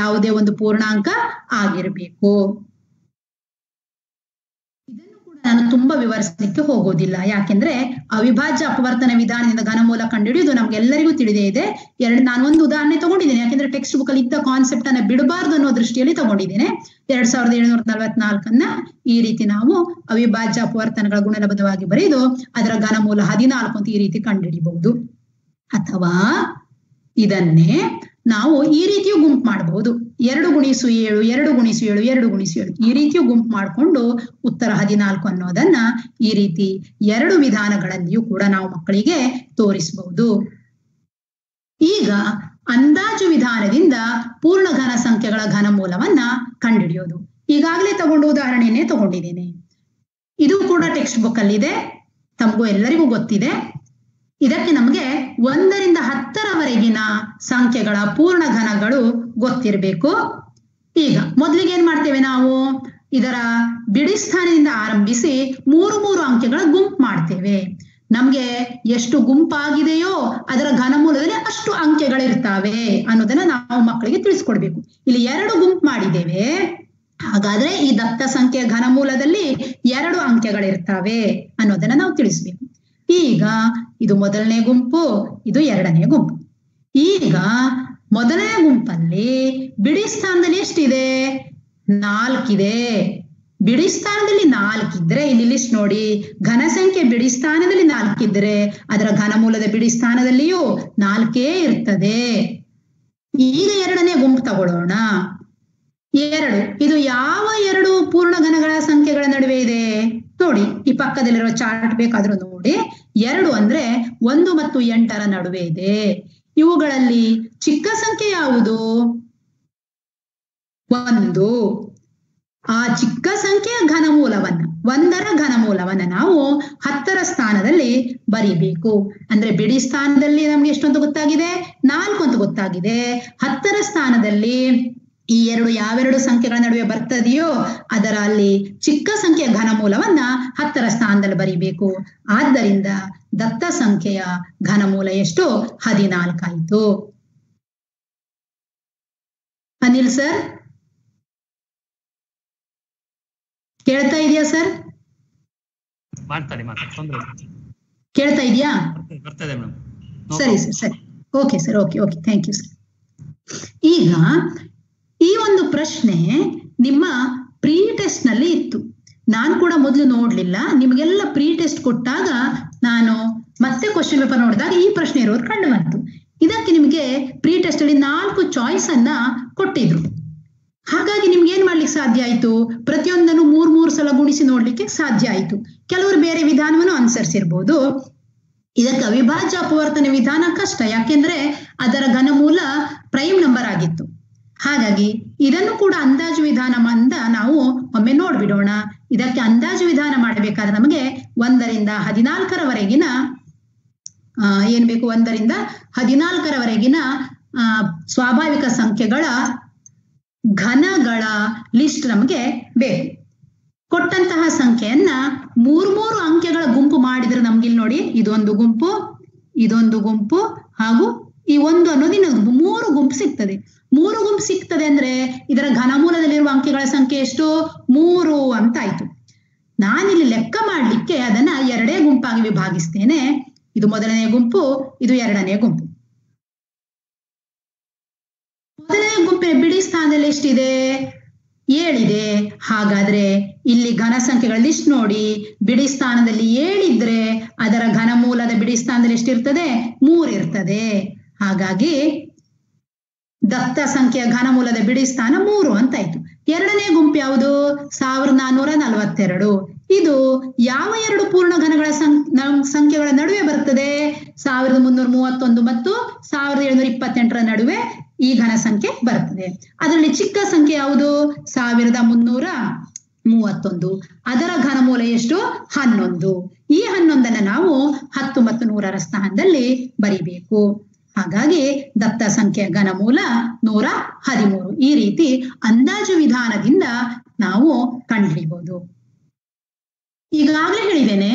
ಯಾವುದೇ ಒಂದು ಪೂರ್ಣಾಂಕ ಆಗಿರ್ಬೇಕು. ಇದನ್ನು ಕೂಡ ನಾನು ತುಂಬಾ ವಿವರಿಸಲಿಕ್ಕೆ ಹೋಗೋದಿಲ್ಲ, ಯಾಕೆಂದ್ರೆ ಅವಿಭಾಜ್ಯ ಅಪವರ್ತನ ವಿಧಾನದಿಂದ ಘನಮೂಲ ಕಂಡುಹಿಡಿಯುವುದು ನಮ್ಗೆಲ್ಲರಿಗೂ ತಿಳಿದೇ ಇದೆ. ನಾನು ಒಂದು ಉದಾಹರಣೆ ತಗೊಂಡಿದ್ದೇನೆ, ಯಾಕೆಂದ್ರೆ ಟೆಕ್ಸ್ಟ್ ಬುಕ್ ಅಲ್ಲಿ ಇದ್ದ ಕಾನ್ಸೆಪ್ಟ್ ಅನ್ನ ಬಿಡಬಾರ್ದು ಅನ್ನೋ ದೃಷ್ಟಿಯಲ್ಲಿ ತಗೊಂಡಿದ್ದೇನೆ. 2744 ಈ ರೀತಿ ನಾವು ಅವಿಭಾಜ್ಯ ಅಪವರ್ತನಗಳ ಗುಣಲಬ್ಧವಾಗಿ ಬರೆದು ಅದರ ಘನಮೂಲ 14 ಅಂತ ಈ ರೀತಿ ಕಂಡುಹಿಡಿಯಬಹುದು. ಅಥವಾ ಇದನ್ನೇ ನಾವು ಈ ರೀತಿಯೂ ಗುಂಪು ಮಾಡಬಹುದು. 2 × 7 2 × 7 2 × 7 ಈ ರೀತಿಯೂ ಗುಂಪು ಮಾಡಿಕೊಂಡು ಉತ್ತರ 14 ಅನ್ನೋದನ್ನ ಈ ರೀತಿ 2 ವಿಧಾನಗಳಲ್ಲಿಯೂ ಕೂಡ ನಾವು ಮಕ್ಕಳಿಗೆ ತೋರಿಸಬಹುದು. ಈಗ ಅಂದಾಜು ವಿಧಾನದಿಂದ ಪೂರ್ಣ ಘನ ಸಂಖ್ಯೆಗಳ ಘನಮೂಲವನ್ನ ಕಂಡುಹಿಡಿಯೋದು. ಈಗಾಗಲೇ ತಗೊಂಡು ಉದಾಹರಣೆಯನ್ನೇ ತಗೊಂಡಿದ್ದೇನೆ. ಇದು ಕೂಡ ಟೆಕ್ಸ್ಟ್ ಬುಕ್ ಅಲ್ಲಿ ಇದೆ, ತಮಗೂ ಎಲ್ಲರಿಗೂ ಗೊತ್ತಿದೆ. ಇದಕ್ಕೆ ನಮಗೆ 1ರಿಂದ 10ರವರೆಗಿನ ಸಂಖ್ಯೆಗಳ ಪೂರ್ಣ ಘನಗಳು ಗೊತ್ತಿರಬೇಕು. ಈಗ ಮೊದಲಿಗೆ ಏನ್ ಮಾಡ್ತೇವೆ ನಾವು? ಇದರ ಬಿಡಿ ಸ್ಥಾನದಿಂದ ಆರಂಭಿಸಿ 3 ಅಂಕೆಗಳ ಗುಂಪು ಮಾಡ್ತೇವೆ. ನಮ್ಗೆ ಎಷ್ಟು ಗುಂಪಾಗಿದೆಯೋ ಅದರ ಘನಮೂಲದಲ್ಲಿ ಅಷ್ಟು ಅಂಕೆಗಳಿರ್ತಾವೆ ಅನ್ನೋದನ್ನ ನಾವು ಮಕ್ಕಳಿಗೆ ತಿಳಿಸ್ಕೊಡ್ಬೇಕು. ಇಲ್ಲಿ 2 ಗುಂಪು ಮಾಡಿದ್ದೇವೆ, ಹಾಗಾದ್ರೆ ಈ ದತ್ತ ಸಂಖ್ಯೆಯ ಘನಮೂಲದಲ್ಲಿ 2 ಅಂಕೆಗಳಿರ್ತಾವೆ ಅನ್ನೋದನ್ನ ನಾವು ತಿಳಿಸ್ಬೇಕು. ಈಗ ಇದು ಮೊದಲನೇ ಗುಂಪು, ಇದು ಎರಡನೇ ಗುಂಪು. ಈಗ ಮೊದಲನೇ ಗುಂಪಲ್ಲಿ ಬಿಡಿ ಸ್ಥಾನದಲ್ಲಿ ಎಷ್ಟಿದೆ? 4 ಇದೆ. ಬಿಡಿ ಸ್ಥಾನದಲ್ಲಿ 4 ಇದ್ರೆ, ಇಲ್ಲಿ ಲಿಸ್ಟ್ ನೋಡಿ, ಘನ ಸಂಖ್ಯೆ ಬಿಡಿ ಸ್ಥಾನದಲ್ಲಿ 4 ಇದ್ರೆ ಅದರ ಘನಮೂಲದ ಬಿಡಿ ಸ್ಥಾನದಲ್ಲಿಯೂ 4 ಇರ್ತದೆ. ಈಗ ಎರಡನೇ ಗುಂಪು ತಗೊಳ್ಳೋಣ. 2 ಇದು ಯಾವ 2 ಪೂರ್ಣ ಘನಗಳ ಸಂಖ್ಯೆಗಳ ನಡುವೆ ಇದೆ ನೋಡಿ, ಈ ಪಕ್ಕದಲ್ಲಿರುವ ಚಾರ್ಟ್ ಬೇಕಾದ್ರೂ ನೋಡಿ. 2 ಅಂದ್ರೆ 1 ಮತ್ತು 8ರ ನಡುವೆ ಇದೆ. ಇವುಗಳಲ್ಲಿ ಚಿಕ್ಕ ಸಂಖ್ಯೆ ಯಾವುದು? 1. ಆ ಚಿಕ್ಕ ಸಂಖ್ಯೆಯ ಘನಮೂಲವನ್ನ, 1ರ ಘನಮೂಲವನ್ನ ನಾವು 10ರ ಸ್ಥಾನದಲ್ಲಿ ಬರಿಬೇಕು. ಅಂದ್ರೆ ಬಿಡಿ ಸ್ಥಾನದಲ್ಲಿ ನಮ್ಗೆ ಎಷ್ಟು ಅಂತ ಗೊತ್ತಾಗಿದೆ? 4 ಅಂತ ಗೊತ್ತಾಗಿದೆ. 10ರ ಸ್ಥಾನದಲ್ಲಿ ಈ ಯಾವೆರಡು ಸಂಖ್ಯೆಗಳ ನಡುವೆ ಬರ್ತದೆಯೋ ಅದರ ಅಲ್ಲಿ ಚಿಕ್ಕ ಸಂಖ್ಯೆಯ ಘನಮೂಲವನ್ನ 10ರ ಸ್ಥಾನದಲ್ಲಿ ಬರಿಬೇಕು. ಆದ್ದರಿಂದ ದತ್ತ ಸಂಖ್ಯೆಯ ಘನಮೂಲ ಎಷ್ಟು? 14 ಆಯ್ತು. ಅನಿಲ್ ಸರ್ ಕೇಳ್ತಾ ಇದೆಯಾ ಸರ್? ಕೇಳ್ತಾ ಇದೆಯಾ? ಸರಿ ಸರ್, ಸರಿ, okay sir, okay okay, thank you sir. ಈಗ ಈ ಒಂದು ಪ್ರಶ್ನೆ ನಿಮ್ಮ ಪ್ರೀ ಟೆಸ್ಟ್ ನಲ್ಲಿ ಇತ್ತು. ನಾನು ಕೂಡ ಮೊದಲು ನೋಡ್ಲಿಲ್ಲ. ನಿಮಗೆಲ್ಲ ಪ್ರೀ ಟೆಸ್ಟ್ ಕೊಟ್ಟಾಗ ನಾನು ಮತ್ತೆ ಕ್ವಶನ್ ಪೇಪರ್ ನೋಡಿದಾಗ ಈ ಪ್ರಶ್ನೆ ಇರೋದು ಕಂಡು ಬಂತು. ಇದಕ್ಕೆ ನಿಮಗೆ ಪ್ರೀ ಟೆಸ್ಟ್ ಅಲ್ಲಿ 4 ಚಾಯ್ಸ್ ಅನ್ನ ಕೊಟ್ಟಿದ್ರು. ಹಾಗಾಗಿ ನಿಮ್ಗೆ ಏನ್ ಮಾಡ್ಲಿಕ್ಕೆ ಸಾಧ್ಯ ಆಯ್ತು? ಪ್ರತಿಯೊಂದನ್ನು 3 ಸಲ ಗುಣಿಸಿ ನೋಡ್ಲಿಕ್ಕೆ ಸಾಧ್ಯ ಆಯ್ತು. ಕೆಲವರು ಬೇರೆ ವಿಧಾನವನ್ನು ಅನುಸರಿಸಿರ್ಬೋದು. ಇದಕ್ಕೆ ಅವಿಭಾಜ್ಯ ಅಪವರ್ತನ ವಿಧಾನ ಕಷ್ಟ, ಯಾಕೆಂದ್ರೆ ಅದರ ಘನಮೂಲ ಪ್ರೈಮ್ ನಂಬರ್ ಆಗಿತ್ತು. ಹಾಗಾಗಿ ಇದನ್ನು ಕೂಡ ಅಂದಾಜು ವಿಧಾನ ಅಂತ ನಾವು ಒಮ್ಮೆ ನೋಡ್ಬಿಡೋಣ. ಇದಕ್ಕೆ ಅಂದಾಜು ವಿಧಾನ ಮಾಡಬೇಕಾದ್ರೆ ನಮಗೆ 1ರಿಂದ 14ರವರೆಗಿನ ಏನ್ ಬೇಕು? 1ರಿಂದ 14ರವರೆಗಿನ ಸ್ವಾಭಾವಿಕ ಸಂಖ್ಯೆಗಳ ಘನಗಳ ಲಿಸ್ಟ್ ನಮಗೆ ಬೇಕು. ಕೊಟ್ಟಂತಹ ಸಂಖ್ಯೆಯನ್ನ 3 ಅಂಕೆಗಳ ಗುಂಪು ಮಾಡಿದ್ರೆ ನಮ್ಗೆ ಇಲ್ಲಿ ನೋಡಿ, ಇದೊಂದು ಗುಂಪು, ಇದೊಂದು ಗುಂಪು ಹಾಗೂ ಈ 1 ಅನ್ನೋದು ಇನ್ನೊಂದು ಗುಂಪು, 3 ಗುಂಪು ಸಿಗ್ತದೆ. 3 ಗುಂಪು ಸಿಗ್ತದೆ ಅಂದ್ರೆ ಇದರ ಘನಮೂಲದಲ್ಲಿರುವ ಅಂಕೆಗಳ ಸಂಖ್ಯೆ ಎಷ್ಟು? 3 ಅಂತ ಆಯ್ತು. ನಾನಿಲ್ಲಿ ಲೆಕ್ಕ ಮಾಡ್ಲಿಕ್ಕೆ ಅದನ್ನ 2 ಗುಂಪಾಗಿ ವಿಭಾಗಿಸ್ತೇನೆ. ಇದು ಮೊದಲನೇ ಗುಂಪು, ಇದು 2ನೇ ಗುಂಪು. ಮೊದಲನೇ ಗುಂಪಿನ ಬಿಡಿ ಸ್ಥಾನದಲ್ಲಿ ಎಷ್ಟಿದೆ? 7 ಇದೆ. ಹಾಗಾದ್ರೆ ಇಲ್ಲಿ ಘನ ಸಂಖ್ಯೆಗಳ ಲಿಸ್ಟ್ ನೋಡಿ, ಬಿಡಿ ಸ್ಥಾನದಲ್ಲಿ 7 ಇದ್ರೆ ಅದರ ಘನಮೂಲದ ಬಿಡಿ ಸ್ಥಾನದಲ್ಲಿ ಎಷ್ಟಿರ್ತದೆ? 3 ಇರ್ತದೆ. ಹಾಗಾಗಿ ದತ್ತ ಸಂಖ್ಯೆಯ ಘನಮೂಲದ ಬಿಡಿ ಸ್ಥಾನ 3 ಅಂತ ಆಯ್ತು. 2ನೇ ಗುಂಪು ಯಾವುದು? 1442. ಇದು ಯಾವ 2 ಪೂರ್ಣ ಘನಗಳ ಸಂಖ್ಯೆಗಳ ನಡುವೆ ಬರ್ತದೆ? 1331 ಮತ್ತು 1728ರ ನಡುವೆ ಈ ಘನ ಸಂಖ್ಯೆ ಬರ್ತದೆ. ಅದರಲ್ಲಿ ಚಿಕ್ಕ ಸಂಖ್ಯೆ ಯಾವುದು? 1331. ಅದರ ಘನಮೂಲ ಎಷ್ಟು? 11. ಈ 11ನ್ನ ನಾವು 10 ಮತ್ತು 100ರ ಸ್ಥಾನದಲ್ಲಿ ಬರಿಬೇಕು. ಹಾಗಾಗಿ ದತ್ತ ಸಂಖ್ಯೆಯ ಘನಮೂಲ 113. ಈ ರೀತಿ ಅಂದಾಜು ವಿಧಾನದಿಂದ ನಾವು ಕಂಡುಹಿಡಿಯಬಹುದು. ಈಗಾಗಲೇ ಹೇಳಿದ್ದೇನೆ,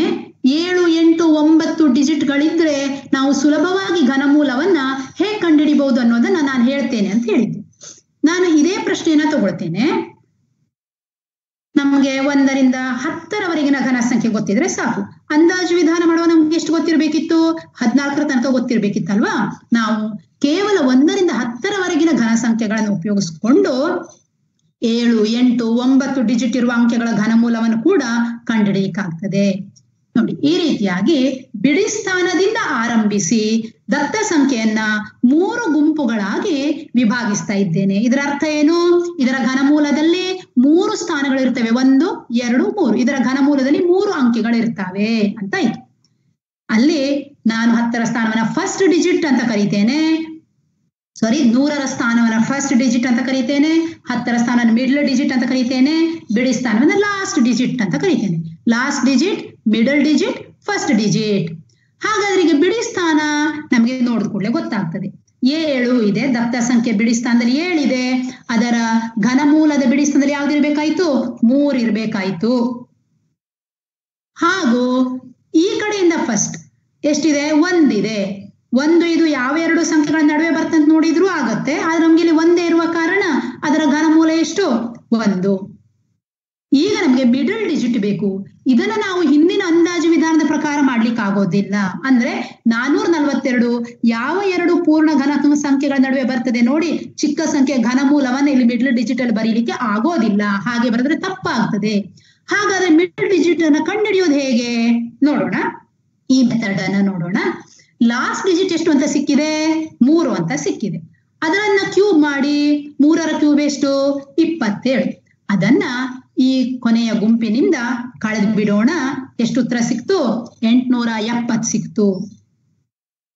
7, 8, 9 ಡಿಜಿಟ್ಗಳಿದ್ರೆ ನಾವು ಸುಲಭವಾಗಿ ಘನಮೂಲವನ್ನ ಹೇಗೆ ಕಂಡುಹಿಡಿಬಹುದು ಅನ್ನೋದನ್ನ ನಾನು ಹೇಳ್ತೇನೆ ಅಂತ ಹೇಳಿದ್ದೆ. ನಾನು ಇದೇ ಪ್ರಶ್ನೆಯನ್ನ ತಗೊಳ್ತೇನೆ. ನಮ್ಗೆ 1ರಿಂದ 10ರವರೆಗಿನ ಘನ ಸಂಖ್ಯೆ ಗೊತ್ತಿದ್ರೆ ಸಾಕು. ಅಂದಾಜು ವಿಧಾನ ಮಾಡುವ ನಮ್ಗೆ ಎಷ್ಟು ಗೊತ್ತಿರ್ಬೇಕಿತ್ತು? 14ರ ತನಕ ಗೊತ್ತಿರ್ಬೇಕಿತ್ತಲ್ವಾ? ನಾವು ಕೇವಲ 1ರಿಂದ 10ರವರೆಗಿನ ಘನ ಸಂಖ್ಯೆಗಳನ್ನು ಉಪಯೋಗಿಸಿಕೊಂಡು 7, 8, 9 ಡಿಜಿಟ್ ಇರುವ ಅಂಕೆಗಳ ಘನಮೂಲವನ್ನು ಕೂಡ ಕಂಡುಹಿಡಿಯಲಿಕ್ಕಾಗ್ತದೆ. ನೋಡಿ, ಈ ರೀತಿಯಾಗಿ ಬಿಡಿ ಸ್ಥಾನದಿಂದ ಆರಂಭಿಸಿ ದತ್ತ ಸಂಖ್ಯೆಯನ್ನ 3 ಗುಂಪುಗಳಾಗಿ ವಿಭಾಗಿಸ್ತಾ ಇದ್ದೇನೆ. ಇದರ ಅರ್ಥ ಏನು? ಇದರ ಘನಮೂಲದಲ್ಲಿ 3 ಸ್ಥಾನಗಳಿರ್ತವೆ, 1, 2, 3. ಇದರ ಘನಮೂಲದಲ್ಲಿ 3 ಅಂಕೆಗಳಿರ್ತವೆ ಅಂತ ಆಯ್ತು. ಅಲ್ಲಿ ನಾನು 10ರ ಸ್ಥಾನವನ್ನ ಫಸ್ಟ್ ಡಿಜಿಟ್ ಅಂತ ಕರೀತೇನೆ. 100ರ ಸ್ಥಾನವನ್ನ ಫಸ್ಟ್ ಡಿಜಿಟ್ ಅಂತ ಕರೀತೇನೆ. 10ರ ಸ್ಥಾನ ಮಿಡ್ಲ್ ಡಿಜಿಟ್ ಅಂತ ಕರೀತೇನೆ. ಬಿಡಿ ಸ್ಥಾನವನ್ನ ಲಾಸ್ಟ್ ಡಿಜಿಟ್ ಅಂತ ಕರೀತೇನೆ. Last digit, middle digit, first digit. ಹಾಗಾದ್ರೆ ಈಗ ಬಿಡಿ ಸ್ಥಾನ ನಮಗೆ ನೋಡಿದ ಕೂಡಲೇ ಗೊತ್ತಾಗ್ತದೆ. 7 ಇದೆ, ದತ್ತ ಸಂಖ್ಯೆ ಬಿಡಿ ಸ್ಥಾನದಲ್ಲಿ 7 ಇದೆ. ಅದರ ಘನಮೂಲದ ಬಿಡಿ ಸ್ಥಾನದಲ್ಲಿ ಯಾವ್ದಿರ್ಬೇಕಾಯ್ತು? 3 ಇರ್ಬೇಕಾಯ್ತು. ಹಾಗೂ ಈ ಕಡೆಯಿಂದ ಫಸ್ಟ್ ಎಷ್ಟಿದೆ? 1 ಇದೆ. 1 ಇದು ಯಾವ 2 ಸಂಖ್ಯೆಗಳ ನಡುವೆ ಬರ್ತಂತ ನೋಡಿದ್ರು ಆಗತ್ತೆ. ಆದ್ರೆ ನಮ್ಗೆ ಇಲ್ಲಿ 1 ಇರುವ ಕಾರಣ ಅದರ ಘನಮೂಲ ಎಷ್ಟು? 1. ಈಗ ನಮ್ಗೆ ಮಿಡಲ್ ಡಿಜಿಟ್ ಬೇಕು. ಇದನ್ನ ನಾವು ಹಿಂದಿನ ಅಂದಾಜು ವಿಧಾನದ ಪ್ರಕಾರ ಮಾಡ್ಲಿಕ್ಕೆ ಆಗೋದಿಲ್ಲ. ಅಂದ್ರೆ 442 ಯಾವ ಎರಡು ಪೂರ್ಣ ಘನ ಸಂಖ್ಯೆಗಳ ನಡುವೆ ಬರ್ತದೆ ನೋಡಿ, ಚಿಕ್ಕ ಸಂಖ್ಯೆ ಘನಮೂಲವನ್ನ ಇಲ್ಲಿ ಮಿಡಲ್ ಡಿಜಿಟ್ ಅಲ್ಲಿ ಬರೀಲಿಕ್ಕೆ ಆಗೋದಿಲ್ಲ. ಹಾಗೆ ಬರೆದ್ರೆ ತಪ್ಪಾಗ್ತದೆ. ಹಾಗಾದ್ರೆ ಮಿಡಲ್ ಡಿಜಿಟ್ ಅನ್ನ ಕಂಡುಹಿಡಿಯೋದು ಹೇಗೆ ನೋಡೋಣ. ಈ ಮೆಥಡ್ ಅನ್ನ ನೋಡೋಣ. ಲಾಸ್ಟ್ ಡಿಜಿಟ್ ಎಷ್ಟು ಅಂತ ಸಿಕ್ಕಿದೆ? 3 ಅಂತ ಸಿಕ್ಕಿದೆ. ಅದನ್ನ ಕ್ಯೂಬ್ ಮಾಡಿ, 3ರ ಕ್ಯೂಬ್ ಎಷ್ಟು? 27. ಅದನ್ನ ಈ ಕೊನೆಯ ಗುಂಪಿನಿಂದ ಕಳೆದು ಬಿಡೋಣ. ಎಷ್ಟು ಉತ್ತರ ಸಿಕ್ತು? 870 ಸಿಕ್ತು.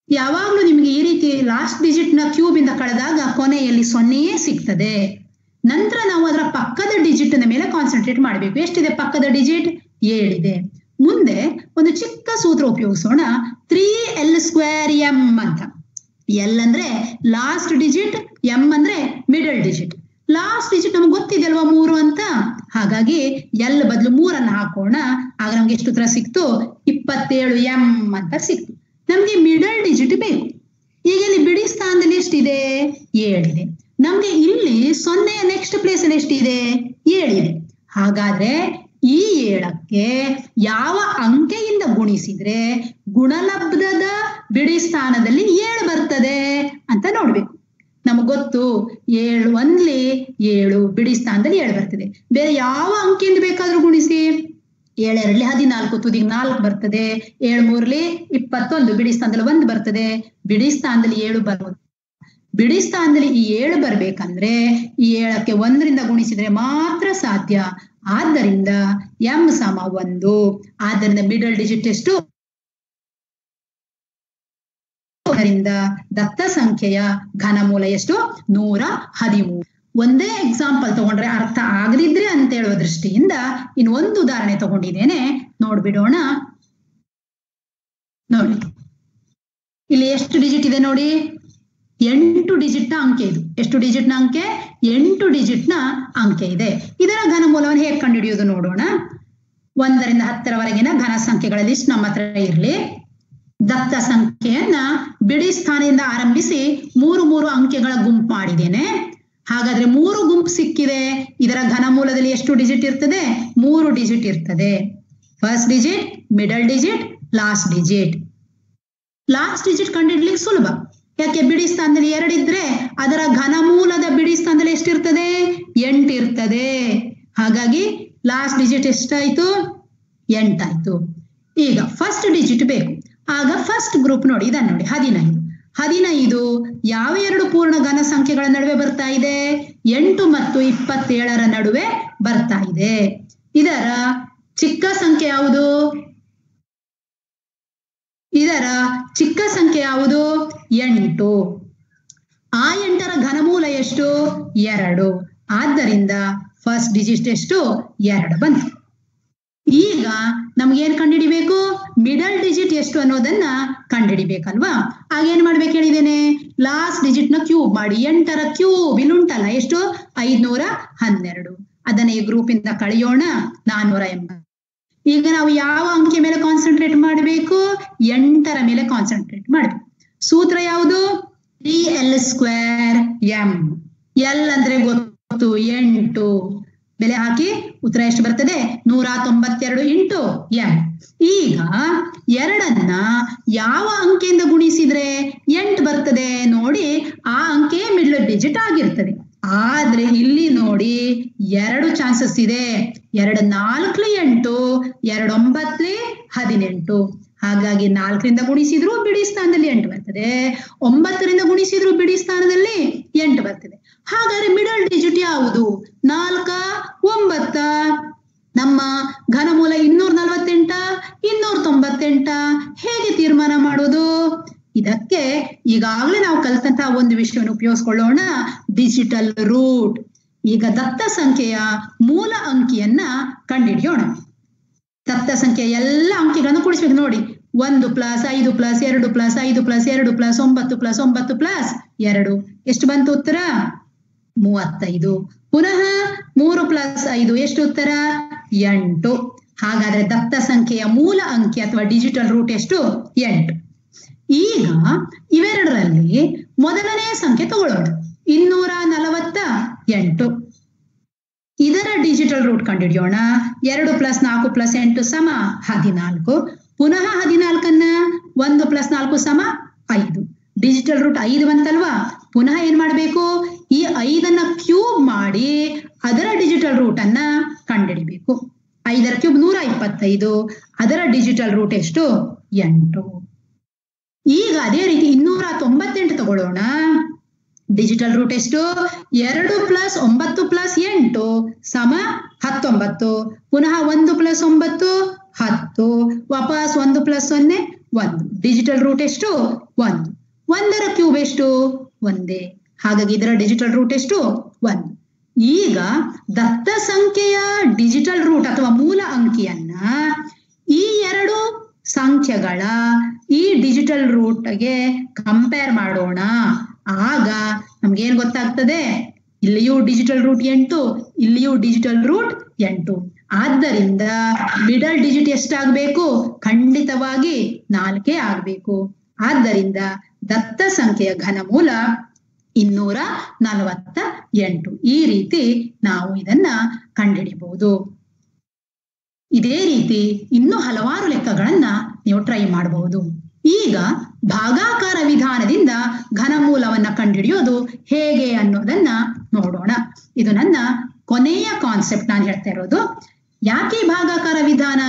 ಯಾವಾಗ್ಲೂ ನಿಮ್ಗೆ ಈ ರೀತಿ ಲಾಸ್ಟ್ ಡಿಜಿಟ್ ನ ಕ್ಯೂಬ್ ಇಂದ ಕಳೆದಾಗ ಕೊನೆಯಲ್ಲಿ 0 ಸಿಗ್ತದೆ. ನಂತರ ನಾವು ಅದರ ಪಕ್ಕದ ಡಿಜಿಟ್ ನ ಮೇಲೆ ಕಾನ್ಸಂಟ್ರೇಟ್ ಮಾಡಬೇಕು. ಎಷ್ಟಿದೆ ಪಕ್ಕದ ಡಿಜಿಟ್? 7 ಇದೆ. ಮುಂದೆ ಒಂದು ಚಿಕ್ಕ ಸೂತ್ರ ಉಪಯೋಗಿಸೋಣ, 3l²m ಅಂತ. ಎಲ್ ಅಂದ್ರೆ ಲಾಸ್ಟ್ ಡಿಜಿಟ್, ಎಂ ಅಂದ್ರೆ ಮಿಡಲ್ ಡಿಜಿಟ್. ಲಾಸ್ಟ್ ಡಿಜಿಟ್ ನಮ್ಗೆ ಗೊತ್ತಿದೆಯಲ್ವಾ 3 ಅಂತ, ಹಾಗಾಗಿ ಎಲ್ ಬದಲು 3 ಹಾಕೋಣ. ಆಗ ನಮ್ಗೆ ಎಷ್ಟು ಉತ್ತರ ಸಿಕ್ತು? 27m ಅಂತ ಸಿಕ್ತು. ನಮ್ಗೆ ಮಿಡಲ್ ಡಿಜಿಟ್ ಬೇಕು. ಈಗ ಇಲ್ಲಿ ಬಿಡಿ ಸ್ಥಾನದಲ್ಲಿ ಎಷ್ಟಿದೆ? 7 ಇದೆ. ನಮ್ಗೆ ಇಲ್ಲಿ 0ಯ ನೆಕ್ಸ್ಟ್ ಪ್ಲೇಸ್ ಅಲ್ಲಿ ಎಷ್ಟಿದೆ? 7 ಇದೆ. ಹಾಗಾದ್ರೆ ಈ 7ಕ್ಕೆ ಯಾವ ಅಂಕೆಯಿಂದ ಗುಣಿಸಿದ್ರೆ ಗುಣಲಬ್ಧದ ಬಿಡಿ ಸ್ಥಾನದಲ್ಲಿ 7 ಬರ್ತದೆ ಅಂತ ನೋಡ್ಬೇಕು. ನಮಗ್ ಗೊತ್ತು 7 1 7 ಬಿಡಿ ಸ್ಥಾನದಲ್ಲಿ 7 ಬರ್ತದೆ. ಬೇರೆ ಯಾವ ಅಂಕೆಯಿಂದ ಬೇಕಾದ್ರೂ ಗುಣಿಸಿ. 7 2 14 ತುದಿಗೆ 4 ಬರ್ತದೆ. 7 3 21 ಬಿಡಿ ಸ್ಥಾನದಲ್ಲಿ 1 ಬರ್ತದೆ. ಬಿಡಿ ಸ್ಥಾನದಲ್ಲಿ 7 ಬರೋದು. ಬಿಡಿ ಸ್ಥಾನದಲ್ಲಿ ಈ 7 ಬರ್ಬೇಕಂದ್ರೆ ಈ 7ಕ್ಕೆ 1ರಿಂದ ಗುಣಿಸಿದ್ರೆ ಮಾತ್ರ ಸಾಧ್ಯ. ಆದ್ದರಿಂದ m ಸಮ 1. ಆದ್ದರಿಂದ ಮಿಡಲ್ ಡಿಜಿಟ್ ಎಷ್ಟು? ಅದರಿಂದ ದತ್ತ ಸಂಖ್ಯೆಯ ಘನಮೂಲ ಎಷ್ಟು? 113. ಒಂದೇ ಎಕ್ಸಾಂಪಲ್ ತಗೊಂಡ್ರೆ ಅರ್ಥ ಆಗದಿದ್ರೆ ಅಂತ ಹೇಳುವ ದೃಷ್ಟಿಯಿಂದ ಇನ್ನು ಒಂದು ಉದಾಹರಣೆ ತಗೊಂಡಿದ್ದೇನೆ, ನೋಡ್ಬಿಡೋಣ. ನೋಡಿ ಇಲ್ಲಿ ಎಷ್ಟು ಡಿಜಿಟ್ ಇದೆ ನೋಡಿ, 8 ಡಿಜಿಟ್ ನ ಅಂಕೆ ಇದು. ಎಷ್ಟು ಡಿಜಿಟ್ ನ ಅಂಕೆ? 8 ಡಿಜಿಟ್ ನ ಅಂಕೆ ಇದೆ. ಇದರ ಘನಮೂಲವನ್ನು ಹೇಗೆ ಕಂಡುಹಿಡಿಯೋದು ನೋಡೋಣ. 1ರಿಂದ 10ರವರೆಗಿನ ಘನ ಸಂಖ್ಯೆಗಳ ಲಿಸ್ಟ್ ನಮ್ಮ ಹತ್ರ ಇರಲಿ. ದತ್ತ ಸಂಖ್ಯೆಯನ್ನ ಬಿಡಿ ಸ್ಥಾನದಿಂದ ಆರಂಭಿಸಿ 3 ಅಂಕೆಗಳ ಗುಂಪು ಮಾಡಿದ್ದೇನೆ. ಹಾಗಾದ್ರೆ 3 ಗುಂಪು ಸಿಕ್ಕಿದೆ. ಇದರ ಘನಮೂಲದಲ್ಲಿ ಎಷ್ಟು ಡಿಜಿಟ್ ಇರ್ತದೆ? 3 ಡಿಜಿಟ್ ಇರ್ತದೆ. First digit, middle digit, last digit. Last digit ಕಂಡುಹಿಡ್ಲಿಕ್ಕೆ ಸುಲಭ. ಯಾಕೆ? ಬಿಡಿ ಸ್ಥಾನದಲ್ಲಿ 2 ಇದ್ರೆ ಅದರ ಘನಮೂಲದ ಬಿಡಿ ಸ್ಥಾನದಲ್ಲಿ ಎಷ್ಟಿರ್ತದೆ? 8 ಇರ್ತದೆ. ಹಾಗಾಗಿ ಲಾಸ್ಟ್ ಡಿಜಿಟ್ ಎಷ್ಟಾಯ್ತು? 8 ಆಯ್ತು. ಈಗ ಫಸ್ಟ್ ಡಿಜಿಟ್ ಬೇಕು. ಆಗ ಫಸ್ಟ್ ಗ್ರೂಪ್ ನೋಡಿ, ಇದನ್ನ ನೋಡಿ, 15. 15 ಯಾವ 2 ಪೂರ್ಣ ಘನ ಸಂಖ್ಯೆಗಳ ನಡುವೆ ಬರ್ತಾ ಇದೆ? 8 ಮತ್ತು 27ರ ನಡುವೆ ಬರ್ತಾ ಇದೆ. ಇದರ ಚಿಕ್ಕ ಸಂಖ್ಯೆ ಯಾವುದು? ಇದರ ಚಿಕ್ಕ ಸಂಖ್ಯೆ ಯಾವುದು? 8. ಆ 8ರ ಘನಮೂಲ ಎಷ್ಟು? 2. ಆದ್ದರಿಂದ ಫಸ್ಟ್ ಡಿಜಿಟ್ ಎಷ್ಟು? 2 ಬಂತು. ಈಗ ನಮ್ಗೇನ್ ಕಂಡುಹಿಡಿಬೇಕು? ಮಿಡಲ್ ಡಿಜಿಟ್ ಎಷ್ಟು ಅನ್ನೋದನ್ನ ಕಂಡುಹಿಡಿಬೇಕಲ್ವಾ? ಆಗೇನ್ ಮಾಡ್ಬೇಕು ಹೇಳಿದ್ದೇನೆ? ಲಾಸ್ಟ್ ಡಿಜಿಟ್ ನ ಕ್ಯೂಬ್ ಮಾಡಿ. 8ರ ಕ್ಯೂಬ್ ಇಲ್ಲಿ ಉಂಟಲ್ಲ, ಎಷ್ಟು? 512. ಅದನ್ನ ಈ ಗ್ರೂಪ್ ಇಂದ ಕಳೆಯೋಣ. 480. ಈಗ ನಾವು ಯಾವ ಅಂಕೆ ಮೇಲೆ ಕಾನ್ಸಂಟ್ರೇಟ್ ಮಾಡಬೇಕು? 8ರ ಮೇಲೆ ಕಾನ್ಸಂಟ್ರೇಟ್ ಮಾಡಬೇಕು. ಸೂತ್ರ ಯಾವುದು? 3l²m. ಎಲ್ ಅಂದ್ರೆ ಗೊತ್ತು, 8. ಬೆಲೆ ಹಾಕಿ ಉತ್ತರ ಎಷ್ಟು ಬರ್ತದೆ? 192 ಇಂಟು m. ಈಗ 2ಅನ್ನ ಯಾವ ಅಂಕೆಯಿಂದ ಗುಣಿಸಿದ್ರೆ 8 ಬರ್ತದೆ ನೋಡಿ, ಆ ಅಂಕೆ ಮಿಡ್ಲ್ ಡಿಜಿಟ್ ಆಗಿರ್ತದೆ. ಆದ್ರೆ ಇಲ್ಲಿ ನೋಡಿ 2 ಚಾನ್ಸಸ್ ಇದೆ. 2 4 8, 2 9 18. ಹಾಗಾಗಿ 4ರಿಂದ ಗುಣಿಸಿದ್ರು ಬಿಡಿ ಸ್ಥಾನದಲ್ಲಿ 8 ಬರ್ತದೆ. 9ರಿಂದ ಗುಣಿಸಿದ್ರು ಬಿಡಿ ಸ್ಥಾನದಲ್ಲಿ 8 ಬರ್ತದೆ. ಹಾಗಾದ್ರೆ ಮಿಡಲ್ ಡಿಜಿಟ್ ಯಾವುದು? 4 9. ನಮ್ಮ ಘನಮೂಲ 248 298. ಹೇಗೆ ತೀರ್ಮಾನ ಮಾಡೋದು? ಇದಕ್ಕೆ ಈಗಾಗಲೇ ನಾವು ಕಲಿತಂತಹ ಒಂದು ವಿಷಯವನ್ನು ಉಪಯೋಗಿಸ್ಕೊಳ್ಳೋಣ, ಡಿಜಿಟಲ್ ರೂಟ್. ಈಗ ದತ್ತ ಸಂಖ್ಯೆಯ ಮೂಲ ಅಂಕಿಯನ್ನ ಕಂಡುಹಿಡಿಯೋಣ. ದತ್ತ ಸಂಖ್ಯೆ ಎಲ್ಲ ಅಂಕಿಗಳನ್ನು ಕೂಡಿಸ್ಬೇಕು ನೋಡಿ. 1 + 5 + 2 + 5 + 2 + 9 + 9 + 2 ಎಷ್ಟು ಬಂತು ಉತ್ತರ? 35. ಪುನಃ 3 + 5 ಎಷ್ಟು ಉತ್ತರ? 8. ಹಾಗಾದ್ರೆ ದತ್ತ ಸಂಖ್ಯೆಯ ಮೂಲ ಅಂಕಿ ಅಥವಾ ಡಿಜಿಟಲ್ ರೂಟ್ ಎಷ್ಟು? 8. ಈಗ ಇವೆರಡರಲ್ಲಿ ಮೊದಲನೇ ಸಂಖ್ಯೆ ತಗೊಳ್ಳೋಣ, 248. ಇದರ ಡಿಜಿಟಲ್ ರೂಟ್ ಕಂಡುಹಿಡಿಯೋಣ. 2 + 4 + 8 = 14. ಪುನಃ 14 1 + 4 = 5. ಡಿಜಿಟಲ್ ರೂಟ್ 5 ಬಂತಲ್ವಾ? ಪುನಃ ಏನ್ ಮಾಡ್ಬೇಕು? ಈ 5 ಕ್ಯೂಬ್ ಮಾಡಿ ಅದರ ಡಿಜಿಟಲ್ ರೂಟ್ ಅನ್ನ ಕಂಡುಹಿಡಿಬೇಕು. 5 ಕ್ಯೂಬ್ 125. ಅದರ ಡಿಜಿಟಲ್ ರೂಟ್ ಎಷ್ಟು? 8. ಈಗ ಅದೇ ರೀತಿ 298 ತಗೊಳ್ಳೋಣ. ಡಿಜಿಟಲ್ ರೂಟ್ ಎಷ್ಟು? 2 + 9 + 8 = 19. ಪುನಃ 1 + 9 10. ವಾಪಸ್ 1 + 0 1. ಡಿಜಿಟಲ್ ರೂಟ್ ಎಷ್ಟು? 1. 1ರ ಕ್ಯೂಬ್ ಎಷ್ಟು? 1. ಹಾಗಾಗಿ ಇದರ ಡಿಜಿಟಲ್ ರೂಟ್ ಎಷ್ಟು? 1. ಈಗ ದತ್ತ ಸಂಖ್ಯೆಯ ಡಿಜಿಟಲ್ ರೂಟ್ ಅಥವಾ ಮೂಲ ಅಂಕಿಯನ್ನ ಈ 2 ಸಂಖ್ಯೆಗಳ ಈ ಡಿಜಿಟಲ್ ರೂಟ್ಗೆ ಕಂಪೇರ್ ಮಾಡೋಣ. ಆಗ ನಮ್ಗೆ ಏನ್ ಗೊತ್ತಾಗ್ತದೆ? ಇಲ್ಲಿಯೂ ಡಿಜಿಟಲ್ ರೂಟ್ 8, ಇಲ್ಲಿಯೂ ಡಿಜಿಟಲ್ ರೂಟ್ 8. ಆದ್ದರಿಂದ ಮಿಡಲ್ ಡಿಜಿಟ್ ಎಷ್ಟಾಗಬೇಕು? ಖಂಡಿತವಾಗಿ 4 ಆಗಬೇಕು. ಆದ್ದರಿಂದ ದತ್ತ ಸಂಖ್ಯೆಯ ಘನಮೂಲ 248. ಈ ರೀತಿ ನಾವು ಇದನ್ನ ಕಂಡುಹಿಡಿಬಹುದು. ಇದೇ ರೀತಿ ಇನ್ನೂ ಹಲವಾರು ಲೆಕ್ಕಗಳನ್ನ ನೀವು ಟ್ರೈ ಮಾಡಬಹುದು. ಈಗ ಭಾಗಾಕಾರ ವಿಧಾನದಿಂದ ಘನಮೂಲವನ್ನ ಕಂಡುಹಿಡಿಯೋದು ಹೇಗೆ ಅನ್ನೋದನ್ನ ನೋಡೋಣ. ಇದು ನನ್ನ ಕೊನೆಯ ಕಾನ್ಸೆಪ್ಟ್ ನಾನು ಹೇಳ್ತಾ ಇರೋದು. ಯಾಕೆ ಭಾಗಾಕಾರ ವಿಧಾನ?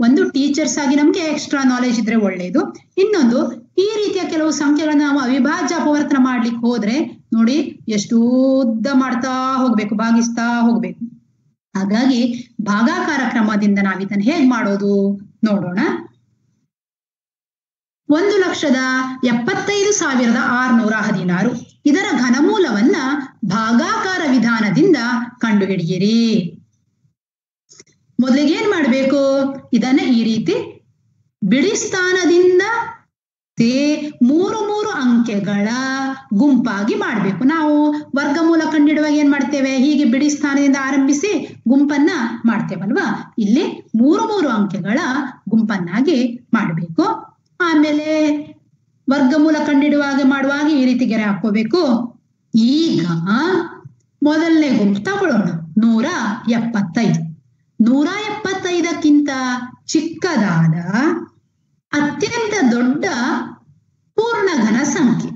ಒಂದು ಟೀಚರ್ಸ್ ಆಗಿ ನಮ್ಗೆ ಎಕ್ಸ್ಟ್ರಾ ನಾಲೆಜ್ ಇದ್ರೆ ಒಳ್ಳೇದು. ಇನ್ನೊಂದು, ಈ ರೀತಿಯ ಕೆಲವು ಸಂಖ್ಯೆಗಳನ್ನ ನಾವು ಅವಿಭಾಜ್ಯ ಅಪವರ್ತನ ಮಾಡ್ಲಿಕ್ಕೆ ಹೋದ್ರೆ ನೋಡಿ ಎಷ್ಟು ಉದ್ದ ಮಾಡ್ತಾ ಹೋಗ್ಬೇಕು, ಭಾಗಿಸ್ತಾ ಹೋಗ್ಬೇಕು. ಹಾಗಾಗಿ ಭಾಗಾಕಾರ ಕ್ರಮದಿಂದ ನಾವು ಇದನ್ನ ಹೇಗ್ ಮಾಡೋದು ನೋಡೋಣ. 1,75,616 ಇದರ ಘನಮೂಲವನ್ನ ಭಾಗಾಕಾರ ವಿಧಾನದಿಂದ ಕಂಡುಹಿಡಿಯಿರಿ. ಮೊದಲಿಗೆ ಏನ್ ಮಾಡ್ಬೇಕು? ಇದನ್ನ ಈ ರೀತಿ ಬಿಡಿ ಸ್ಥಾನದಿಂದ 3 ಅಂಕೆಗಳ ಗುಂಪಾಗಿ ಮಾಡ್ಬೇಕು. ನಾವು ವರ್ಗಮೂಲ ಕಂಡುಹಿಡುವಾಗ ಏನ್ ಮಾಡ್ತೇವೆ? ಹೀಗೆ ಬಿಡಿ ಸ್ಥಾನದಿಂದ ಆರಂಭಿಸಿ ಗುಂಪನ್ನ ಮಾಡ್ತೇವಲ್ವಾ? ಇಲ್ಲಿ 3 ಅಂಕೆಗಳ ಗುಂಪನ್ನಾಗಿ ಮಾಡ್ಬೇಕು. ಆಮೇಲೆ ವರ್ಗಮೂಲ ಮಾಡುವಾಗ ಈ ರೀತಿ ಗೆರೆ ಹಾಕೋಬೇಕು. ಈಗ ಮೊದಲನೇ ಗುಂಪು ತಗೊಳ್ಳೋಣ. 175. 175ಕ್ಕಿಂತ ಚಿಕ್ಕದಾದ ಅತ್ಯಂತ ದೊಡ್ಡ ಪೂರ್ಣಘನ ಸಂಖ್ಯೆ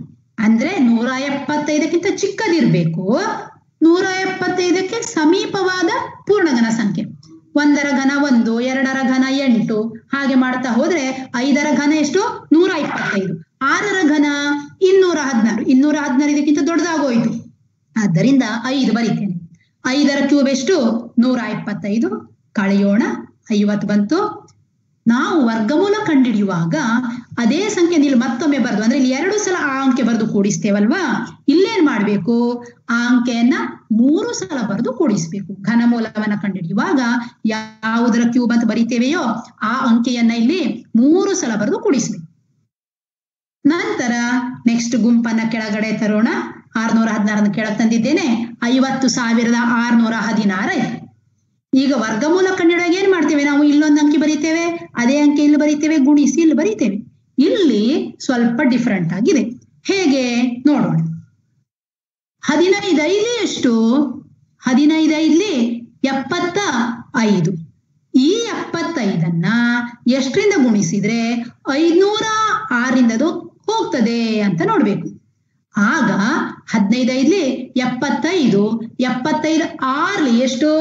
ಅಂದ್ರೆ 175ಕ್ಕಿಂತ ಚಿಕ್ಕದಿರ್ಬೇಕು, 175ಕ್ಕೆ ಸಮೀಪವಾದ ಪೂರ್ಣಘನ ಸಂಖ್ಯೆ. 1ರ ಘನ 1, 2ರ ಘನ 8, ಹಾಗೆ ಮಾಡ್ತಾ ಹೋದ್ರೆ 5ರ ಘನ ಎಷ್ಟು? 125. 6ರ ಘನ 216. 216 ಇದಕ್ಕಿಂತ ದೊಡ್ಡದಾಗೋಯ್ತು. ಆದ್ದರಿಂದ 5 ಬರೀತೇನೆ. 5ರ ಕ್ಯೂಬ್ ಎಷ್ಟು? 125. ಕಳೆಯೋಣ, 50 ಬಂತು. ನಾವು ವರ್ಗಮೂಲ ಕಂಡುಹಿಡಿಯುವಾಗ ಅದೇ ಸಂಖ್ಯೆ ಇಲ್ಲಿ ಮತ್ತೊಮ್ಮೆ ಬರೆದು, ಅಂದ್ರೆ ಇಲ್ಲಿ 2 ಸಲ ಆ ಅಂಕೆ ಬರೆದು ಕೂಡಿಸ್ತೇವಲ್ವಾ? ಇಲ್ಲೇನ್ ಮಾಡ್ಬೇಕು? ಆ ಅಂಕೆಯನ್ನ 3 ಸಲ ಬರೆದು ಕೂಡಿಸ್ಬೇಕು. ಘನಮೂಲವನ್ನ ಕಂಡುಹಿಡಿಯುವಾಗ ಯಾವುದರ ಕ್ಯೂಬ್ ಅಂತ ಬರಿತೇವೆಯೋ ಆ ಅಂಕೆಯನ್ನ ಇಲ್ಲಿ 3 ಸಲ ಬರೆದು ಕೂಡಿಸ್ಬೇಕು. ನಂತರ ನೆಕ್ಸ್ಟ್ ಗುಂಪನ್ನ ಕೆಳಗಡೆ ತರೋಣ. 616 ಕೆಳಗೆ ತಂದಿದ್ದೇನೆ. 50,616. ಈಗ ವರ್ಗಮೂಲ ಕಂಡುಹಿಡಿಯುವಾಗ ಏನ್ ಮಾಡ್ತೇವೆ? ನಾವು ಇಲ್ಲೊಂದು ಅಂಕೆ ಬರೀತೇವೆ, ಅದೇ ಅಂಕೆ ಇಲ್ಲಿ ಬರೀತೇವೆ, ಗುಣಿಸಿ ಇಲ್ಲಿ ಬರೀತೇವೆ. ಇಲ್ಲಿ ಸ್ವಲ್ಪ ಡಿಫರೆಂಟ್ ಆಗಿದೆ. ಹೇಗೆ ನೋಡೋಣ. 15 5 ಎಷ್ಟು? 15 5 75. ಈ 75ನ್ನ ಎಷ್ಟರಿಂದ ಗುಣಿಸಿದ್ರೆ 506ರಿಂದ ಅದು ಹೋಗ್ತದೆ ಅಂತ ನೋಡ್ಬೇಕು. ಆಗ 15 5 75, 75 6 ಎಷ್ಟು?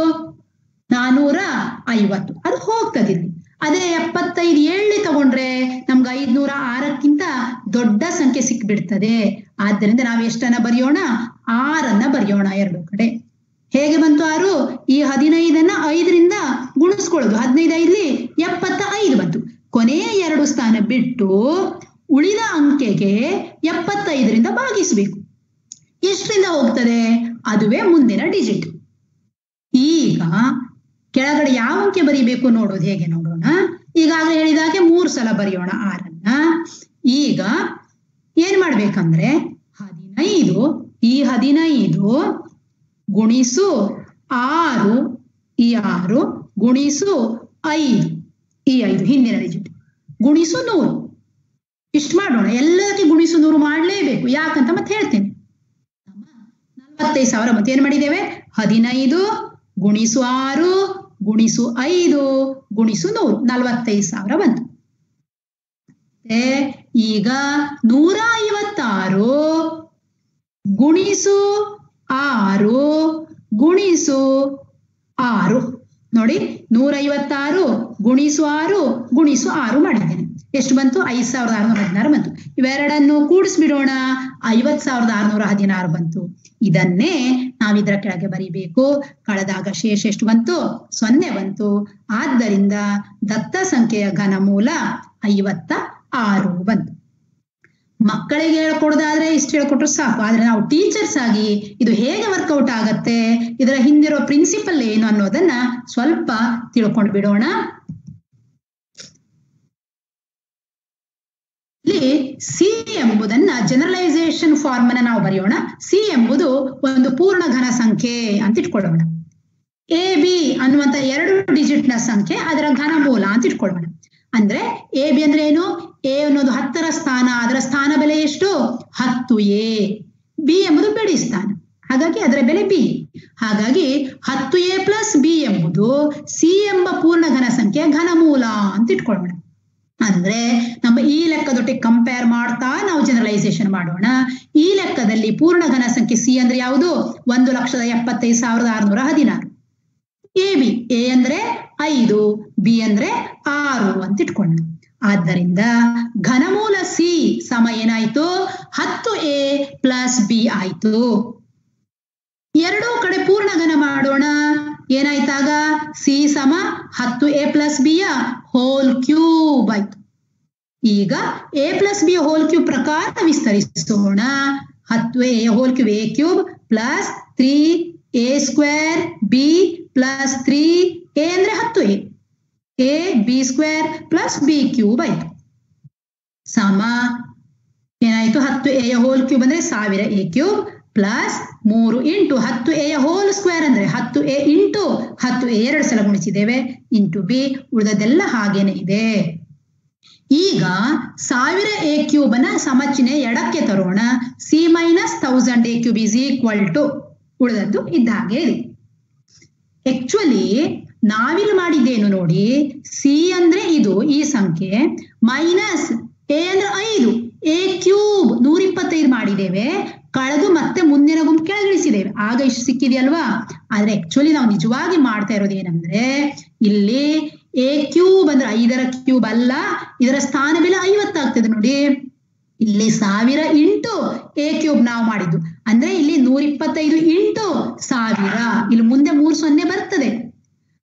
450. ಅದು ಹೋಗ್ತದೆ ಇಲ್ಲಿ. ಅದೇ 75 7 ತಗೊಂಡ್ರೆ ನಮ್ಗೆ 506ಕ್ಕಿಂತ ದೊಡ್ಡ ಸಂಖ್ಯೆ ಸಿಕ್ಬಿಡ್ತದೆ. ಆದ್ದರಿಂದ ನಾವು ಎಷ್ಟನ್ನ ಬರೆಯೋಣ? 6ಅನ್ನ ಬರೆಯೋಣ ಎರಡು ಕಡೆ. ಹೇಗೆ ಬಂತು 6? ಈ 15ಅನ್ನ 5ರಿಂದ ಗುಣಿಸ್ಕೊಳ್ಳೋದು. 15 5 75 ಬಂತು. ಕೊನೆಯ 2 ಸ್ಥಾನ ಬಿಟ್ಟು ಉಳಿದ ಅಂಕೆಗೆ 75ರಿಂದ ಭಾಗಿಸ್ಬೇಕು. ಎಷ್ಟರಿಂದ ಹೋಗ್ತದೆ? ಅದುವೇ ಮುಂದಿನ ಡಿಜಿಟ್. ಈಗ ಕೆಳಗಡೆ ಯಾವ ಅಂಕೆ ಬರೀಬೇಕು ನೋಡೋದು ಹೇಗೆ ನೋಡೋಣ. ಈಗಾಗಲೇ ಹೇಳಿದಾಗೆ 3 ಸಲ ಬರೆಯೋಣ 6ಅನ್ನ. ಈಗ ಏನ್ ಮಾಡ್ಬೇಕಂದ್ರೆ 15, ಈ 15 ಗುಣಿಸು 6, ಈ 6 ಗುಣಿಸು 5, ಈ 5 ಹಿಂದಿನ ಡಿಜಿಟ್, ಗುಣಿಸು 100. ಇಷ್ಟು ಮಾಡೋಣ. ಎಲ್ಲದಕ್ಕೆ ಗುಣಿಸು 100 ಮಾಡಲೇಬೇಕು. ಯಾಕಂತ ಮತ್ತೆ ಹೇಳ್ತೇನೆ. 45,000 ಮತ್ತೆ ಏನ್ ಮಾಡಿದ್ದೇವೆ? 15 ಗುಣಿಸು 6 ಗುಣಿಸು 5 ಗುಣಿಸು 100 45,000 ಬಂತು. ಈಗ 156 ಗುಣಿಸು 6 ಗುಣಿಸು 6 ನೋಡಿ 156 ಗುಣಿಸು 6 ಗುಣಿಸು 6 ಮಾಡಿದ್ದೇನೆ. ಎಷ್ಟು ಬಂತು? 5,616 ಬಂತು. ಇವೆರಡನ್ನು ಕೂಡಿಸ್ಬಿಡೋಣ. 50,616 ಬಂತು. ಇದನ್ನೇ ನಾವಿದರ ಕೆಳಗೆ ಬರೀಬೇಕು. ಕಳೆದಾಗ ಶೇಷ ಎಷ್ಟು ಬಂತು? 0 ಬಂತು. ಆದ್ದರಿಂದ ದತ್ತ ಸಂಖ್ಯೆಯ ಘನಮೂಲ 56 ಬಂತು. ಮಕ್ಕಳಿಗೆ ಹೇಳ್ಕೊಡೋದಾದ್ರೆ ಇಷ್ಟು ಹೇಳ್ಕೊಟ್ರು ಸಾಕು. ಆದ್ರೆ ನಾವು ಟೀಚರ್ಸ್ ಆಗಿ ಇದು ಹೇಗೆ ವರ್ಕೌಟ್ ಆಗತ್ತೆ, ಇದರ ಹಿಂದಿರೋ ಪ್ರಿನ್ಸಿಪಲ್ ಏನು ಅನ್ನೋದನ್ನ ಸ್ವಲ್ಪ ತಿಳ್ಕೊಂಡು ಬಿಡೋಣ. ಇಲ್ಲಿ ಸಿ ಎಂಬುದನ್ನ ಜನರಲೈಸೇಷನ್ ಫಾರ್ಮ್ ಅನ್ನ ನಾವು ಬರೆಯೋಣ. ಸಿ ಎಂಬುದು ಒಂದು ಪೂರ್ಣ ಘನ ಸಂಖ್ಯೆ ಅಂತ ಇಟ್ಕೊಳ್ಳೋಣ. ಎ ಬಿ ಅನ್ನುವಂತ 2 ಡಿಜಿಟ್ ನ ಸಂಖ್ಯೆ ಅದರ ಘನಮೂಲ ಅಂತ ಇಟ್ಕೊಳ್ಳೋಣ. ಅಂದ್ರೆ ಎ ಬಿ ಅಂದ್ರೆ ಏನು? ಎ ಅನ್ನೋದು 10ರ ಸ್ಥಾನ, ಅದರ ಸ್ಥಾನ ಬೆಲೆ ಎಷ್ಟು? 10a. ಬಿ ಎಂಬುದು ಬಿಡಿ ಸ್ಥಾನ, ಹಾಗಾಗಿ ಅದರ ಬೆಲೆ ಬಿ. ಹಾಗಾಗಿ 10a ಪ್ಲಸ್ ಬಿ ಎಂಬುದು ಸಿ ಎಂಬ ಪೂರ್ಣ ಘನ ಸಂಖ್ಯೆಯ ಘನಮೂಲ ಅಂತ ಇಟ್ಕೊಳ್ಳೋಣ. ಅಂದ್ರೆ ನಮ್ಮ ಈ ಲೆಕ್ಕದೊಟ್ಟಿಗೆ ಕಂಪೇರ್ ಮಾಡ್ತಾ ನಾವು ಜನರಲೈಸೇಷನ್ ಮಾಡೋಣ. ಈ ಲೆಕ್ಕದಲ್ಲಿ ಪೂರ್ಣ ಘನ ಸಂಖ್ಯೆ ಸಿ ಅಂದ್ರೆ ಯಾವುದು? 1,75,616. ಎ ಬಿ, ಎ ಅಂದ್ರೆ 5, ಬಿ ಅಂದ್ರೆ 6 ಅಂತ ಇಟ್ಕೊಳ್ಳೋಣ. ಆದ್ದರಿಂದ ಘನಮೂಲ ಸಿ ಸಮ ಏನಾಯ್ತು? 10a ಪ್ಲಸ್ ಬಿ ಆಯ್ತು. ಎರಡೂ ಕಡೆ ಪೂರ್ಣ ಘನ ಮಾಡೋಣ. ಏನಾಯ್ತಾಗ? ಸಿ ಸಮ 10a ಪ್ಲಸ್ ಬಿ ಯ ಹೋಲ್ ಕ್ಯೂಬ್ ಆಯ್ತು. ಈಗ a plus B whole cube ಪ್ರಕಾರ ವಿಸ್ತರಿಸೋಣ. 10a whole cube a cube plus 3a square B plus 3a ಅಂದ್ರೆ 10a, a B square plus B cube ಆಯ್ತು. ಸಮ ಏನಾಯ್ತು? 10a ಹೋಲ್ ಕ್ಯೂಬ್ ಅಂದ್ರೆ 1000a cube plus 3 into 10a whole square ಅಂದ್ರೆ 10a into 10a 2 ಸಲ ಗುಣಿಸಿದ್ದೇವೆ into B. ಉಳಿದದೆಲ್ಲ ಹಾಗೇನೆ ಇದೆ. ಈಗ 1000a ಕ್ಯೂಬ್ ಅನ್ನ ಸಮಚಿಹ್ನೆ ಎಡಕ್ಕೆ ತರೋಣ. C minus 1000a cube is equal to ಉಳಿದದ್ದು ಇದ್ದ ಹಾಗೆ ಇದೆ. ಆಕ್ಚುಲಿ ನಾವಿಲ್ಲಿ ಮಾಡಿದ್ದೇನು ನೋಡಿ, ಸಿ ಅಂದ್ರೆ ಇದು ಈ ಸಂಖ್ಯೆ ಮೈನಸ್ ಎ ಅಂದ್ರೆ 5, ಎ ಕ್ಯೂಬ್ 125 ಮಾಡಿದ್ದೇವೆ. ಕಳೆದು ಮತ್ತೆ ಮುಂದಿನ ಗುಂಪು ಕೆಳಗಿಳಿಸಿದ್ದೇವೆ, ಆಗ ಇಷ್ಟು ಸಿಕ್ಕಿದೆಯಲ್ವಾ. ಆದ್ರೆ ಆಕ್ಚುಲಿ ನಾವು ನಿಜವಾಗಿ ಮಾಡ್ತಾ ಇರೋದು ಏನಂದ್ರೆ, ಇಲ್ಲಿ ಎ ಕ್ಯೂಬ್ ಅಂದ್ರೆ 5ರ ಕ್ಯೂಬ್ ಅಲ್ಲ, ಇದರ ಸ್ಥಾನ ಬೆಲೆ 50 ಆಗ್ತದೆ ನೋಡಿ. ಇಲ್ಲಿ 1000 ಇಂಟು ಎ ಕ್ಯೂಬ್ ನಾವು ಮಾಡಿದ್ದು, ಅಂದ್ರೆ ಇಲ್ಲಿ 125 ಇಂಟು 1000. ಇಲ್ಲಿ ಮುಂದೆ 3 0 ಬರ್ತದೆ.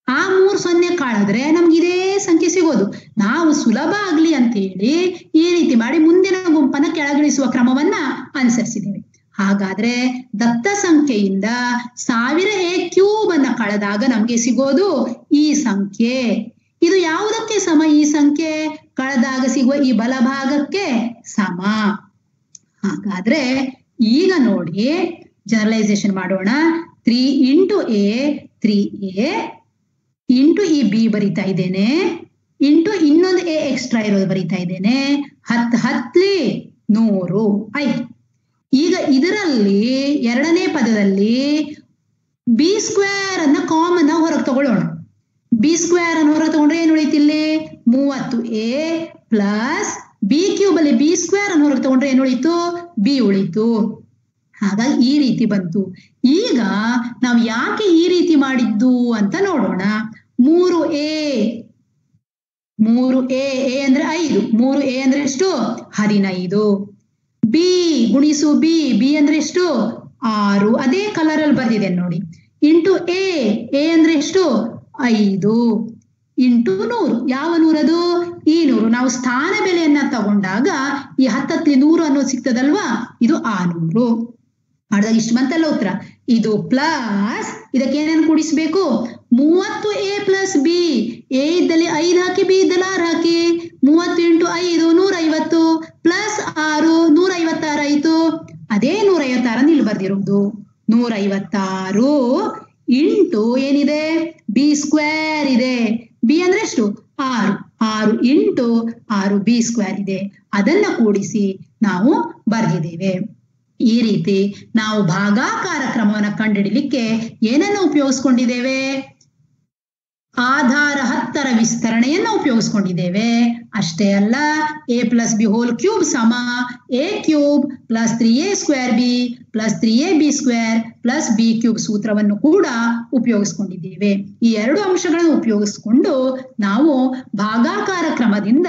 ಆ 3 0 ಕಳೆದ್ರೆ ನಮ್ಗೆ ಇದೇ ಸಂಖ್ಯೆ ಸಿಗೋದು. ನಾವು ಸುಲಭ ಆಗ್ಲಿ ಅಂತ ಹೇಳಿ ಈ ರೀತಿ ಮಾಡಿ ಮುಂದಿನ ಗುಂಪನ್ನ ಕೆಳಗಿಳಿಸುವ ಕ್ರಮವನ್ನ ಅನುಸರಿಸಿದ್ದೇವೆ. ಹಾಗಾದ್ರೆ ದತ್ತ ಸಂಖ್ಯೆಯಿಂದ 1000a ಕ್ಯೂಬ್ ಅನ್ನ ಕಳೆದಾಗ ನಮ್ಗೆ ಸಿಗೋದು ಈ ಸಂಖ್ಯೆ. ಇದು ಯಾವುದಕ್ಕೆ ಸಮ? ಈ ಸಂಖ್ಯೆ ಕಳೆದಾಗ ಸಿಗುವ ಈ ಬಲಭಾಗಕ್ಕೆ ಸಮ. ಹಾಗಾದ್ರೆ ಈಗ ನೋಡಿ ಜನರಲೈಸೇಷನ್ ಮಾಡೋಣ. 3 ಇಂಟು ಎ 3a ಇಂಟು ಈ ಬಿ ಬರಿತಾ ಇದ್ದೇನೆ, ಇಂಟು ಇನ್ನೊಂದು ಎ ಎಕ್ಸ್ಟ್ರಾ ಇರೋದು ಬರಿತಾ ಇದ್ದೇನೆ. 10 10 100 ಆಯ್ತು. ಈಗ ಇದರಲ್ಲಿ ಎರಡನೇ ಪದದಲ್ಲಿ ಬಿ ಸ್ಕ್ವೇರ್ ಅನ್ನ ಕಾಮನ್ ನಾವು ಹೊರಗೆ ತಗೊಳ್ಳೋಣ. ಬಿ ಸ್ಕ್ವೇರ್ ಅನ್ನು ಹೊರಗೆ ತಗೊಂಡ್ರೆ ಏನು ಉಳಿತು? ಇಲ್ಲಿ 30a ಪ್ಲಸ್ ಬಿ ಕ್ಯೂಬ್ ಅಲ್ಲಿ ಬಿ ಸ್ಕ್ವೇರ್ ಅನ್ನು ಹೊರಗೆ ತಗೊಂಡ್ರೆ ಏನು ಉಳಿತು? ಬಿ ಉಳಿತು. ಹಾಗಾಗಿ ಈ ರೀತಿ ಬಂತು. ಈಗ ನಾವು ಯಾಕೆ ಈ ರೀತಿ ಮಾಡಿದ್ದು ಅಂತ ನೋಡೋಣ. 3a ಎ ಅಂದ್ರೆ 5, 3a ಅಂದ್ರೆ ಎಷ್ಟು? 15. ಬಿ ಗುಣಿಸು ಬಿ, ಬಿ ಅಂದ್ರೆ ಎಷ್ಟು? 6. ಅದೇ ಕಲರ್ ಅಲ್ಲಿ ಬರ್ದಿದೆ ನೋಡಿ. ಇಂಟು ಎ ಅಂದ್ರೆ ಎಷ್ಟು? 5 ಇಂಟು 100. ಯಾವ 100 ಅದು? ಈ 100. ನಾವು ಸ್ಥಾನ ಬೆಲೆಯನ್ನ ತಗೊಂಡಾಗ ಈ 10 100 ಅನ್ನೋದು ಸಿಗ್ತದಲ್ವಾ, ಇದು 600. ಮಾಡಿದಾಗ ಇಷ್ಟು ಬಂತಲ್ಲ ಉತ್ತರ. ಇದು ಪ್ಲಸ್ ಇದಕ್ಕೆ ಏನೇನು ಕೂಡಿಸ್ಬೇಕು? 30a plus B. ಎ ಇದ್ದಲ್ಲಿ 5 ಹಾಕಿ, ಬಿ ಇದ್ದಲ್ಲಿ 6 ಹಾಕಿ. 30 ಇಂಟು 5 150 ಪ್ಲಸ್ 6 156 ಆಯ್ತು. ಅದೇ 156 ಇಲ್ಲಿ ಬರ್ದಿರೋದು. 156 ಇಂಟು ಏನಿದೆ? ಬಿ ಸ್ಕ್ವೇರ್ ಇದೆ. ಬಿ ಅಂದ್ರೆ ಎಷ್ಟು? 6. 6 ಇಂಟು 6 ಬಿ ಸ್ಕ್ವೇರ್ ಇದೆ. ಅದನ್ನ ಕೂಡಿಸಿ ನಾವು ಬರ್ದಿದ್ದೇವೆ. ಈ ರೀತಿ ನಾವು ಭಾಗಾಕಾರ ಕ್ರಮವನ್ನು ಕಂಡುಹಿಡಿಲಿಕ್ಕೆ ಏನನ್ನು ಉಪಯೋಗಿಸ್ಕೊಂಡಿದ್ದೇವೆ? ಆಧಾರ 10ರ ವಿಸ್ತರಣೆಯನ್ನು ಉಪಯೋಗಿಸ್ಕೊಂಡಿದ್ದೇವೆ. ಅಷ್ಟೇ ಅಲ್ಲ, a+b² ಸಮ a³ + 3a² b + 3ab² + b³ ಸೂತ್ರವನ್ನು ಕೂಡ ಉಪಯೋಗಿಸ್ಕೊಂಡಿದ್ದೇವೆ. ಈ 2 ಅಂಶಗಳನ್ನು ಉಪಯೋಗಿಸ್ಕೊಂಡು ನಾವು ಭಾಗಾಕಾರ ಕ್ರಮದಿಂದ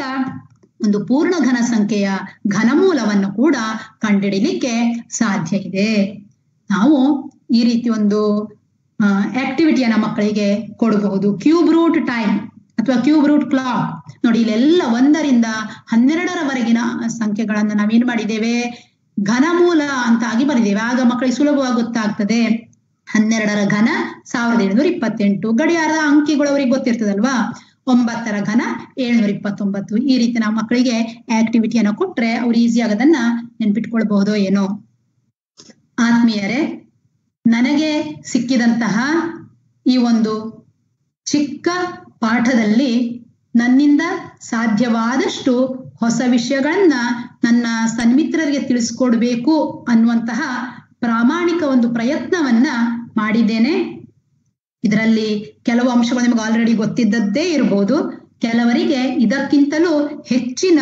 ಒಂದು ಪೂರ್ಣ ಘನ ಸಂಖ್ಯೆಯ ಘನಮೂಲವನ್ನು ಕೂಡ ಕಂಡುಹಿಡಿಲಿಕ್ಕೆ ಸಾಧ್ಯ ಇದೆ. ನಾವು ಈ ರೀತಿ ಒಂದು ಆಕ್ಟಿವಿಟಿಯನ್ನ ಮಕ್ಕಳಿಗೆ ಕೊಡಬಹುದು. ಕ್ಯೂಬ್ ರೂಟ್ ಟೈಮ್ ಅಥವಾ ಕ್ಯೂಬ್ ರೂಟ್ ಕ್ಲಾಕ್. ನೋಡಿ, ಇಲ್ಲೆಲ್ಲ 1ರಿಂದ 12ರವರೆಗಿನ ಸಂಖ್ಯೆಗಳನ್ನ ನಾವೇನ್ ಮಾಡಿದ್ದೇವೆ? ಘನಮೂಲ ಅಂತ ಆಗಿ ಬರೆದಿದ್ದೇವೆ. ಆಗ ಮಕ್ಕಳಿಗೆ ಸುಲಭವಾಗಿ ಗೊತ್ತಾಗ್ತದೆ. 12ರ ಘನ 1728. ಗಡಿಯಾರದ ಅಂಕಿಗಳು ಅವ್ರಿಗೆ ಗೊತ್ತಿರ್ತದಲ್ವಾ? 9ರ ಘನ 729. ಈ ರೀತಿ ನಾವು ಮಕ್ಕಳಿಗೆ ಆಕ್ಟಿವಿಟಿಯನ್ನ ಕೊಟ್ರೆ ಅವ್ರು ಈಸಿಯಾಗಿ ಅದನ್ನ ನೆನ್ಪಿಟ್ಕೊಳ್ಬಹುದೋ ಏನೋ. ಆತ್ಮೀಯರೇ, ನನಗೆ ಸಿಕ್ಕಿದಂತಹ ಈ ಒಂದು ಚಿಕ್ಕ ಪಾಠದಲ್ಲಿ ನನ್ನಿಂದ ಸಾಧ್ಯವಾದಷ್ಟು ಹೊಸ ವಿಷಯಗಳನ್ನ ನನ್ನ ಸನ್ಮಿತ್ರರಿಗೆ ತಿಳಿಸ್ಕೊಡ್ಬೇಕು ಅನ್ನುವಂತಹ ಪ್ರಾಮಾಣಿಕ ಒಂದು ಪ್ರಯತ್ನವನ್ನ ಮಾಡಿದ್ದೇನೆ. ಇದರಲ್ಲಿ ಕೆಲವು ಅಂಶಗಳು ನಿಮಗೆ ಆಲ್ರೆಡಿ ಗೊತ್ತಿದ್ದದ್ದೇ ಇರಬಹುದು, ಕೆಲವರಿಗೆ ಇದಕ್ಕಿಂತಲೂ ಹೆಚ್ಚಿನ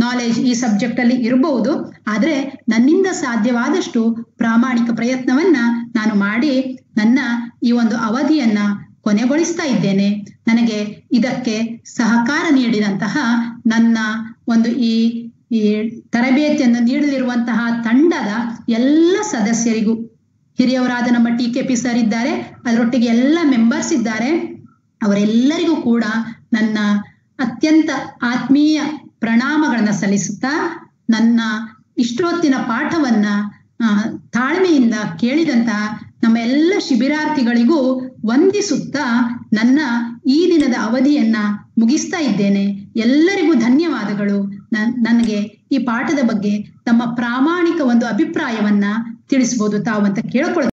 ನಾಲೆಜ್ ಈ ಸಬ್ಜೆಕ್ಟ್ ಅಲ್ಲಿ ಇರಬಹುದು. ಆದ್ರೆ ನನ್ನಿಂದ ಸಾಧ್ಯವಾದಷ್ಟು ಪ್ರಾಮಾಣಿಕ ಪ್ರಯತ್ನವನ್ನ ನಾನು ಮಾಡಿ ನನ್ನ ಈ ಒಂದು ಅವಧಿಯನ್ನ ಕೊನೆಗೊಳಿಸ್ತಾ ಇದ್ದೇನೆ. ನನಗೆ ಇದಕ್ಕೆ ಸಹಕಾರ ನೀಡಿದಂತಹ ನನ್ನ ಒಂದು ಈ ತರಬೇತಿಯನ್ನು ನೀಡಲಿರುವಂತಹ ತಂಡದ ಎಲ್ಲ ಸದಸ್ಯರಿಗೂ, ಹಿರಿಯವರಾದ ನಮ್ಮ TKP ಸರ್ ಇದ್ದಾರೆ, ಅದರೊಟ್ಟಿಗೆ ಎಲ್ಲ ಮೆಂಬರ್ಸ್ ಇದ್ದಾರೆ, ಅವರೆಲ್ಲರಿಗೂ ಕೂಡ ನನ್ನ ಅತ್ಯಂತ ಆತ್ಮೀಯ ಪ್ರಣಾಮಗಳನ್ನ ಸಲ್ಲಿಸುತ್ತಾ, ನನ್ನ ಇಷ್ಟೊತ್ತಿನ ಪಾಠವನ್ನ ತಾಳ್ಮೆಯಿಂದ ಕೇಳಿದಂತಹ ನಮ್ಮ ಎಲ್ಲ ಶಿಬಿರಾರ್ಥಿಗಳಿಗೂ ವಂದಿಸುತ್ತಾ ನನ್ನ ಈ ದಿನದ ಅವಧಿಯನ್ನ ಮುಗಿಸ್ತಾ ಇದ್ದೇನೆ. ಎಲ್ಲರಿಗೂ ಧನ್ಯವಾದಗಳು. ನನಗೆ ಈ ಪಾಠದ ಬಗ್ಗೆ ತಮ್ಮ ಪ್ರಾಮಾಣಿಕ ಒಂದು ಅಭಿಪ್ರಾಯವನ್ನ ತಿಳಿಸಬಹುದು ತಾವು ಅಂತ ಕೇಳಿಕೊಳ್ಳ